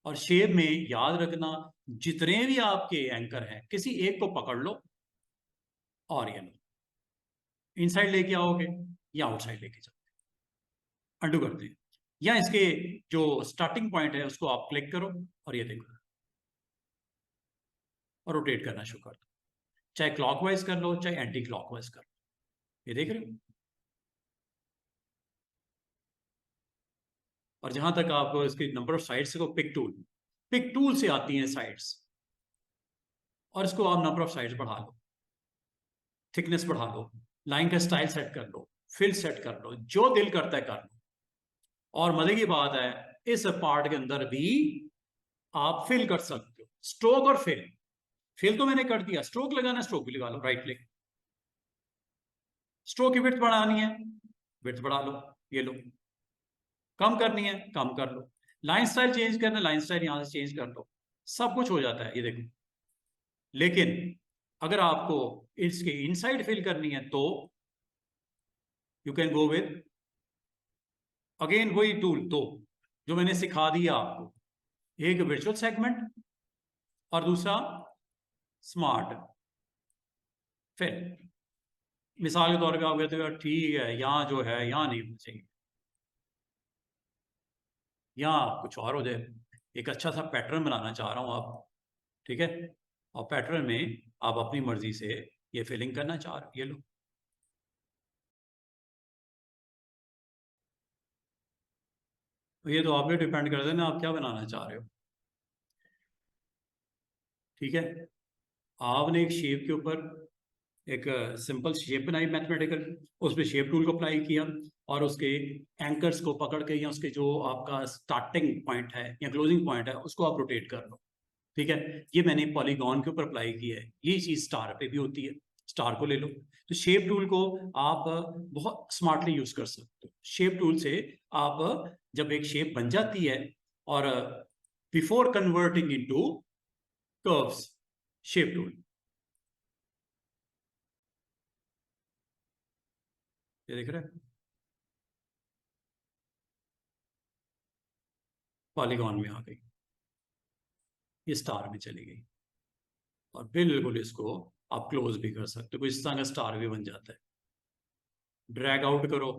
और शेप में याद रखना, जितने भी आपके एंकर हैं किसी एक को पकड़ लो और ये लो, इनसाइड लेके आओगे या आउटसाइड लेके जाओगे, अंडू करते हैं। या इसके जो स्टार्टिंग पॉइंट है उसको आप क्लिक करो और ये देखो, और रोटेट करना शुरू कर दो, चाहे क्लॉकवाइज कर लो चाहे एंटी क्लॉकवाइज कर लो, ये देख रहे हो। और जहां तक आपको इसके नंबर ऑफ साइड्स को, पिक टूल से आती हैं साइड्स, और इसको आप नंबर ऑफ साइड्स बढ़ा लो, थिकनेस बढ़ा लो, लाइन का स्टाइल सेट कर लो, फिल सेट कर लो, जो दिल करता है कर लो। और मजे की बात है, इस पार्ट के अंदर भी आप फिल कर सकते हो, स्ट्रोक और फिल। फिल तो मैंने कर दिया, स्ट्रोक लगाना स्ट्रोक भी लगा लो, राइट क्लिक। स्ट्रोक की विड्थ बढ़ानी है, विड्थ बढ़ा लो, ये लो। कम करनी है, कम कर लो। लाइन स्टाइल चेंज करना, लाइन स्टाइल यहां से चेंज कर लो, सब कुछ हो जाता है, ये देखो। लेकिन अगर आपको इसके इनसाइड फिल करनी है तो you can go with again वही टूल दो जो मैंने सिखा दिया आपको, एक वर्चुअल सेगमेंट और दूसरा स्मार्ट फिल। मिसाल के तौर पे आप कहते हो ठीक है यहां जो है यहां नहीं होना चाहिए, यहाँ कुछ और हो जाए, एक अच्छा सा पैटर्न बनाना चाह रहा हूँ आप, ठीक है। और पैटर्न में आप अपनी मर्जी से ये फिलिंग करना चाह रहे हो, ये लो। तो ये तो आप पे डिपेंड करते हैं ना, आप क्या बनाना चाह रहे हो, ठीक है। आपने एक शेप के ऊपर एक सिंपल शेप बनाई मैथमेटिकल, उस पर शेप टूल को अप्लाई किया, और उसके एंकर्स को पकड़ के या उसके जो आपका स्टार्टिंग पॉइंट है या क्लोजिंग पॉइंट है उसको आप रोटेट कर लो, ठीक है। ये मैंने पॉलीगॉन के ऊपर अप्लाई किया है, ये चीज स्टार पे भी होती है, स्टार को ले लो। तो शेप टूल को आप बहुत स्मार्टली यूज कर सकते हो। शेप टूल से आप जब एक शेप बन जाती है, और before converting into curves, shape tool, ये देख रहे हैं, पॉलीगॉन में आ गई, ये स्टार में चली गई, और बिल्कुल इसको आप क्लोज भी कर सकते हो, कुछ इस तरह का स्टार भी बन जाता है। ड्रैग आउट करो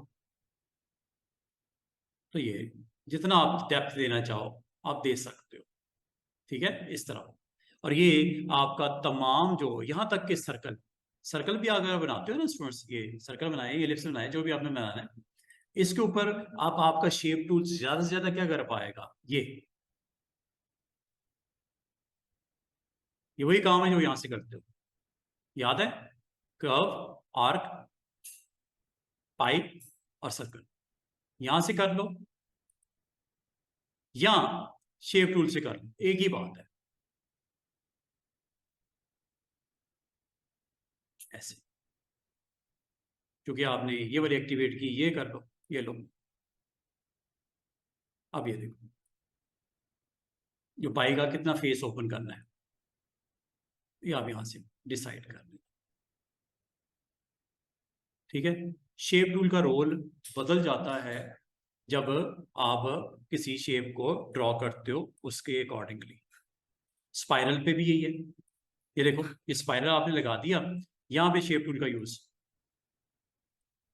तो ये जितना आप डेप्थ देना चाहो आप दे सकते हो, ठीक है, इस तरह। और ये आपका तमाम जो यहाँ तक के सर्कल, सर्कल भी अगर बनाते हो ना स्टूडेंट्स, ये सर्कल बनाए, ये एलिप्स बनाए, जो भी आपने बनाना है, इसके ऊपर आप आपका शेप टूल ज्यादा से ज्यादा क्या कर पाएगा, ये वही काम है जो यहां से करते हो, याद है, कर्व, आर्क, पाइप और सर्कल, यहां से कर लो या शेप टूल से कर लो, एक ही बात है, ऐसे। क्योंकि आपने ये वाली एक्टिवेट की, ये कर लो, ये लो। अब ये देखो, जो पाई का कितना फेस ओपन करना है ये आप यहां से डिसाइड कर लें, ठीक है। शेप टूल का रोल बदल जाता है जब आप किसी शेप को ड्रॉ करते हो उसके अकॉर्डिंगली। स्पाइरल पे भी यही है, ये देखो, ये स्पाइरल आपने लगा दिया, यहां पे शेप टूल का यूज,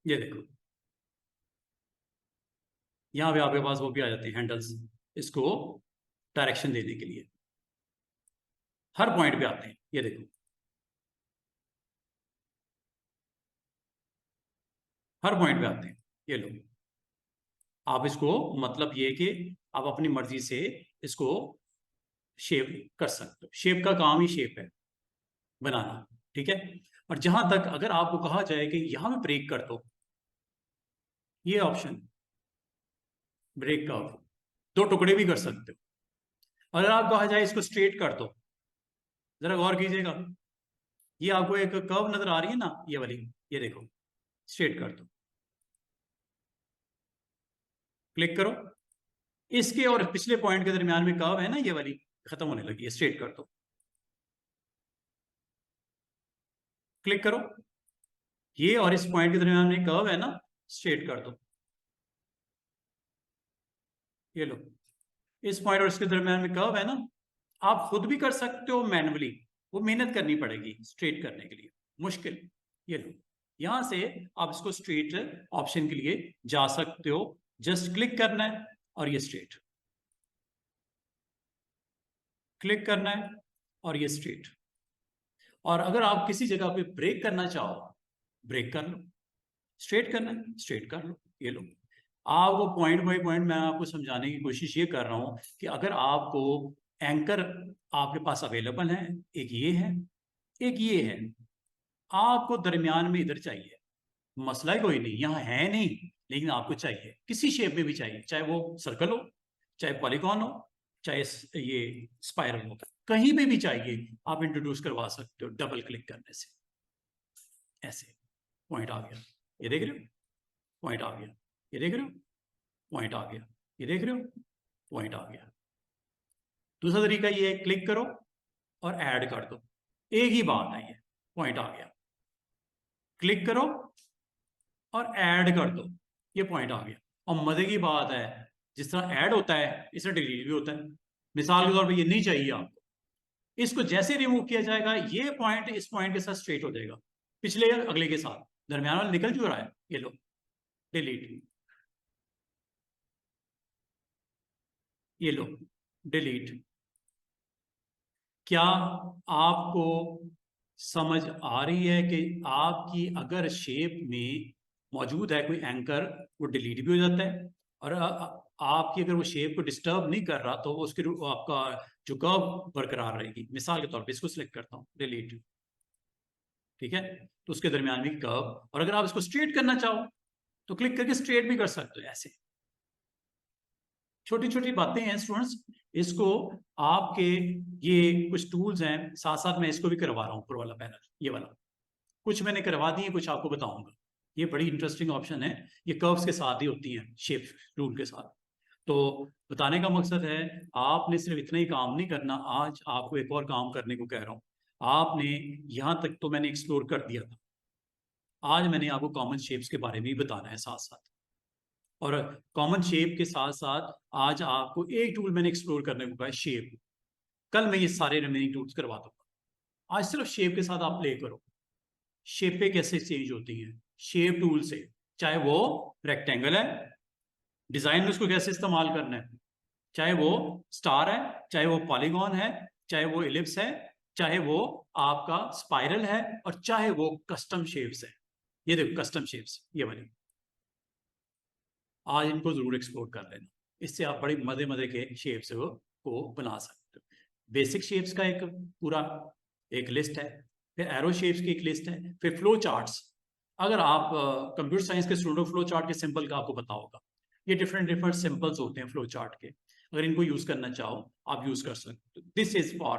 ये देखो, यहां पे आपके पास वो भी आ जाते हैं हैंडल्स, इसको डायरेक्शन देने के लिए हर पॉइंट पे आते हैं, ये देखो, हर पॉइंट पे आते हैं, ये लो। आप इसको, मतलब ये कि आप अपनी मर्जी से इसको शेप कर सकते हो, शेप का काम ही शेप है बनाना, ठीक है। और जहां तक अगर आपको कहा जाए कि यहां पे ब्रेक कर दो, ये ऑप्शन ब्रेक का, दो टुकड़े भी कर सकते हो। अगर आप कहा जाए इसको स्ट्रेट कर दो, जरा गौर कीजिएगा, ये आपको एक कर्व नजर आ रही है ना, ये वाली, ये देखो, स्ट्रेट कर दो, क्लिक करो, इसके और पिछले पॉइंट के दरमियान में कर्व है ना, ये वाली खत्म होने लगी है, स्ट्रेट कर दो, क्लिक करो, ये और इस पॉइंट के दरमियान में कर्व है ना, स्ट्रेट कर दो। ये लो, इस पॉइंट और इसके दरमियान में कर्व है ना, आप खुद भी कर सकते हो मैन्युअली, वो मेहनत करनी पड़ेगी स्ट्रेट करने के लिए, मुश्किल। ये लो, यहां से आप इसको स्ट्रेट ऑप्शन के लिए जा सकते हो, जस्ट क्लिक करना है और ये स्ट्रेट, क्लिक करना है और ये स्ट्रेट। और अगर आप किसी जगह पे ब्रेक करना चाहो, ब्रेक कर लो, स्ट्रेट करना है स्ट्रेट कर लो। ये लो, आपको पॉइंट बाय पॉइंट मैं आपको समझाने की कोशिश ये कर रहा हूं कि अगर आपको एंकर आपके पास अवेलेबल है, एक ये है, एक ये है, आपको दरमियान में इधर चाहिए, मसला ही कोई नहीं, यहाँ है नहीं, लेकिन आपको चाहिए, किसी शेप में भी चाहिए, चाहे वो सर्कल हो, चाहे पॉलीगॉन हो, चाहे ये स्पाइरल हो, कहीं पे भी चाहिए आप इंट्रोड्यूस करवा सकते हो डबल क्लिक करने से। ऐसे पॉइंट आ गया, ये देख रहे हो, पॉइंट आ गया, ये देख रहे हो, पॉइंट आ गया, ये देख रहे हो, पॉइंट आ गया। दूसरा तरीका ये है, क्लिक करो और ऐड कर दो, एक ही बात है, ये पॉइंट आ गया, क्लिक करो और ऐड कर दो, ये पॉइंट आ गया। और मजे की बात है, जिस तरह ऐड होता है इस तरह डिलीट भी होता है। मिसाल के तौर पे ये नहीं चाहिए आपको, इसको जैसे रिमूव किया जाएगा ये पॉइंट इस पॉइंट के साथ स्ट्रेट हो जाएगा, पिछले या अगले के साथ, दरमियान वाला निकल क्यों रहा है, ये लो, डिलीट, ये लो, डिलीट। क्या आपको समझ आ रही है कि आपकी अगर शेप में मौजूद है कोई एंकर, वो डिलीट भी हो जाता है, और आपकी अगर वो शेप को डिस्टर्ब नहीं कर रहा तो उसके आपका जो कर्व बरकरार रहेगी। मिसाल के तौर पे इसको सिलेक्ट करता हूँ, डिलीट, ठीक है, तो उसके दरमियान में कर्व, और अगर आप इसको स्ट्रेट करना चाहो तो क्लिक करके स्ट्रेट भी कर सकते हो। ऐसे छोटी छोटी बातें हैं स्टूडेंट्स, इसको आपके ये कुछ टूल्स हैं, साथ साथ मैं इसको भी करवा रहा हूँ, ऊपर वाला पैनल, ये वाला कुछ मैंने करवा दिए, कुछ आपको बताऊंगा। ये बड़ी इंटरेस्टिंग ऑप्शन है, ये कर्व्स के साथ ही होती हैं, शेप रूल के साथ। तो बताने का मकसद है, आपने सिर्फ इतना ही काम नहीं करना, आज आपको एक और काम करने को कह रहा हूँ। आपने यहाँ तक तो मैंने एक्सप्लोर कर दिया था, आज मैंने आपको कॉमन शेप्स के बारे में भी बताना है साथ साथ, और कॉमन शेप के साथ साथ आज आपको एक टूल मैंने एक्सप्लोर करने को कहा है, शेप। कल मैं ये सारे रिमेनिंग टूल्स करवा दूंगा, आज सिर्फ शेप के साथ आप प्ले करो, शेपें कैसे चेंज होती हैं शेप टूल से, चाहे वो रेक्टेंगल है, डिजाइन में उसको कैसे इस्तेमाल करना है, चाहे वो स्टार है, चाहे वो पॉलीगॉन है, चाहे वो इलिप्स है, चाहे वो आपका स्पाइरल है, और चाहे वो कस्टम शेप्स है। ये देखो कस्टम शेप्स, ये वाली, आज इनको जरूर एक्सप्लोर कर लेना, इससे आप बड़े मजे मजे के शेप्स को बना सकते हो। बेसिक शेप्स का एक पूरा एक लिस्ट है, फिर एरो शेप्स की एक लिस्ट है, फिर फ्लो चार्ट्स। अगर आप कंप्यूटर साइंस के स्टूडेंट, फ्लो चार्ट के सिंपल का आपको पता होगा, ये डिफरेंट डिफरेंट सिंपल्स होते हैं फ्लो चार्ट के, अगर इनको यूज करना चाहो आप यूज कर सकते हो। दिस इज फॉर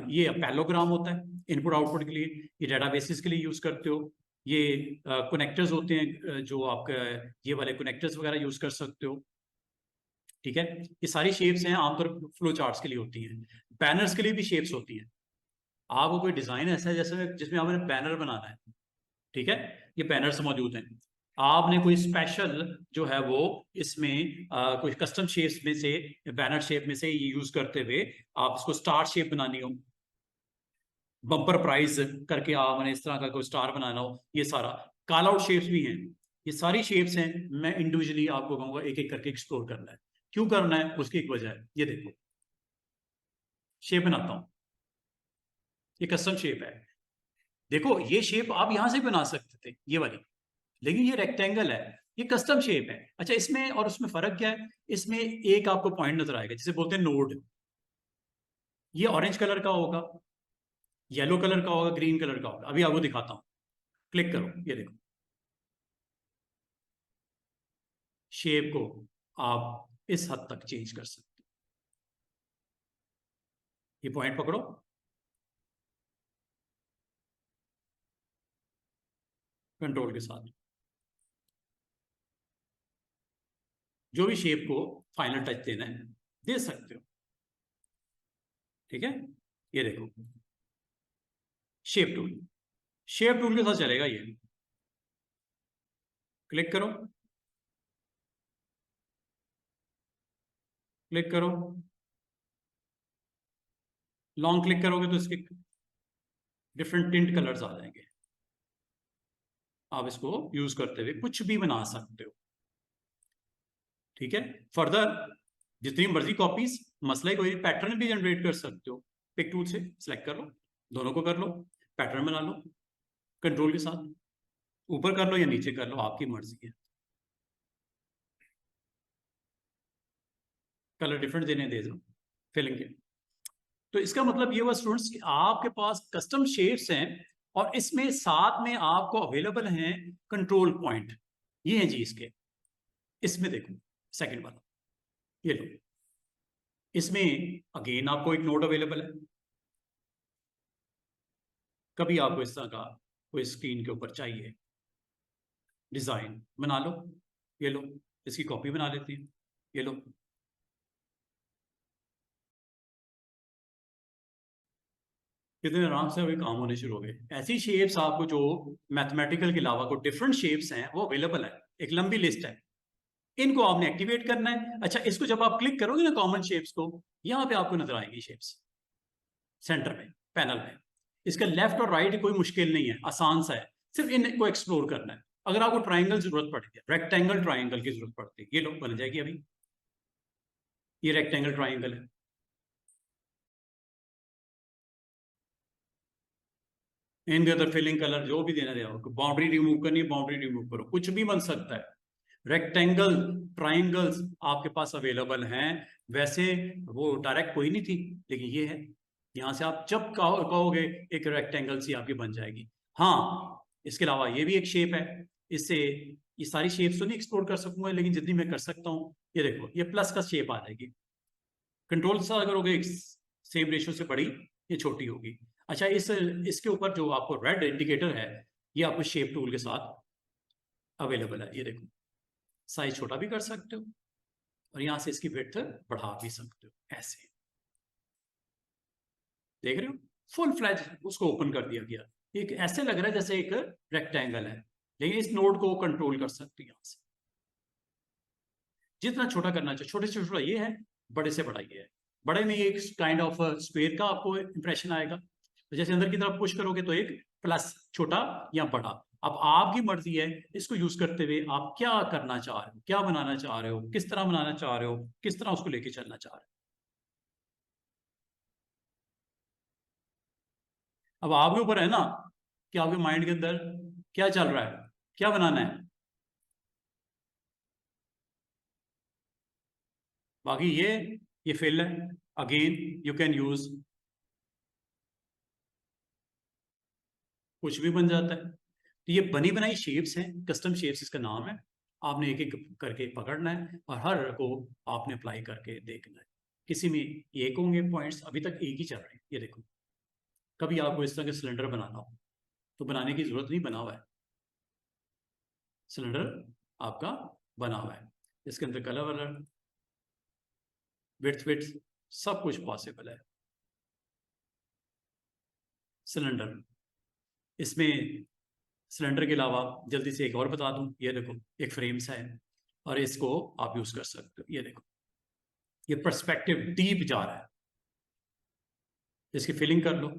ये पैलोग्राम होता है इनपुट आउटपुट के लिए, ये डेटाबेसिस के लिए यूज करते हो, ये कनेक्टर्स होते हैं जो आपका, ये वाले कनेक्टर्स वगैरह यूज कर सकते हो, ठीक है। ये सारी शेप्स हैं, आमतौर पर फ्लो चार्ट्स के लिए होती हैं। बैनर्स के लिए भी शेप्स होती हैं, आपको कोई डिजाइन ऐसा है जैसे जिसमें आपने बैनर बनाना है, ठीक है, ये बैनर्स मौजूद हैं। आपने कोई स्पेशल जो है वो इसमें कोई कस्टम शेप्स में से, बैनर शेप में से ये यूज करते हुए आप इसको स्टार शेप बनानी हो, बम्पर प्राइज करके आपने इस तरह का कोई स्टार बनाना हो, ये सारा कॉल आउट शेप्स भी हैं, ये सारी शेप्स हैं। मैं इंडिविजुअली आपको कहूंगा एक एक करके एक्सप्लोर करना है। क्यों करना है उसकी एक वजह है, ये देखो शेप बनाता हूं, ये कस्टम शेप है, देखो ये शेप आप यहां से बना सकते थे ये वाली, लेकिन ये रेक्टेंगल है, ये कस्टम शेप है। अच्छा, इसमें और उसमें फर्क क्या है, इसमें एक आपको पॉइंट नजर आएगा जिसे बोलते हैं नोड, ये ऑरेंज कलर का होगा, येलो कलर का होगा, ग्रीन कलर का होगा। अभी आपको दिखाता हूं, क्लिक करो, ये देखो शेप को आप इस हद तक चेंज कर सकते हो। ये पॉइंट पकड़ो, कंट्रोल के साथ जो भी शेप को फाइनल टच देना है दे सकते हो, ठीक है। ये देखो शेप टूल, शेप टूल के साथ चलेगा ये। क्लिक करो, क्लिक करो, लॉन्ग क्लिक करोगे तो इसके डिफरेंट टिंट कलर्स आ जाएंगे। आप इसको यूज करते हुए कुछ भी बना सकते हो, ठीक है। फर्दर जितनी मर्जी कॉपीज, मसला कोई पैटर्न भी जनरेट कर सकते हो। पिक टूल से सिलेक्ट कर लो, दोनों को कर लो, पैटर्न बना लो कंट्रोल के साथ, ऊपर कर लो या नीचे कर लो, आपकी मर्जी है। कलर डिफरेंट देने दे दो फिलिंग के। तो इसका मतलब ये हुआ स्टूडेंट्स कि आपके पास कस्टम शेप्स हैं और इसमें साथ में आपको अवेलेबल हैं कंट्रोल पॉइंट। ये हैं जी इसके, इसमें देखो सेकंड वाला, ये लो, इसमें अगेन आपको एक नोड अवेलेबल है। कभी आपको इस तरह का कोई स्क्रीन के ऊपर चाहिए डिजाइन, बना लो, ये लो, इसकी कॉपी बना लेते हैं, ये लो। कितने आराम से अभी काम होने शुरू हो गए। ऐसी शेप्स आपको जो मैथमेटिकल के अलावा को डिफरेंट शेप्स हैं वो अवेलेबल है, एक लंबी लिस्ट है, इनको आपने एक्टिवेट करना है। अच्छा, इसको जब आप क्लिक करोगे ना कॉमन शेप्स को, यहां पे आपको नजर आएंगी शेप्स सेंटर में, पैनल में। इसका लेफ्ट और राइट कोई मुश्किल नहीं है, आसान सा है, सिर्फ इनको एक्सप्लोर करना है। अगर आपको ट्राइंगल जरूरत पड़ती है, रेक्टेंगल ट्राइंगल की जरूरत पड़ती है, ये लो बन जाएगी अभी, ये रेक्टेंगल ट्राइंगल है। इनके अंदर फिलिंग कलर जो भी देना देना, बाउंड्री रिमूव करनी है बाउंड्री रिमूव करो, कुछ भी बन सकता है। रेक्टेंगल ट्राइंगल्स आपके पास अवेलेबल हैं। वैसे वो डायरेक्ट कोई नहीं थी, लेकिन ये है, यहां से आप जब कहोगे एक रेक्टेंगल सी आपकी बन जाएगी। हाँ, इसके अलावा ये भी एक शेप है, इससे ये सारी शेप्स तो नहीं एक्सप्लोर कर सकूंगा, लेकिन जितनी मैं कर सकता हूँ, ये देखो ये प्लस का शेप आ जाएगी। कंट्रोल सा करोगे सेम रेशियो से बड़ी, ये छोटी होगी। अच्छा, इसके ऊपर जो आपको रेड इंडिकेटर है, ये आपको शेप टूल के साथ अवेलेबल है। ये देखो, साइज छोटा भी कर सकते हो और यहां से इसकी विड्थ बढ़ा भी सकते हो, ऐसे देख रहे हो, फुल फ्लैज उसको ओपन कर दिया गया। एक ऐसे लग रहा है जैसे एक रेक्टेंगल है, लेकिन इस नोड को कंट्रोल कर सकते हो यहां से, जितना छोटा करना चाहिए। छोटे से छोटा ये है, बड़े से बड़ा ये है। बड़े में एक काइंड ऑफ स्क्वायर का आपको इंप्रेशन आएगा, तो जैसे अंदर की तरफ पुश करोगे तो एक प्लस, छोटा या बड़ा। अब आपकी मर्जी है इसको यूज करते हुए आप क्या करना चाह रहे हो, क्या बनाना चाह रहे हो, किस तरह बनाना चाह रहे हो, किस तरह उसको लेके चलना चाह रहे हो। अब आपके ऊपर है ना कि आपके माइंड के अंदर क्या चल रहा है, क्या बनाना है। बाकी ये फिल है, अगेन यू कैन यूज, कुछ भी बन जाता है। तो ये बनी बनाई शेप्स हैं, कस्टम शेप्स इसका नाम है। आपने एक एक करके पकड़ना है और हर को आपने अप्लाई करके देखना है। किसी में एक होंगे पॉइंट्स, अभी तक एक ही चल रहे हैं, ये देखो। कभी आपको इस तरह का सिलेंडर बनाना हो तो बनाने की जरूरत नहीं, बना हुआ है सिलेंडर, आपका बना हुआ है। इसके अंदर कलर वलर, विड्थ विड्थ सब कुछ पॉसिबल है। सिलेंडर, इसमें सिलेंडर के अलावा जल्दी से एक और बता दूं, ये देखो एक फ्रेम सा है और इसको आप यूज कर सकते हो। ये देखो, ये पर्सपेक्टिव डीप जा रहा है, इसकी फिलिंग कर लो,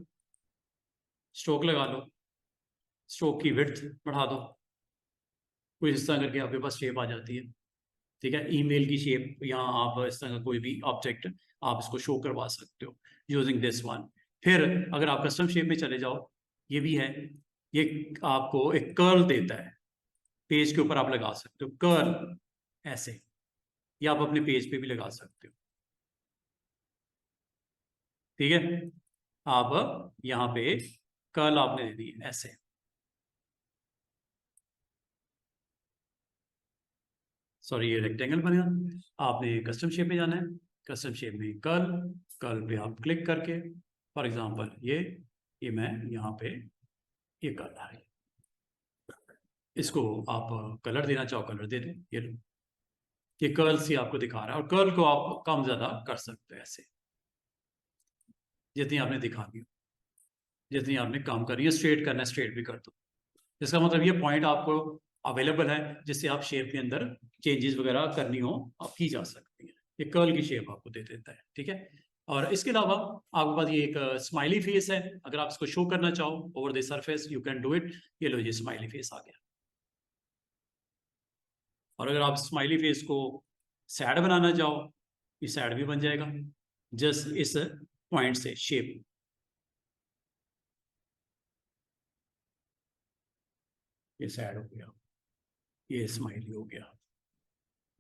स्ट्रोक लगा लो, स्ट्रोक की विड्थ बढ़ा दो, कुछ इस तरह करके आपके पास शेप आ जाती है। ठीक है, ईमेल की शेप, यहाँ आप इस तरह का कोई भी ऑब्जेक्ट आप इसको शो करवा सकते हो यूजिंग दिस वन। फिर अगर आप कस्टम शेप में चले जाओ, ये भी है, ये आपको एक कर्ल देता है, पेज के ऊपर आप लगा सकते हो कर्ल ऐसे, या आप अपने पेज पे भी लगा सकते हो। ठीक है, आप यहाँ पे कर्ल आपने दे दी ऐसे। सॉरी, ये रेक्टेंगल बनेगा, आपने कस्टम शेप में जाना है, कस्टम शेप में कर्ल, कर्ल पे आप क्लिक करके, फॉर एग्जांपल ये मैं यहाँ पे ये कर रहा है, इसको आप कलर देना चाहो कलर दे दो, ये लो, ये कर्ल से आपको दिखा रहा है। और कर्ल को आप कम ज्यादा कर सकते हो ऐसे, जितनी आपने दिखा दी। जितनी आपने काम करनी है। स्ट्रेट करना है, स्ट्रेट भी कर दो। इसका मतलब ये पॉइंट आपको अवेलेबल है जिससे आप शेप के अंदर चेंजेस वगैरह करनी हो आप की जा सकती है। ये कर्ल की शेप आपको दे देता है, ठीक है। और इसके अलावा आपके पास ये एक स्माइली फेस है। अगर आप इसको शो करना चाहो over the surface you can do it. ये लो, ये स्माइली फेस आ गया। और अगर आप स्माइली फेस को सैड बनाना चाहो, ये सैड भी बन जाएगा जस्ट इस पॉइंट से शेप। ये सैड हो गया, ये स्माइली हो गया।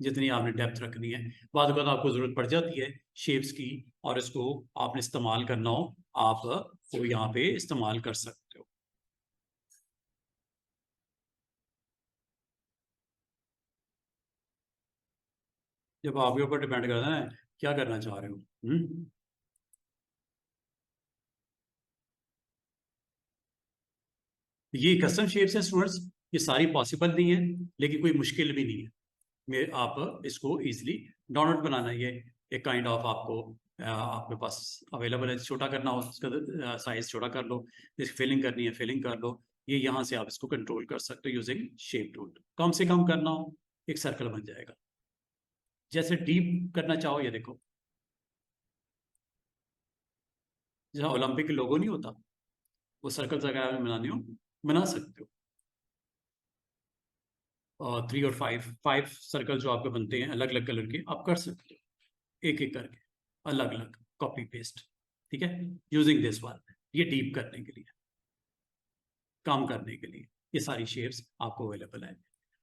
जितनी आपने डेप्थ रखनी है, बाद में आपको जरूरत पड़ जाती है शेप्स की और इसको आपने इस्तेमाल करना हो, आप वो यहाँ पे इस्तेमाल कर सकते हो। जब आपके ऊपर डिपेंड करता है क्या करना चाह रहे हो। ये कस्टम शेप्स हैं स्टूडेंट्स, ये सारी पॉसिबल नहीं है लेकिन कोई मुश्किल भी नहीं है। आप इसको इजीली डाउनलोड बनाना, ये एक काइंड ऑफ आपको आपके पास अवेलेबल है। छोटा करना हो उसका साइज छोटा कर लो, जैसे फिलिंग करनी है फिलिंग कर लो। ये यहाँ से आप इसको कंट्रोल कर सकते हो यूजिंग शेप टूल। कम से कम करना हो एक सर्कल बन जाएगा। जैसे डीप करना चाहो, ये देखो जहाँ ओलंपिक लोगो नहीं होता, वो सर्कल वगैरह में बनानी हो बना सकते हो। और 3 और 5 सर्कल जो आपके बनते हैं अलग अलग कलर के, आप कर सकते हो एक एक करके अलग अलग कॉपी पेस्ट, ठीक है। यूजिंग दिस वन, ये डीप करने के लिए, काम करने के लिए ये सारी शेप्स आपको अवेलेबल है।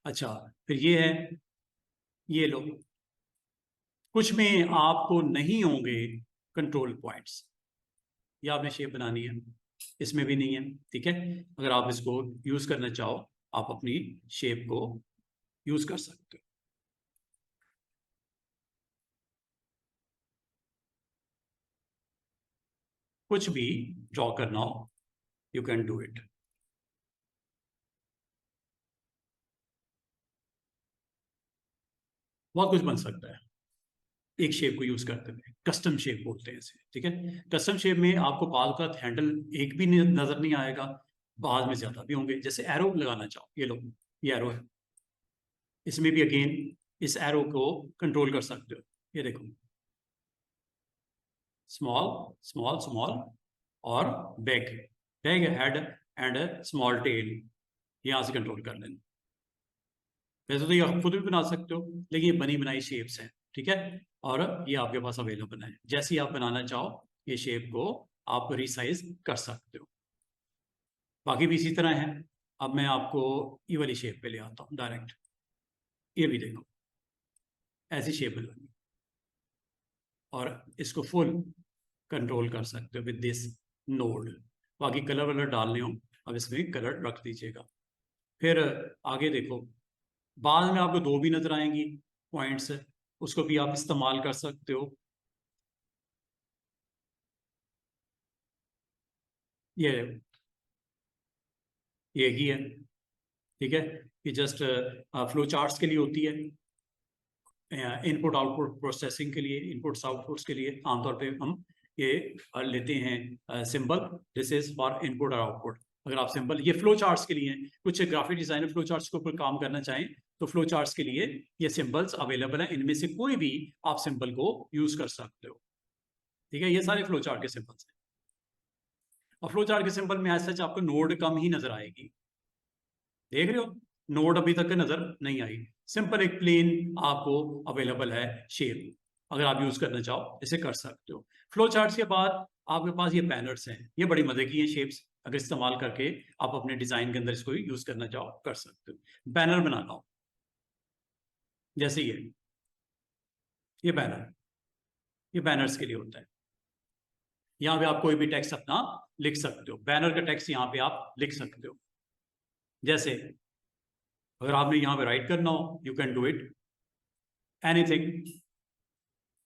अच्छा, फिर ये है, ये लो, कुछ में आपको नहीं होंगे कंट्रोल पॉइंट्स। ये आपने शेप बनानी है, इसमें भी नहीं है, ठीक है। अगर आप इसको यूज करना चाहो आप अपनी शेप को यूज कर सकते हो। कुछ भी ड्रॉ करना हो यू कैन डू इट। बहुत कुछ बन सकता है एक शेप को यूज करते हुए, कस्टम शेप बोलते हैं इसे, ठीक है। कस्टम शेप में आपको बाल का हैंडल एक भी नजर नहीं आएगा, बाद में ज्यादा भी होंगे। जैसे एरो लगाना चाहो, ये लो, ये एरो है, इसमें भी अगेन इस एरो को कंट्रोल कर सकते हो। ये देखो, स्मॉल स्मॉल स्मॉल और big, big head and small tell, यहां से कंट्रोल कर लेना। वैसे तो ये आप खुद भी बना सकते हो लेकिन ये बनी बनाई शेप्स हैं, ठीक है। और ये आपके पास अवेलेबल है, जैसे ही आप बनाना चाहो ये शेप को आप रिसाइज कर सकते हो। बाकी भी इसी तरह है। अब मैं आपको ये वाली शेप पे ले आता हूँ डायरेक्ट। ये भी देखो, ऐसी शेप बनानी और इसको फुल कंट्रोल कर सकते हो विद दिस नोड। बाकी कलर वलर डालने हो अब इसमें कलर रख दीजिएगा। फिर आगे देखो, बाद में आपको दो भी नजर आएंगी पॉइंट्स, उसको भी आप इस्तेमाल कर सकते हो। ये ही है, ठीक है। ये जस्ट फ्लो चार्ट्स के लिए होती है, इनपुट आउटपुट प्रोसेसिंग के लिए, इनपुट्स आउटपुट्स के लिए आमतौर पे हम ये लेते हैं symbol. This is for input और आउटपुट। अगर आप सिंबल, ये फ्लो चार्ट्स के लिए हैं, कुछ ग्राफिक डिजाइनर फ्लो चार्ट्स के ऊपर काम करना चाहें तो फ्लो चार्ट्स के लिए ये सिंबल्स अवेलेबल हैं। इनमें से कोई भी आप सिंबल को यूज कर सकते हो, ठीक है। ये सारे फ्लो चार्ट के सिंबल्स हैं। और फ्लो चार्ट के सिंबल में ऐसा आपको नोड कम ही नजर आएगी, देख रहे हो, नोड अभी तक नजर नहीं आई। सिंपल एक प्लेन आपको अवेलेबल है शेप, अगर आप यूज करना चाहो इसे कर सकते हो। फ्लो चार्ट्स के बाद आपके पास ये बैनर्स हैं, ये बड़ी मजे की हैं शेप्स, अगर इस्तेमाल करके आप अपने डिजाइन के अंदर इसको यूज करना चाहो कर सकते हो। बैनर बनाना हो, जैसे ये बैनर, ये बैनर्स के लिए होता है। यहाँ पे आप कोई भी टेक्स्ट अपना लिख सकते हो, बैनर का टेक्स्ट यहाँ पे आप लिख सकते हो। जैसे अगर आपने यहाँ पे राइट करना हो you can do it anything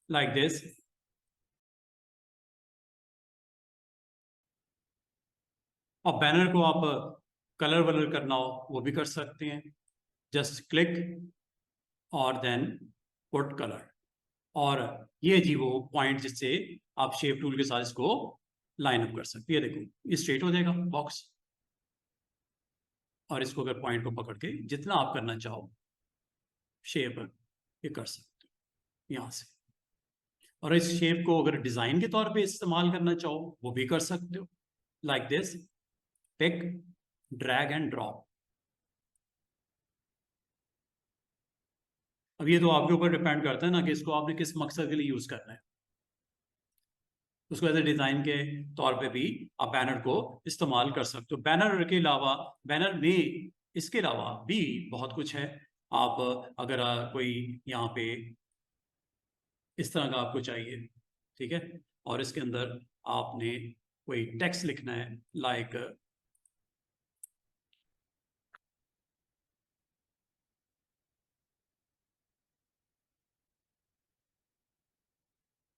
like this. और बैनर को आप कलर वलर करना हो वो भी कर सकते हैं, जस्ट क्लिक और देन पुट कलर। और ये जी वो पॉइंट जिससे आप शेप टूल के साथ इसको लाइन अप कर सकते हो। ये देखो ये स्ट्रेट हो जाएगा बॉक्स, और इसको अगर पॉइंट को पकड़ के जितना आप करना चाहो शेप ये कर सकते हो यहाँ से। और इस शेप को अगर डिजाइन के तौर पे इस्तेमाल करना चाहो वो भी कर सकते हो, like this, pick, drag and drop. अब ये तो आपके ऊपर डिपेंड करता है ना कि इसको आपने किस मकसद के लिए यूज करना है। उसको एज डिजाइन के तौर पे भी आप बैनर को इस्तेमाल कर सकते हो। बैनर के अलावा, बैनर में इसके अलावा भी बहुत कुछ है। आप अगर कोई यहाँ पे इस तरह का आपको चाहिए, ठीक है, और इसके अंदर आपने कोई टेक्स्ट लिखना है, लाइक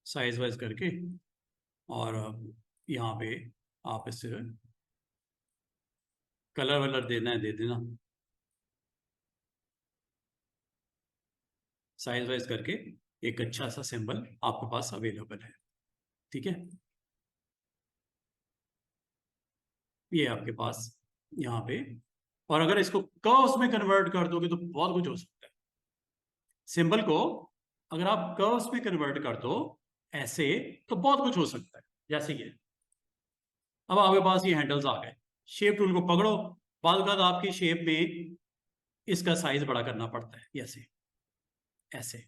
साइज वाइज करके, और यहाँ पे आप इसे कलर वलर देना है दे देना, साइज वाइज करके एक अच्छा सा सिंबल आपके पास अवेलेबल है, ठीक है। ये आपके पास यहाँ पे, और अगर इसको कर्व्स में कन्वर्ट कर दोगे तो बहुत कुछ हो सकता है। सिंबल को अगर आप कर्व्स में कन्वर्ट कर दो ऐसे तो बहुत कुछ हो सकता है, जैसे ये अब आपके पास ये हैंडल्स आ गए। शेप टूल को पकड़ो, बाद आपकी शेप में इसका साइज बड़ा करना पड़ता है, ऐसे ऐसे,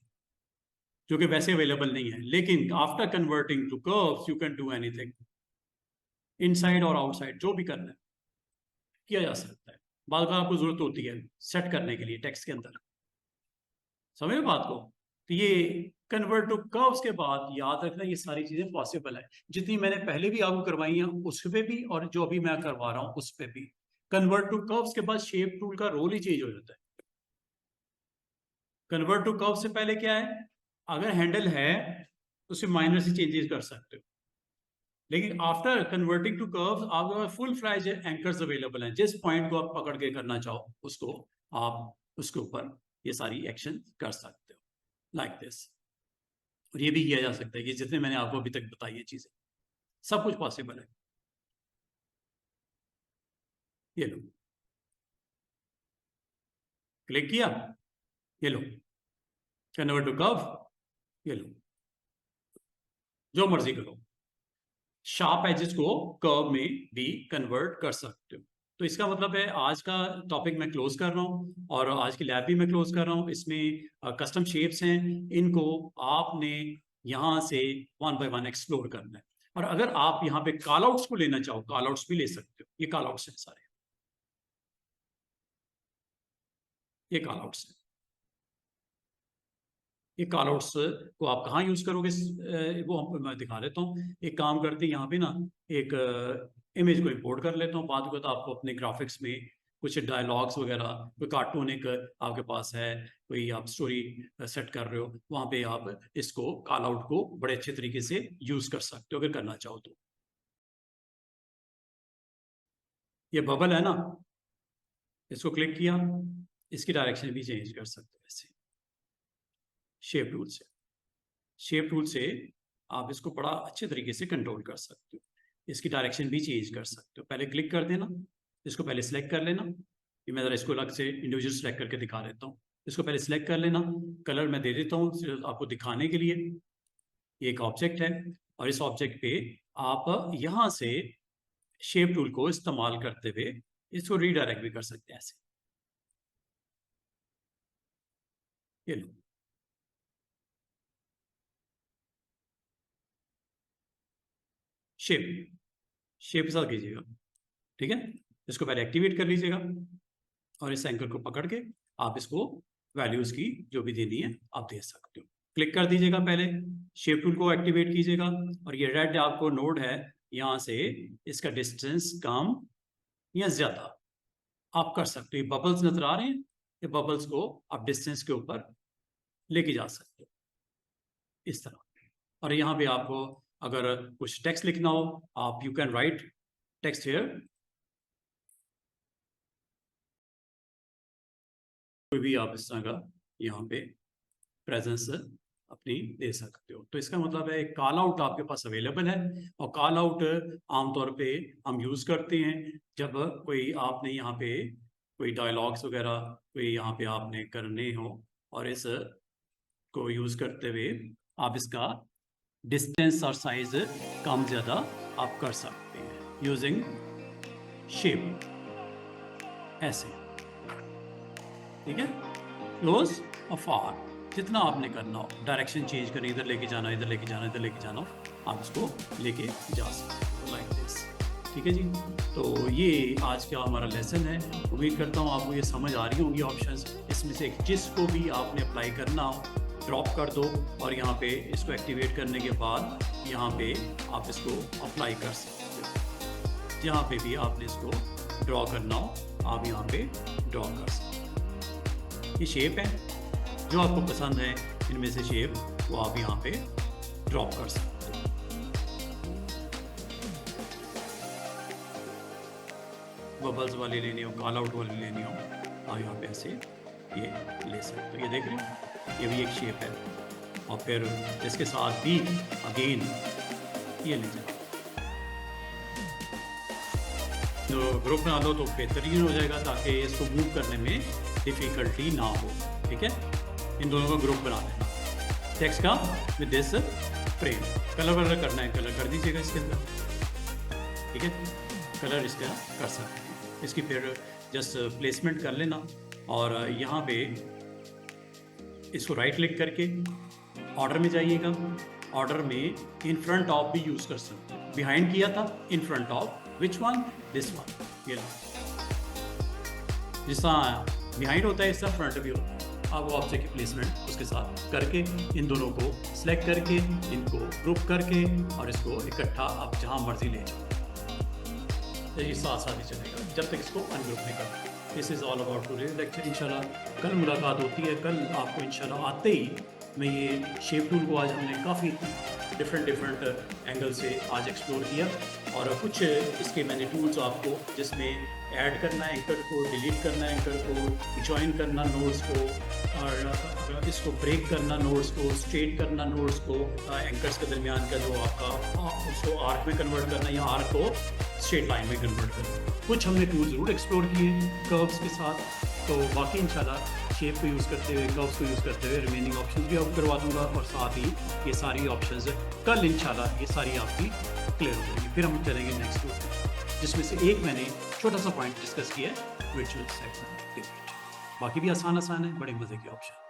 जो कि वैसे अवेलेबल नहीं है, लेकिन after converting to curves you can do anything, inside और आउटसाइड जो भी करना है किया जा सकता है। बाद में आपको जरूरत होती है सेट करने के लिए टेक्स्ट के अंदर, समझ बात को। तो ये कन्वर्ट टू कर्व्स के बाद याद रखना ये सारी चीजें पॉसिबल है, जितनी मैंने पहले भी आपको करवाई हैं उस पे भी, और जो अभी मैं करवा रहा हूं उस पे भी। कन्वर्ट टू कर्व्स के बाद शेप टूल का रोल ही चेंज हो जाता है। कन्वर्ट टू कर्व से पहले क्या है, अगर हैंडल है तो उसमें माइनर से चेंजेस कर सकते हो, लेकिन आफ्टर कन्वर्टिंग टू कर्व्स आपके पास फुल फ्लैज एंकर्स अवेलेबल हैं। जिस पॉइंट को आप पकड़ के करना चाहो उसको आप उसके ऊपर ये सारी एक्शन कर सकते हो, लाइक दिस। और ये भी किया जा सकता है कि जितने मैंने आपको अभी तक बताई है चीजें, सब कुछ पॉसिबल है। ये लो, क्लिक किया, ये लो, कन्वर्ट टू कर्व, ये लो, जो मर्जी करो। शार्प एजेस को कर्व में भी कन्वर्ट कर सकते हो। तो इसका मतलब है आज का टॉपिक मैं क्लोज कर रहा हूँ, और आज की लैब भी मैं क्लोज कर रहा हूँ। इसमें कस्टम शेप्स हैं, इनको आपने यहाँ से वन बाय वन एक्सप्लोर करना है। और अगर आप यहाँ पे कॉल आउट्स को लेना चाहो, कॉल आउट्स भी ले सकते हो। ये कॉल आउट्स हैं सारे, ये कॉल आउट्स हैं। ये कॉल आउट्स को आप कहाँ यूज करोगे, वो मैं दिखा देता हूँ। एक काम करते हैं, यहाँ पे ना एक इमेज को इंपोर्ट कर लेता हूँ। बाद में तो आपको अपने ग्राफिक्स में कुछ डायलॉग्स वगैरह, कोई कार्टून एक आपके पास है, कोई आप स्टोरी सेट कर रहे हो, वहां पे आप इसको कॉल आउट को बड़े अच्छे तरीके से यूज कर सकते हो अगर करना चाहो तो। ये बबल है ना, इसको क्लिक किया, इसकी डायरेक्शन भी चेंज कर सकते हो ऐसे शेप टूल से। शेप टूल से आप इसको बड़ा अच्छे तरीके से कंट्रोल कर सकते हो, इसकी डायरेक्शन भी चेंज कर सकते हो। पहले क्लिक कर देना, इसको पहले सिलेक्ट कर लेना। ये मैं ज़रा इसको अलग से इंडिविजुअल सेलेक्ट करके दिखा देता हूँ। इसको पहले सिलेक्ट कर लेना, कलर मैं दे देता हूँ सिर्फ आपको दिखाने के लिए। ये एक ऑब्जेक्ट है, और इस ऑब्जेक्ट पे आप यहाँ से शेप टूल को इस्तेमाल करते हुए इसको रीडायरेक्ट भी कर सकते हैं ऐसे। ये लो, शेप शेप के साथ कीजिएगा, ठीक है। इसको पहले एक्टिवेट कर लीजिएगा, और इस एंकर को पकड़ के आप इसको वैल्यूज की जो भी देनी है आप दे सकते हो। क्लिक कर दीजिएगा, पहले शेप टूल को एक्टिवेट कीजिएगा, और ये रेड आपको नोड है, यहाँ से इसका डिस्टेंस कम या ज्यादा आप कर सकते हो। बबल्स नजर आ रहे हैं, ये बबल्स को आप डिस्टेंस के ऊपर लेके जा सकते हो इस तरह। और यहाँ पे आपको अगर कुछ टेक्स्ट लिखना हो, आप you can write text here. कोई भी आप इस तरह का यहाँ पे प्रेजेंस अपनी दे सकते हो। तो इसका मतलब है कॉल आउट आपके पास अवेलेबल है, और कॉल आउट आमतौर पे हम यूज़ करते हैं जब कोई आपने यहाँ पे कोई डायलॉग्स वगैरह कोई यहाँ पे आपने करने हो, और इस को यूज़ करते हुए आप इसका डिस्टेंस और साइज कम ज़्यादा आप कर सकते हैं यूजिंग शेप, ऐसे, ठीक है। क्लोज और फार, जितना आपने करना हो, डायरेक्शन चेंज करनी, इधर लेके जाना, इधर लेके जाना, इधर लेके जाना, आप इसको लेके जा सकते हो लाइक दिस, ठीक है जी। तो ये आज का हमारा लेसन है। उम्मीद करता हूँ आपको ये समझ आ रही होंगी ऑप्शंस। इसमें से जिसको भी आपने अप्लाई करना हो ड्रॉप कर दो, और यहाँ पे इसको एक्टिवेट करने के बाद यहाँ पे आप इसको अप्लाई कर सकते हो। जहाँ पे भी आपने इसको ड्रॉ करना हो आप यहाँ पे ड्रॉ कर सकते हो। ये शेप है, जो आपको पसंद है इनमें से शेप वो आप यहाँ पे ड्रॉप कर सकते हो। बबल्स वाली लेनी हो, कॉल आउट वाली लेनी हो, आप यहाँ पे ऐसे ये ले सकते हो। ये देख रहे हो, ये भी एक शेप है। और फिर इसके साथ भी अगेन ये ले जाओ, तो ग्रुप बना लो तो बेहतरीन हो जाएगा, ताकि इसको मूव करने में डिफ़िकल्टी ना हो, ठीक है। इन दोनों का ग्रुप बना लेना टेक्स्ट का विद दिस फ्रेम। कलर करना है, कलर कर दीजिएगा इसके अंदर, ठीक है। कलर इसका कर सकते हैं। इसकी फिर जस्ट प्लेसमेंट कर लेना, और यहाँ पे इसको राइट क्लिक करके ऑर्डर में जाइएगा। ऑर्डर में इन फ्रंट ऑफ भी यूज़ कर सकते हैं। बिहाइंड किया था, in front of, which one, this one, ये लो। जिस तरह बिहाइंड होता है इस तरह फ्रंट भी होता है। आप वो ऑब्जेक्ट की प्लेसमेंट उसके साथ करके इन दोनों को सिलेक्ट करके इनको ग्रुप करके और इसको इकट्ठा आप जहाँ मर्जी ले जाओ, ये साथ साथ ही चलेगा जब तक इसको अनग्रुप नहीं करते। This is all about today lecture. इंशाल्लाह कल मुलाकात होती है। कल आपको इंशाल्लाह आते ही मैं ये शेप टूल को आज हमने काफ़ी डिफरेंट एंगल से आज एक्सप्लोर किया, और कुछ इसके मैंने टूल्स आपको जिसमें ऐड करना है एंकर को, डिलीट करना है एंकर को, जॉइन करना नोड्स को, और इसको ब्रेक करना नोड्स को, स्ट्रेट करना नोड्स को, एंकर्स के दरमियान का जो आपका उसको आर्क में कन्वर्ट करना या आर्क को स्ट्रेट लाइन में कन्वर्ट करना। कुछ हमने टूल ज़रूर एक्सप्लोर किए कर्व्स के साथ। तो बाकी इंशाल्लाह शेप को यूज़ करते हुए, कर्व्स को यूज़ करते हुए रिमेनिंग ऑप्शंस भी आपको करवा दूंगा, और साथ ही ये सारी ऑप्शंस कल इंशाल्लाह ये सारी आपकी क्लियर हो जाएगी। फिर हम चलेंगे नेक्स्ट टूल, जिसमें से एक मैंने छोटा सा पॉइंट डिस्कस किया है, विजुअल सेगमेंट। बाकी भी आसान है, बड़े मज़े के ऑप्शन।